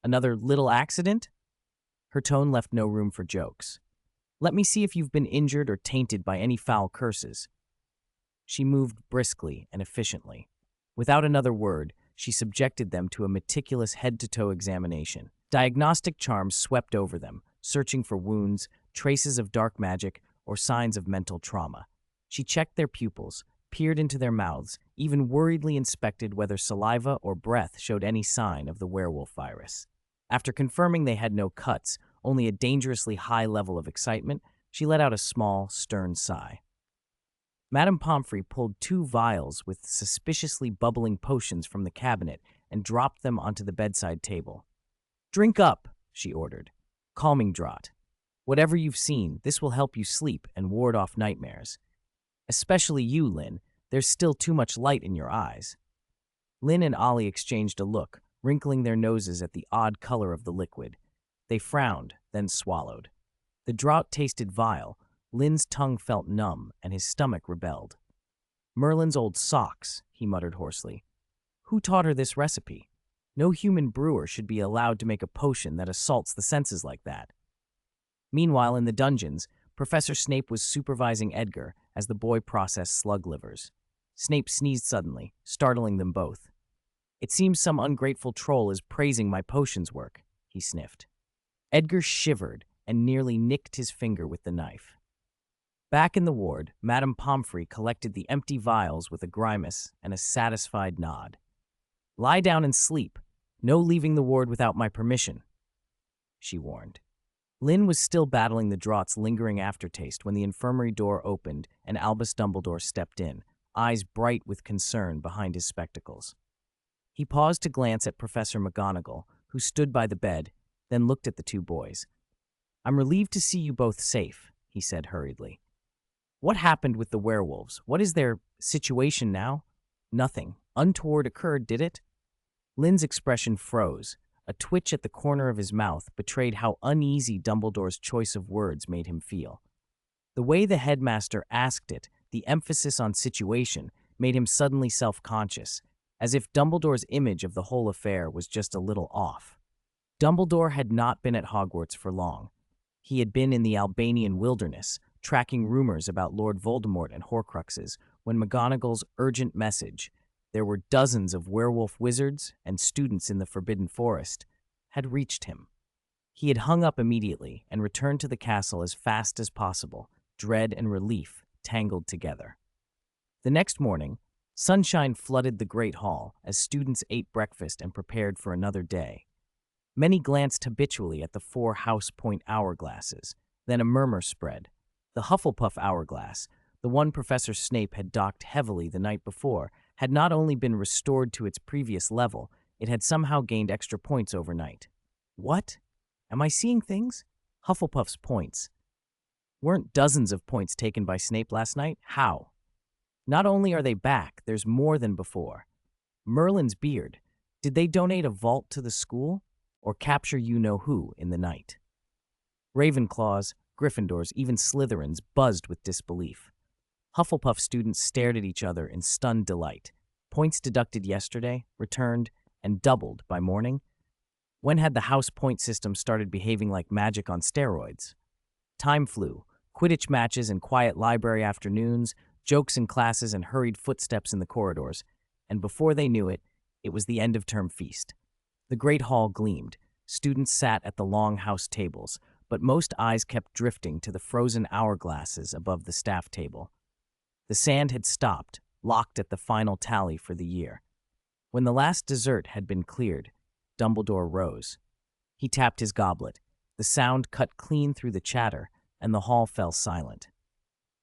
Another little accident?" Her tone left no room for jokes. "Let me see if you've been injured or tainted by any foul curses." She moved briskly and efficiently. Without another word, she subjected them to a meticulous head-to-toe examination. Diagnostic charms swept over them, searching for wounds, traces of dark magic, or signs of mental trauma. She checked their pupils, peered into their mouths, even worriedly inspected whether saliva or breath showed any sign of the werewolf virus. After confirming they had no cuts, only a dangerously high level of excitement, she let out a small, stern sigh. Madame Pomfrey pulled 2 vials with suspiciously bubbling potions from the cabinet and dropped them onto the bedside table. "Drink up," she ordered. "Calming draught. Whatever you've seen, this will help you sleep and ward off nightmares. Especially you, Lynn. There's still too much light in your eyes." Lynn and Ollie exchanged a look, wrinkling their noses at the odd color of the liquid. They frowned, then swallowed. The draught tasted vile. Lynn's tongue felt numb, and his stomach rebelled. "Merlin's old socks," he muttered hoarsely. "Who taught her this recipe? No human brewer should be allowed to make a potion that assaults the senses like that." Meanwhile, in the dungeons, Professor Snape was supervising Edgar as the boy processed slug livers. Snape sneezed suddenly, startling them both. "It seems some ungrateful troll is praising my potions work," he sniffed. Edgar shivered and nearly nicked his finger with the knife. Back in the ward, Madame Pomfrey collected the empty vials with a grimace and a satisfied nod. "Lie down and sleep. No leaving the ward without my permission," she warned. Lynn was still battling the draught's lingering aftertaste when the infirmary door opened and Albus Dumbledore stepped in, eyes bright with concern behind his spectacles. He paused to glance at Professor McGonagall, who stood by the bed, then looked at the 2 boys. "I'm relieved to see you both safe," he said hurriedly. "What happened with the werewolves? What is their situation now?" "Nothing untoward occurred, did it?" Lynn's expression froze. A twitch at the corner of his mouth betrayed how uneasy Dumbledore's choice of words made him feel. The way the headmaster asked it, the emphasis on situation, made him suddenly self-conscious, as if Dumbledore's image of the whole affair was just a little off. Dumbledore had not been at Hogwarts for long. He had been in the Albanian wilderness, tracking rumors about Lord Voldemort and Horcruxes, when McGonagall's urgent message, there were dozens of werewolf wizards and students in the Forbidden Forest, had reached him. He had hung up immediately and returned to the castle as fast as possible, dread and relief tangled together. The next morning, sunshine flooded the great hall as students ate breakfast and prepared for another day. Many glanced habitually at the 4 House Point hourglasses. Then a murmur spread. The Hufflepuff hourglass, the one Professor Snape had docked heavily the night before, had not only been restored to its previous level, it had somehow gained extra points overnight. What? Am I seeing things? Hufflepuff's points. Weren't dozens of points taken by Snape last night? How? Not only are they back, there's more than before. Merlin's beard. Did they donate a vault to the school? Or capture you-know-who in the night? Ravenclaws, Gryffindors, even Slytherins buzzed with disbelief. Hufflepuff students stared at each other in stunned delight. Points deducted yesterday, returned, and doubled by morning? When had the house point system started behaving like magic on steroids? Time flew. Quidditch matches and quiet library afternoons, jokes in classes and hurried footsteps in the corridors. And before they knew it, it was the end-of-term feast. The great hall gleamed. Students sat at the long house tables, but most eyes kept drifting to the frozen hourglasses above the staff table. The sand had stopped, locked at the final tally for the year. When the last dessert had been cleared, Dumbledore rose. He tapped his goblet. The sound cut clean through the chatter, and the hall fell silent.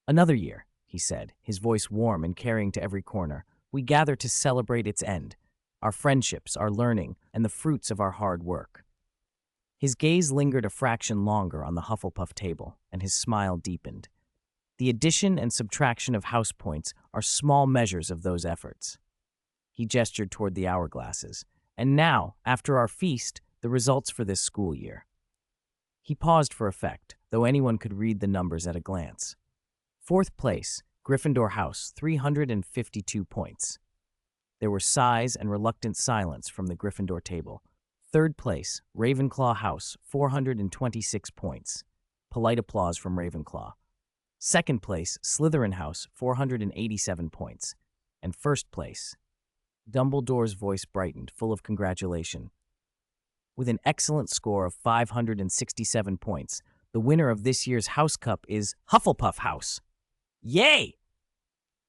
"Another year," he said, his voice warm and carrying to every corner. "We gather to celebrate its end. Our friendships, our learning, and the fruits of our hard work." His gaze lingered a fraction longer on the Hufflepuff table, and his smile deepened. The addition and subtraction of house points are small measures of those efforts. He gestured toward the hourglasses. "And now, after our feast, the results for this school year." He paused for effect, though anyone could read the numbers at a glance. 4th place, Gryffindor House, 352 points. There were sighs and reluctant silence from the Gryffindor table. 3rd place, Ravenclaw House, 426 points. Polite applause from Ravenclaw. 2nd place, Slytherin House, 487 points. And 1st place. Dumbledore's voice brightened, full of congratulation. With an excellent score of 567 points, the winner of this year's House Cup is Hufflepuff House. Yay!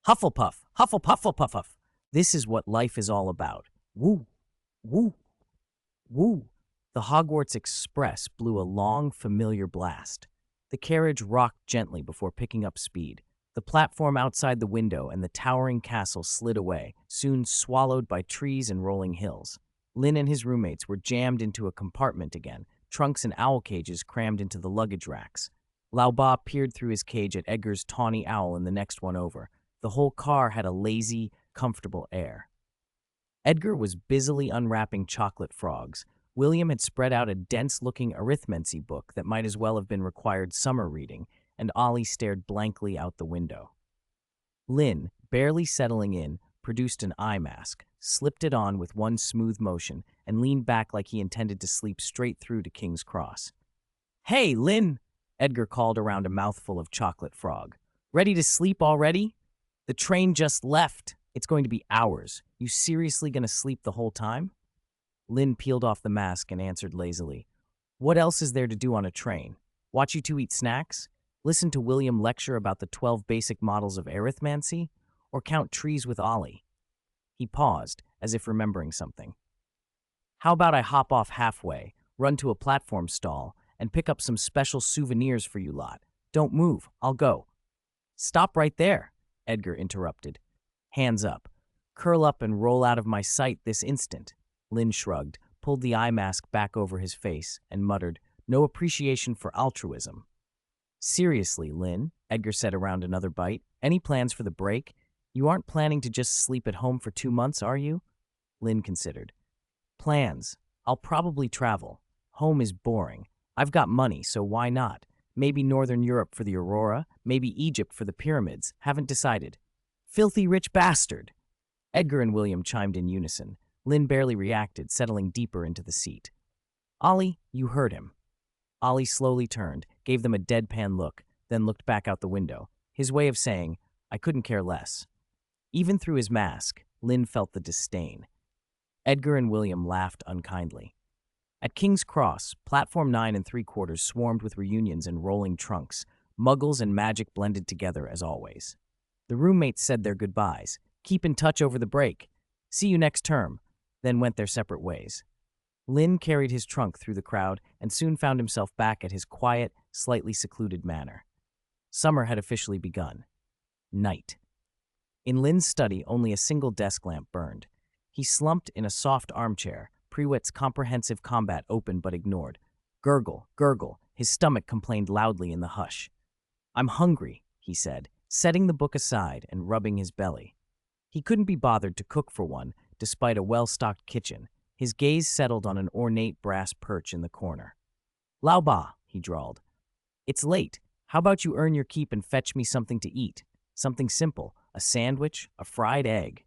Hufflepuff, Hufflepuff, Hufflepuff. This is what life is all about. Woo, woo, woo. The Hogwarts Express blew a long, familiar blast. The carriage rocked gently before picking up speed. The platform outside the window and the towering castle slid away, soon swallowed by trees and rolling hills. Lynn and his roommates were jammed into a compartment again, trunks and owl cages crammed into the luggage racks. Laoba peered through his cage at Edgar's tawny owl in the next one over. The whole car had a lazy, comfortable air. Edgar was busily unwrapping chocolate frogs. William had spread out a dense-looking arithmancy book that might as well have been required summer reading, and Ollie stared blankly out the window. Lynn, barely settling in, produced an eye mask, slipped it on with one smooth motion, and leaned back like he intended to sleep straight through to King's Cross. "Hey, Lynn!" Edgar called around a mouthful of chocolate frog. "Ready to sleep already? The train just left. It's going to be hours. You seriously gonna sleep the whole time?" Lynn peeled off the mask and answered lazily. "What else is there to do on a train? Watch you two eat snacks? Listen to William lecture about the 12 basic models of arithmancy? Or count trees with Ollie?" He paused, as if remembering something. "How about I hop off halfway, run to a platform stall, and pick up some special souvenirs for you lot? Don't move, I'll go." "Stop right there," Edgar interrupted. "Hands up. Curl up and roll out of my sight this instant." Lynn shrugged, pulled the eye mask back over his face, and muttered, "No appreciation for altruism." "Seriously, Lynn," Edgar said around another bite, "any plans for the break? You aren't planning to just sleep at home for 2 months, are you?" Lynn considered. "Plans. I'll probably travel. Home is boring. I've got money, so why not? Maybe Northern Europe for the Aurora, maybe Egypt for the pyramids. Haven't decided." "Filthy rich bastard!" Edgar and William chimed in unison. Lynn barely reacted, settling deeper into the seat. "Ollie, you heard him." Ollie slowly turned, gave them a deadpan look, then looked back out the window, his way of saying, I couldn't care less. Even through his mask, Lynn felt the disdain. Edgar and William laughed unkindly. At King's Cross, platform 9 3/4 swarmed with reunions and rolling trunks, muggles and magic blended together as always. The roommates said their goodbyes, keep in touch over the break, see you next term, then went their separate ways. Lynn carried his trunk through the crowd and soon found himself back at his quiet, slightly secluded manor. Summer had officially begun. Night. In Lynn's study, only a single desk lamp burned. He slumped in a soft armchair, Prewitt's comprehensive combat open but ignored. Gurgle, gurgle, his stomach complained loudly in the hush. I'm hungry, he said, setting the book aside and rubbing his belly. He couldn't be bothered to cook for one, despite a well-stocked kitchen. His gaze settled on an ornate brass perch in the corner. Lao Ba, he drawled. It's late. How about you earn your keep and fetch me something to eat? Something simple, a sandwich, a fried egg.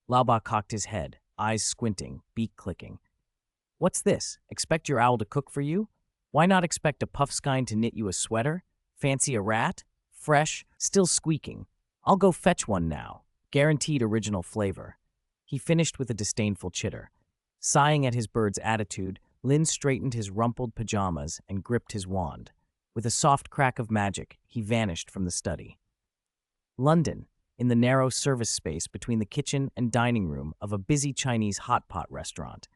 Lao Ba cocked his head, eyes squinting, beak clicking. What's this? Expect your owl to cook for you? Why not expect a puffskein to knit you a sweater? Fancy a rat? Fresh, still squeaking. I'll go fetch one now. Guaranteed original flavor. He finished with a disdainful chitter. Sighing at his bird's attitude, Lynn straightened his rumpled pajamas and gripped his wand. With a soft crack of magic, he vanished from the study. London, in the narrow service space between the kitchen and dining room of a busy Chinese hot pot restaurant.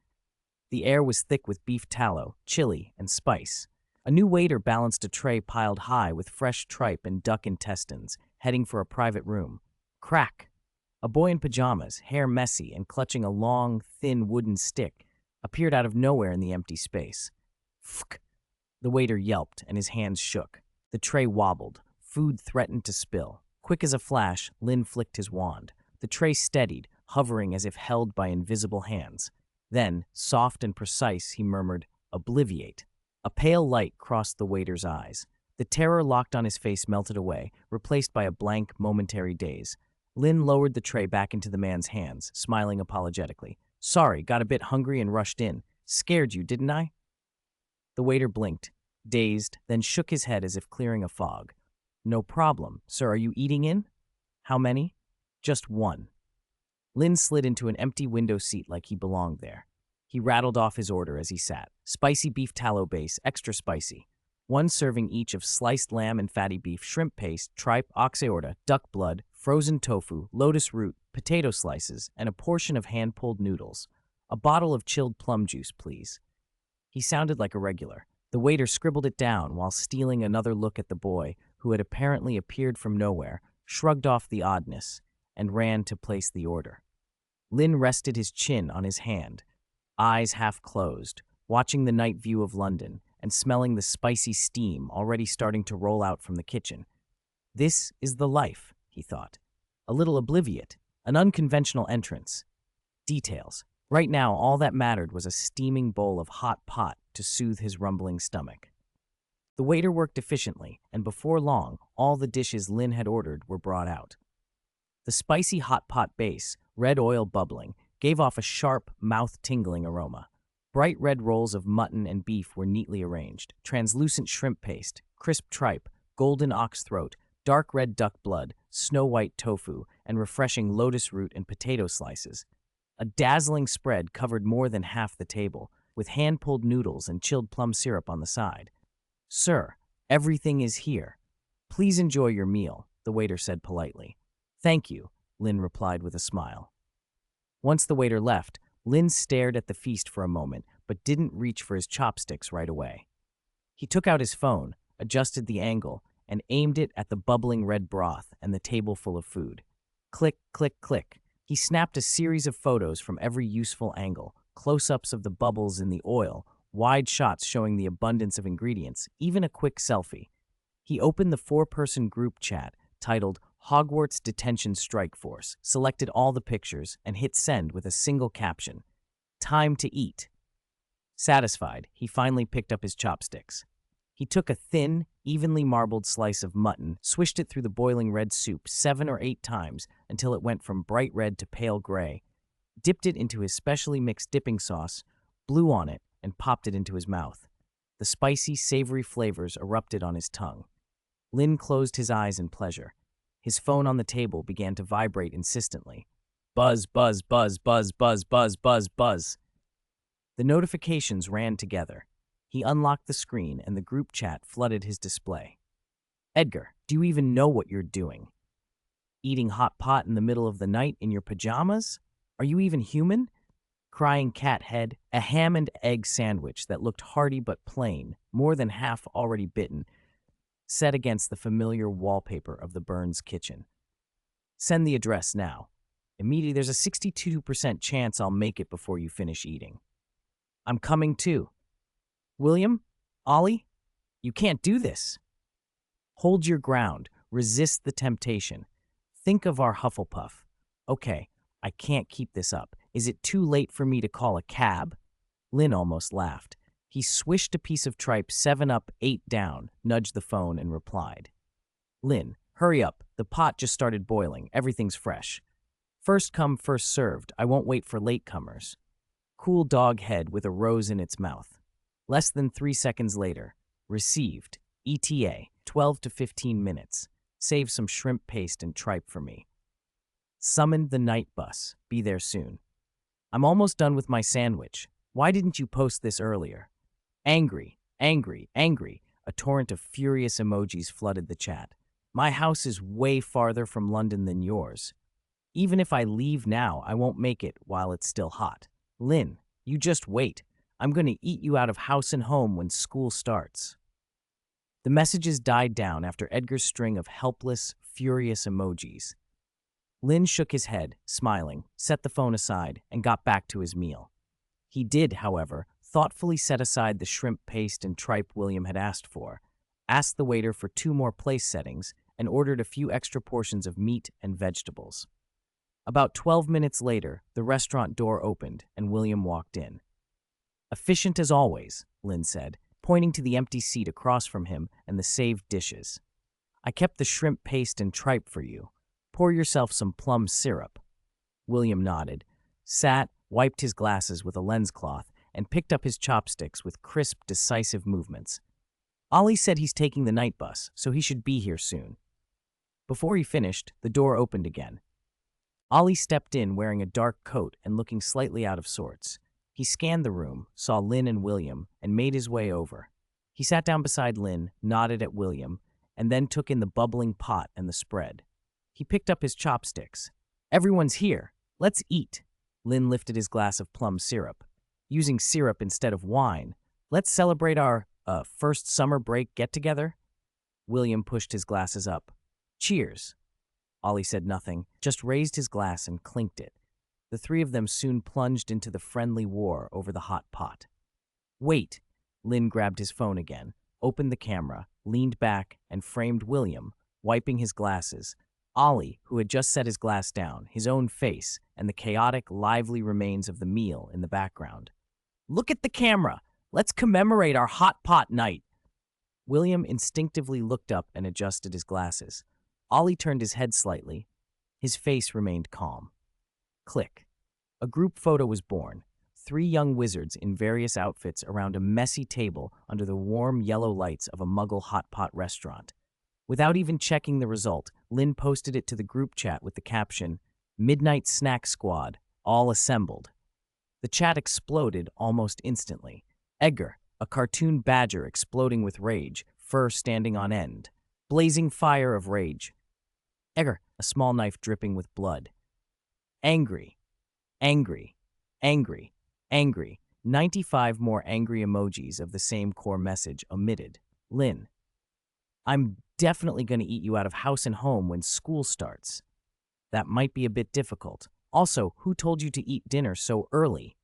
The air was thick with beef tallow, chili, and spice. A new waiter balanced a tray piled high with fresh tripe and duck intestines, heading for a private room. Crack! A boy in pajamas, hair messy and clutching a long, thin wooden stick, appeared out of nowhere in the empty space. Fk! The waiter yelped and his hands shook. The tray wobbled. Food threatened to spill. Quick as a flash, Lynn flicked his wand. The tray steadied, hovering as if held by invisible hands. Then, soft and precise, he murmured, "Obliviate." A pale light crossed the waiter's eyes. The terror locked on his face melted away, replaced by a blank, momentary daze. Lynn lowered the tray back into the man's hands, smiling apologetically. Sorry, got a bit hungry and rushed in. Scared you, didn't I? The waiter blinked, dazed, then shook his head as if clearing a fog. No problem. Sir, are you eating in? How many? Just one. Lynn slid into an empty window seat like he belonged there. He rattled off his order as he sat. Spicy beef tallow base, extra spicy. One serving each of sliced lamb and fatty beef, shrimp paste, tripe, ox aorta, duck blood, frozen tofu, lotus root, potato slices, and a portion of hand-pulled noodles. A bottle of chilled plum juice, please. He sounded like a regular. The waiter scribbled it down while stealing another look at the boy, who had apparently appeared from nowhere, shrugged off the oddness, and ran to place the order. Lynn rested his chin on his hand, eyes half closed, watching the night view of London and smelling the spicy steam already starting to roll out from the kitchen. This is the life, he thought. A little obliviate, an unconventional entrance. Details. Right now, all that mattered was a steaming bowl of hot pot to soothe his rumbling stomach. The waiter worked efficiently, and before long, all the dishes Lynn had ordered were brought out. The spicy hot pot base, red oil bubbling, gave off a sharp, mouth-tingling aroma. Bright red rolls of mutton and beef were neatly arranged, translucent shrimp paste, crisp tripe, golden ox throat, dark red duck blood, snow-white tofu, and refreshing lotus root and potato slices. A dazzling spread covered more than half the table, with hand-pulled noodles and chilled plum syrup on the side. Sir, everything is here. Please enjoy your meal, the waiter said politely. Thank you, Lynn replied with a smile. Once the waiter left, Lynn stared at the feast for a moment, but didn't reach for his chopsticks right away. He took out his phone, adjusted the angle, and aimed it at the bubbling red broth and the table full of food. Click, click, click. He snapped a series of photos from every useful angle, close-ups of the bubbles in the oil, wide shots showing the abundance of ingredients, even a quick selfie. He opened the 4-person group chat, titled Hogwarts Detention Strike Force, selected all the pictures, and hit send with a single caption, "Time to eat." Satisfied, he finally picked up his chopsticks. He took a thin, evenly marbled slice of mutton, swished it through the boiling red soup 7 or 8 times until it went from bright red to pale gray, dipped it into his specially mixed dipping sauce, blew on it, and popped it into his mouth. The spicy, savory flavors erupted on his tongue. Lynn closed his eyes in pleasure. His phone on the table began to vibrate insistently. Buzz, buzz, buzz, buzz, buzz, buzz, buzz, buzz. The notifications ran together. He unlocked the screen and the group chat flooded his display. Edgar, do you even know what you're doing? Eating hot pot in the middle of the night in your pajamas? Are you even human? Crying cat head, a ham and egg sandwich that looked hearty but plain, more than half already bitten, set against the familiar wallpaper of the Burns kitchen. Send the address now. Immediately, there's a 62% chance I'll make it before you finish eating. I'm coming too. William? Ollie? You can't do this. Hold your ground. Resist the temptation. Think of our Hufflepuff. Okay, I can't keep this up. Is it too late for me to call a cab? Lynn almost laughed. He swished a piece of tripe 7 up, 8 down, nudged the phone, and replied. Lynn, hurry up. The pot just started boiling. Everything's fresh. First come, first served. I won't wait for latecomers. Cool dog head with a rose in its mouth. Less than 3 seconds later. Received. ETA, 12 to 15 minutes. Save some shrimp paste and tripe for me. Summoned the night bus. Be there soon. I'm almost done with my sandwich. Why didn't you post this earlier? Angry, angry, angry. A torrent of furious emojis flooded the chat. My house is way farther from London than yours. Even if I leave now, I won't make it while it's still hot. Lynn, you just wait. I'm going to eat you out of house and home when school starts. The messages died down after Edgar's string of helpless, furious emojis. Lynn shook his head, smiling, set the phone aside, and got back to his meal. He did, however, thoughtfully set aside the shrimp paste and tripe William had asked for, asked the waiter for 2 more place settings, and ordered a few extra portions of meat and vegetables. About 12 minutes later, the restaurant door opened and William walked in. Efficient as always, Lynn said, pointing to the empty seat across from him and the saved dishes. I kept the shrimp paste and tripe for you. Pour yourself some plum syrup. William nodded, sat, wiped his glasses with a lens cloth, and picked up his chopsticks with crisp, decisive movements. Ollie said he's taking the night bus, so he should be here soon. Before he finished, the door opened again. Ollie stepped in wearing a dark coat and looking slightly out of sorts. He scanned the room, saw Lynn and William, and made his way over. He sat down beside Lynn, nodded at William, and then took in the bubbling pot and the spread. He picked up his chopsticks. Everyone's here. Let's eat. Lynn lifted his glass of plum syrup. Using syrup instead of wine. Let's celebrate our, first summer break get-together. William pushed his glasses up. Cheers. Ollie said nothing, just raised his glass and clinked it. The 3 of them soon plunged into the friendly war over the hot pot. Wait. Lynn grabbed his phone again, opened the camera, leaned back, and framed William, wiping his glasses. Ollie, who had just set his glass down, his own face, and the chaotic, lively remains of the meal in the background. Look at the camera! Let's commemorate our hot pot night! William instinctively looked up and adjusted his glasses. Ollie turned his head slightly. His face remained calm. Click. A group photo was born. 3 young wizards in various outfits around a messy table under the warm yellow lights of a Muggle hot pot restaurant. Without even checking the result, Lynn posted it to the group chat with the caption, Midnight Snack Squad, all assembled. The chat exploded almost instantly. Edgar, a cartoon badger exploding with rage, fur standing on end. Blazing fire of rage. Edgar, a small knife dripping with blood. Angry, angry, angry, angry. 95 more angry emojis of the same core message omitted. Lynn, I'm definitely going to eat you out of house and home when school starts. That might be a bit difficult. Also, who told you to eat dinner so early?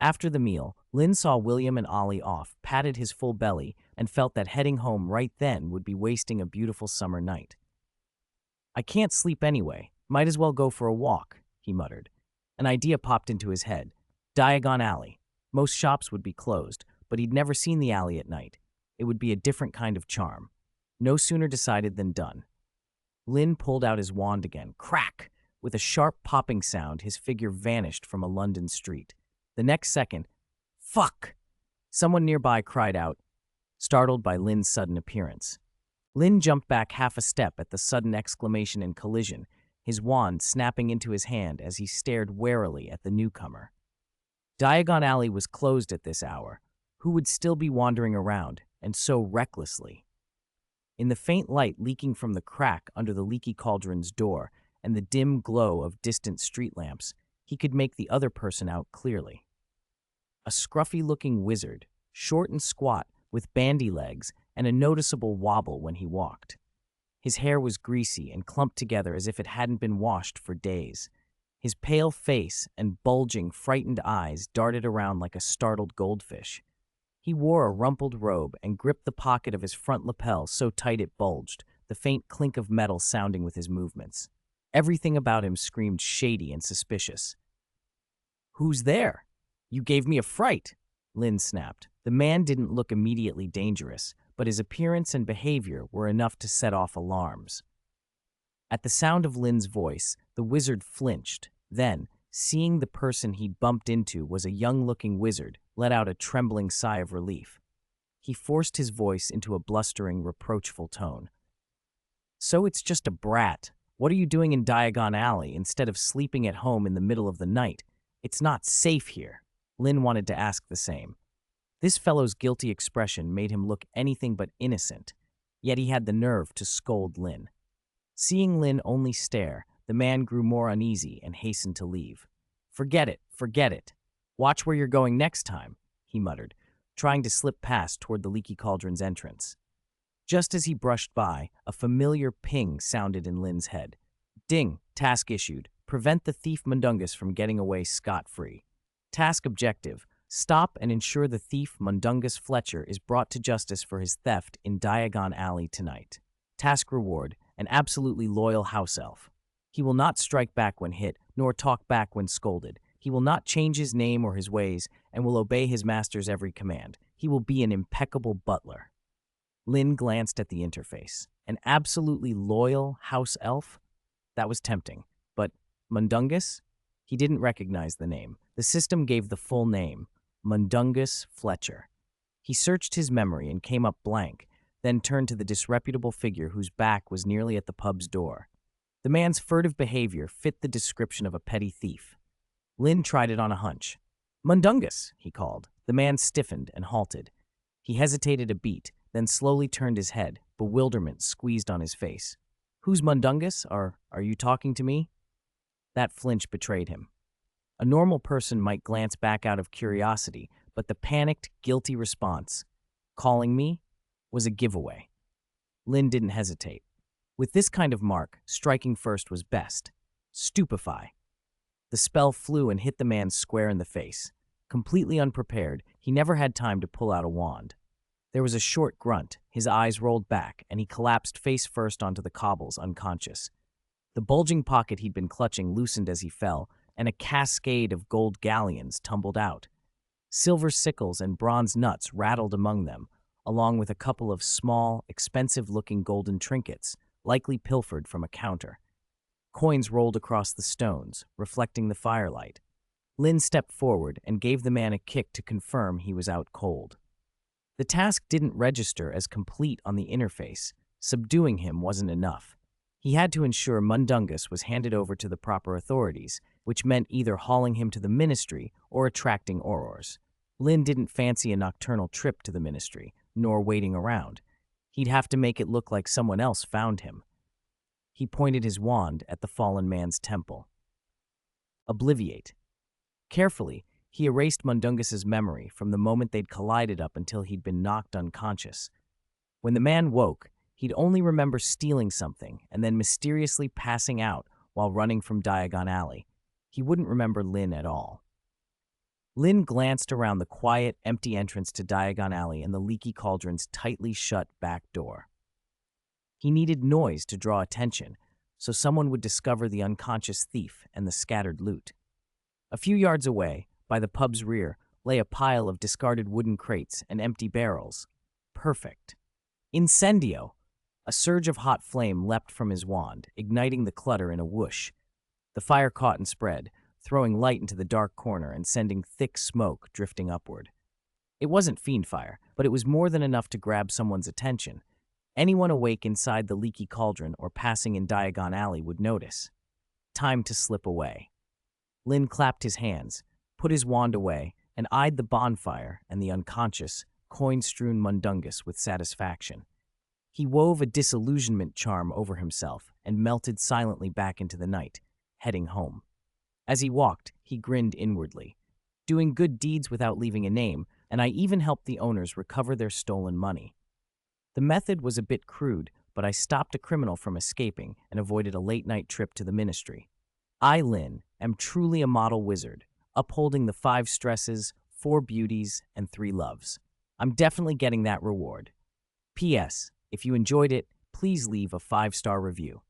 After the meal, Lynn saw William and Ollie off, patted his full belly, and felt that heading home right then would be wasting a beautiful summer night. I can't sleep anyway. Might as well go for a walk, he muttered. An idea popped into his head. Diagon Alley. Most shops would be closed, but he'd never seen the alley at night. It would be a different kind of charm. No sooner decided than done. Lynn pulled out his wand again. Crack! With a sharp popping sound, his figure vanished from a London street. The next second, fuck! Someone nearby cried out, startled by Lynn's sudden appearance. Lynn jumped back half a step at the sudden exclamation and collision, his wand snapping into his hand as he stared warily at the newcomer. Diagon Alley was closed at this hour. Who would still be wandering around, and so recklessly? In the faint light leaking from the crack under the leaky cauldron's door and the dim glow of distant street lamps, he could make the other person out clearly. A scruffy-looking wizard, short and squat, with bandy legs and a noticeable wobble when he walked. His hair was greasy and clumped together as if it hadn't been washed for days. His pale face and bulging, frightened eyes darted around like a startled goldfish. He wore a rumpled robe and gripped the pocket of his front lapel so tight it bulged, the faint clink of metal sounding with his movements. Everything about him screamed shady and suspicious. "Who's there? You gave me a fright," Lynn snapped. The man didn't look immediately dangerous, but his appearance and behavior were enough to set off alarms. At the sound of Lynn's voice, the wizard flinched. Then, seeing the person he'd bumped into was a young-looking wizard, let out a trembling sigh of relief. He forced his voice into a blustering, reproachful tone. "So it's just a brat. What are you doing in Diagon Alley instead of sleeping at home in the middle of the night? It's not safe here." Lynn wanted to ask the same. This fellow's guilty expression made him look anything but innocent, yet he had the nerve to scold Lynn. Seeing Lynn only stare, the man grew more uneasy and hastened to leave. Forget it. Watch where you're going next time," he muttered, trying to slip past toward the leaky cauldron's entrance. Just as he brushed by, a familiar ping sounded in Lynn's head. Ding, task issued. Prevent the thief Mundungus from getting away scot-free. Task objective. Stop and ensure the thief Mundungus Fletcher is brought to justice for his theft in Diagon Alley tonight. Task reward. An absolutely loyal house elf. He will not strike back when hit, nor talk back when scolded. He will not change his name or his ways, and will obey his master's every command. He will be an impeccable butler. Lynn glanced at the interface. An absolutely loyal house elf? That was tempting. But Mundungus? He didn't recognize the name. The system gave the full name, Mundungus Fletcher. He searched his memory and came up blank, then turned to the disreputable figure whose back was nearly at the pub's door. The man's furtive behavior fit the description of a petty thief. Lynn tried it on a hunch. "Mundungus," he called. The man stiffened and halted. He hesitated a beat, then slowly turned his head, bewilderment squeezed on his face. "Who's Mundungus? Are you talking to me?" That flinch betrayed him. A normal person might glance back out of curiosity, but the panicked, guilty response, "Calling me?" was a giveaway. Lynn didn't hesitate. With this kind of mark, striking first was best. Stupefy. The spell flew and hit the man square in the face. Completely unprepared, he never had time to pull out a wand. There was a short grunt, his eyes rolled back, and he collapsed face first onto the cobbles, unconscious. The bulging pocket he'd been clutching loosened as he fell, and a cascade of gold galleons tumbled out. Silver sickles and bronze nuts rattled among them, along with a couple of small, expensive-looking golden trinkets, likely pilfered from a counter. Coins rolled across the stones, reflecting the firelight. Lynn stepped forward and gave the man a kick to confirm he was out cold. The task didn't register as complete on the interface. Subduing him wasn't enough. He had to ensure Mundungus was handed over to the proper authorities, which meant either hauling him to the ministry or attracting aurors. Lynn didn't fancy a nocturnal trip to the ministry, nor waiting around. He'd have to make it look like someone else found him. He pointed his wand at the fallen man's temple. Obliviate. Carefully, he erased Mundungus's memory from the moment they'd collided up until he'd been knocked unconscious. When the man woke, he'd only remember stealing something and then mysteriously passing out while running from Diagon Alley. He wouldn't remember Lynn at all. Lynn glanced around the quiet, empty entrance to Diagon Alley and the leaky cauldron's tightly shut back door. He needed noise to draw attention, so someone would discover the unconscious thief and the scattered loot. A few yards away, by the pub's rear, lay a pile of discarded wooden crates and empty barrels. Perfect. Incendio! A surge of hot flame leapt from his wand, igniting the clutter in a whoosh. The fire caught and spread, throwing light into the dark corner and sending thick smoke drifting upward. It wasn't fiendfire, but it was more than enough to grab someone's attention. Anyone awake inside the leaky cauldron or passing in Diagon Alley would notice. Time to slip away. Lynn clapped his hands, put his wand away, and eyed the bonfire and the unconscious, coin-strewn mundungus with satisfaction. He wove a disillusionment charm over himself and melted silently back into the night, heading home. As he walked, he grinned inwardly. Doing good deeds without leaving a name, and I even helped the owners recover their stolen money. The method was a bit crude, but I stopped a criminal from escaping and avoided a late-night trip to the ministry. I, Lynn, am truly a model wizard, upholding the 5 stresses, 4 beauties, and 3 loves. I'm definitely getting that reward. P.S. If you enjoyed it, please leave a 5-star review.